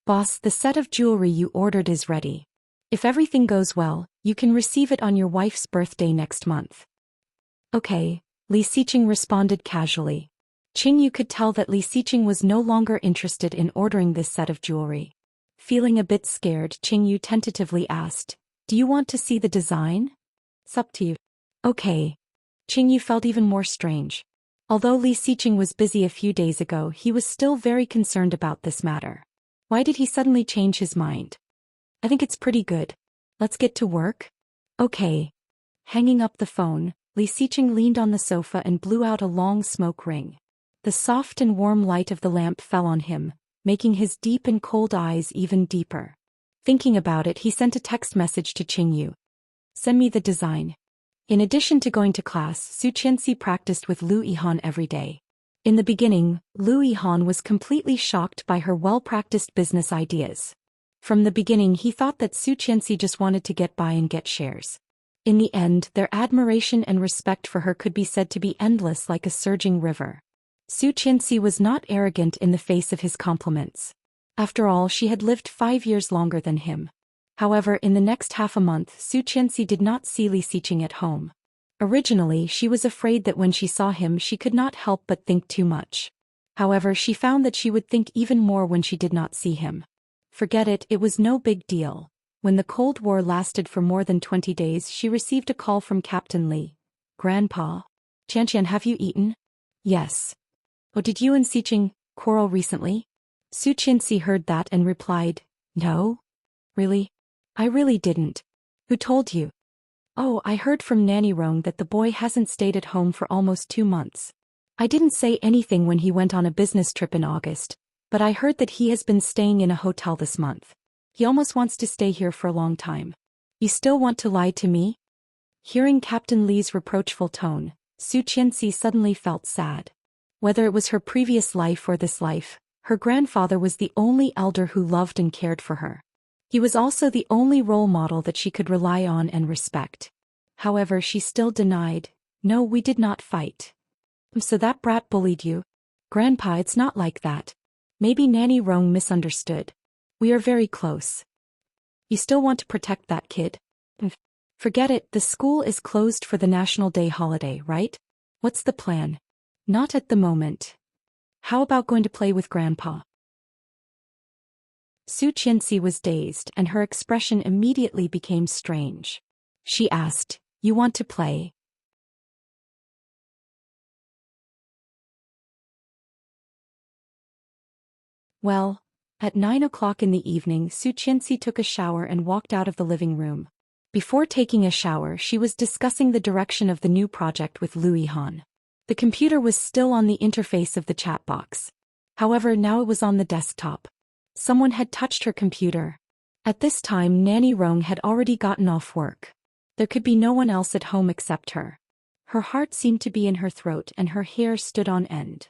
Boss, the set of jewelry you ordered is ready. If everything goes well, you can receive it on your wife's birthday next month. Okay, Li Xiqing responded casually. Qingyu could tell that Li Xiqing was no longer interested in ordering this set of jewelry. Feeling a bit scared, Qingyu tentatively asked, do you want to see the design? It's up to you. Okay. Qingyu felt even more strange. Although Li Xiqing was busy a few days ago, he was still very concerned about this matter. Why did he suddenly change his mind? I think it's pretty good. Let's get to work? Okay. Hanging up the phone, Li Xiqing leaned on the sofa and blew out a long smoke ring. The soft and warm light of the lamp fell on him, making his deep and cold eyes even deeper. Thinking about it, he sent a text message to Qingyu. Send me the design. In addition to going to class, Su Qianxi practiced with Louis Han every day. In the beginning, Louis Han was completely shocked by her well-practiced business ideas. From the beginning, he thought that Su Qianxi just wanted to get by and get shares. In the end, their admiration and respect for her could be said to be endless like a surging river. Su Qianxi was not arrogant in the face of his compliments. After all, she had lived 5 years longer than him. However, in the next half a month, Su Qianxi did not see Li Xiqing at home. Originally, she was afraid that when she saw him she could not help but think too much. However, she found that she would think even more when she did not see him. Forget it, it was no big deal. When the Cold War lasted for more than 20 days, she received a call from Captain Li. Grandpa? Qianqian, have you eaten? Yes. Oh, did you and Xiqing quarrel recently? Su Qianxi heard that and replied, no? Really? I really didn't. Who told you? Oh, I heard from Nanny Rong that the boy hasn't stayed at home for almost 2 months. I didn't say anything when he went on a business trip in August, but I heard that he has been staying in a hotel this month. He almost wants to stay here for a long time. You still want to lie to me? Hearing Captain Li's reproachful tone, Su Qianxi suddenly felt sad. Whether it was her previous life or this life, her grandfather was the only elder who loved and cared for her. He was also the only role model that she could rely on and respect. However, she still denied, no, we did not fight. So that brat bullied you? Grandpa, it's not like that. Maybe Nanny Rong misunderstood. We are very close. You still want to protect that kid? Forget it, the school is closed for the National Day holiday, right? What's the plan? Not at the moment. How about going to play with Grandpa? Su Qianxi was dazed and her expression immediately became strange. She asked, You want to play? Well, at 9 o'clock in the evening Su Qianxi took a shower and walked out of the living room. Before taking a shower she was discussing the direction of the new project with Lu Yihan. The computer was still on the interface of the chat box. However, now it was on the desktop. Someone had touched her computer. At this time Nanny Rong had already gotten off work. There could be no one else at home except her. Her heart seemed to be in her throat and her hair stood on end.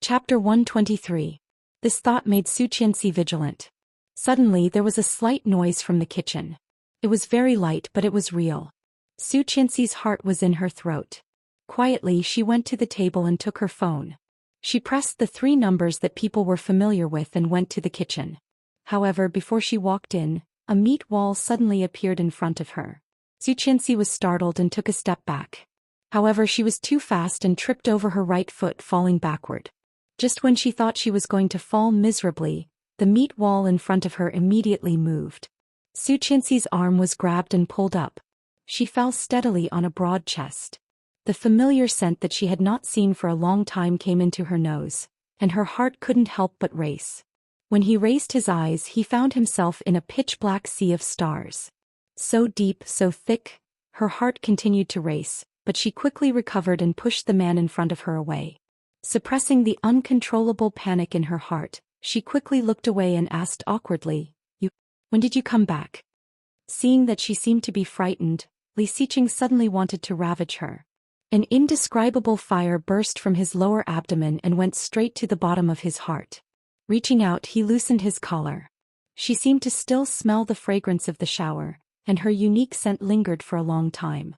Chapter 123. This thought made Su Qianxi vigilant. Suddenly there was a slight noise from the kitchen. It was very light but it was real. Su Qianxi's heart was in her throat. Quietly she went to the table and took her phone. She pressed the 3 numbers that people were familiar with and went to the kitchen. However, before she walked in, a meat wall suddenly appeared in front of her. Su Qianxi was startled and took a step back. However, she was too fast and tripped over her right foot, falling backward. Just when she thought she was going to fall miserably, the meat wall in front of her immediately moved. Su Qianxi's arm was grabbed and pulled up. She fell steadily on a broad chest. The familiar scent that she had not seen for a long time came into her nose, and her heart couldn't help but race. When he raised his eyes he found himself in a pitch-black sea of stars. So deep, so thick, her heart continued to race, but she quickly recovered and pushed the man in front of her away. Suppressing the uncontrollable panic in her heart, she quickly looked away and asked awkwardly, When did you come back? Seeing that she seemed to be frightened, Li Xiqing suddenly wanted to ravage her. An indescribable fire burst from his lower abdomen and went straight to the bottom of his heart. Reaching out, he loosened his collar. She seemed to still smell the fragrance of the shower, and her unique scent lingered for a long time.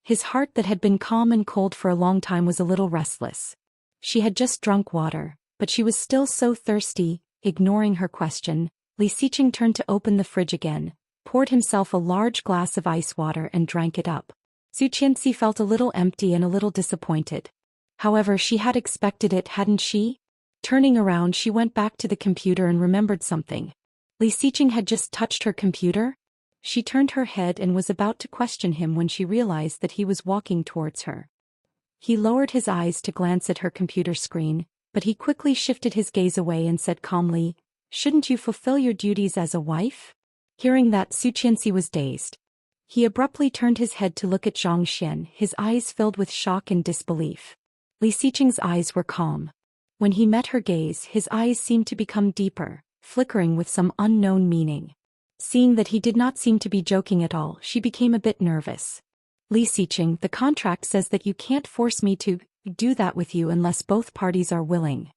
His heart that had been calm and cold for a long time was a little restless. She had just drunk water, but she was still so thirsty. Ignoring her question, Li Xiqing turned to open the fridge again, poured himself a large glass of ice water and drank it up. Su Qianxi felt a little empty and a little disappointed. However, she had expected it, hadn't she? Turning around, she went back to the computer and remembered something. Li Xiqing had just touched her computer? She turned her head and was about to question him when she realized that he was walking towards her. He lowered his eyes to glance at her computer screen, but he quickly shifted his gaze away and said calmly, Shouldn't you fulfill your duties as a wife? Hearing that, Su Qianxi was dazed. He abruptly turned his head to look at Zhang Xian, his eyes filled with shock and disbelief. Li Xiqing's eyes were calm. When he met her gaze, his eyes seemed to become deeper, flickering with some unknown meaning. Seeing that he did not seem to be joking at all, she became a bit nervous. Li Xiqing, the contract says that you can't force me to do that with you unless both parties are willing.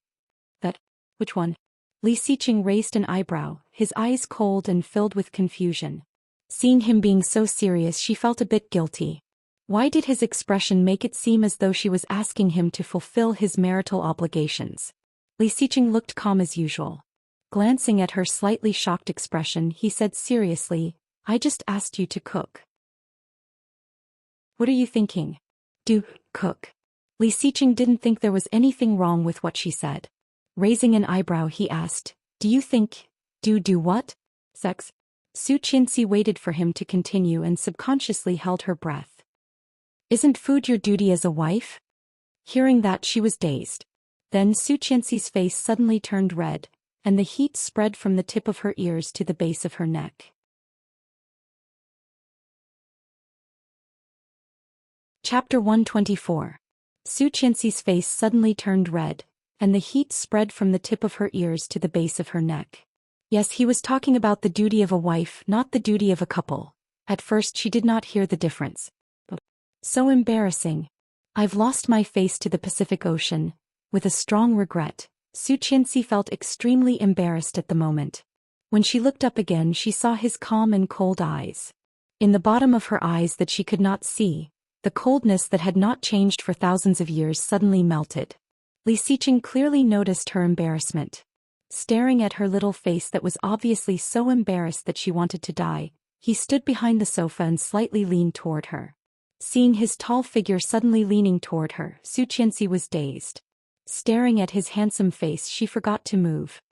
That? Which one? Li Xiqing raised an eyebrow, his eyes cold and filled with confusion. Seeing him being so serious, she felt a bit guilty. Why did his expression make it seem as though she was asking him to fulfill his marital obligations? Li Xiqing looked calm as usual. Glancing at her slightly shocked expression, he said seriously, I just asked you to cook. What are you thinking? Do cook. Li Xiqing didn't think there was anything wrong with what she said. Raising an eyebrow, he asked, Do you think, do what? Sex? Su Qianxi waited for him to continue and subconsciously held her breath. Isn't food your duty as a wife? Hearing that, she was dazed. Then Su Qianxi's face suddenly turned red, and the heat spread from the tip of her ears to the base of her neck. Chapter 124. Su Qianxi's face suddenly turned red, and the heat spread from the tip of her ears to the base of her neck. Yes, he was talking about the duty of a wife, not the duty of a couple. At first she did not hear the difference. So embarrassing. I've lost my face to the Pacific Ocean. With a strong regret, Su Qianxi felt extremely embarrassed at the moment. When she looked up again, she saw his calm and cold eyes. In the bottom of her eyes that she could not see, the coldness that had not changed for thousands of years suddenly melted. Li Xiqing clearly noticed her embarrassment. Staring at her little face that was obviously so embarrassed that she wanted to die, he stood behind the sofa and slightly leaned toward her. Seeing his tall figure suddenly leaning toward her, Su Qianxi was dazed. Staring at his handsome face, she forgot to move.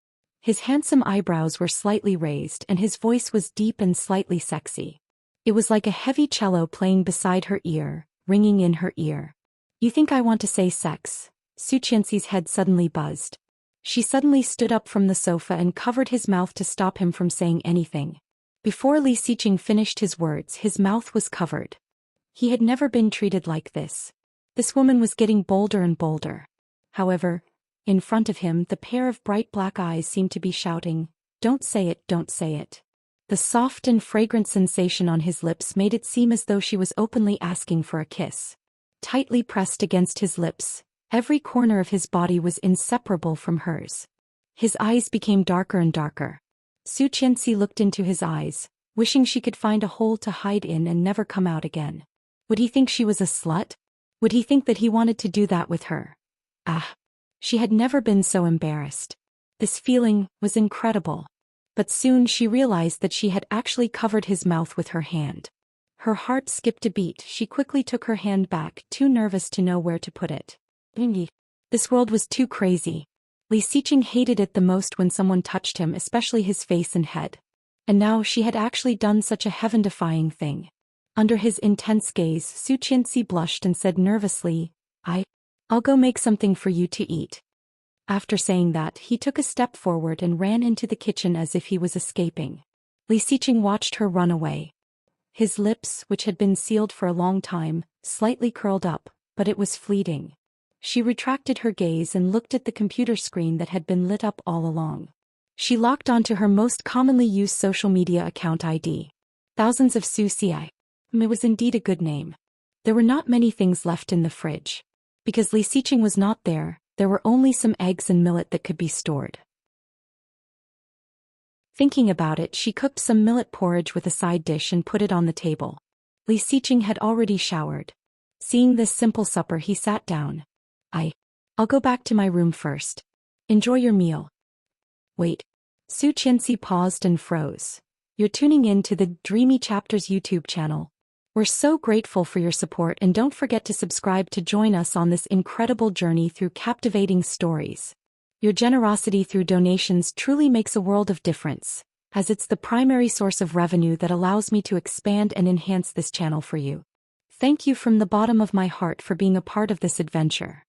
His handsome eyebrows were slightly raised and his voice was deep and slightly sexy. It was like a heavy cello playing beside her ear, ringing in her ear. "You think I want to say sex?" Su Qianxi's head suddenly buzzed. She suddenly stood up from the sofa and covered his mouth to stop him from saying anything. Before Li Xiqing finished his words, his mouth was covered. He had never been treated like this. This woman was getting bolder and bolder. However, in front of him the pair of bright black eyes seemed to be shouting, "Don't say it, don't say it." The soft and fragrant sensation on his lips made it seem as though she was openly asking for a kiss. Tightly pressed against his lips, every corner of his body was inseparable from hers. His eyes became darker and darker. Su Qianxi looked into his eyes, wishing she could find a hole to hide in and never come out again. Would he think she was a slut? Would he think that he wanted to do that with her? Ah! She had never been so embarrassed. This feeling was incredible. But soon she realized that she had actually covered his mouth with her hand. Her heart skipped a beat. She quickly took her hand back, too nervous to know where to put it. This world was too crazy. Li Xiqing hated it the most when someone touched him, especially his face and head. And now she had actually done such a heaven-defying thing. Under his intense gaze, Su Qianxi blushed and said nervously, I'll go make something for you to eat." After saying that, he took a step forward and ran into the kitchen as if he was escaping. Li Xiqing watched her run away. His lips, which had been sealed for a long time, slightly curled up, but it was fleeting. She retracted her gaze and looked at the computer screen that had been lit up all along. She logged onto her most commonly used social media account ID. Thousands of Su Ci. It was indeed a good name. There were not many things left in the fridge. Because Li Xiqing was not there were only some eggs and millet that could be stored. Thinking about it, she cooked some millet porridge with a side dish and put it on the table. Li Xiqing had already showered. Seeing this simple supper, he sat down. I'll go back to my room first. Enjoy your meal." "Wait." Su Qianxi paused and froze. "You're tuning in to the Dreamy Chapters YouTube channel. We're so grateful for your support, and don't forget to subscribe to join us on this incredible journey through captivating stories. Your generosity through donations truly makes a world of difference, as it's the primary source of revenue that allows me to expand and enhance this channel for you. Thank you from the bottom of my heart for being a part of this adventure.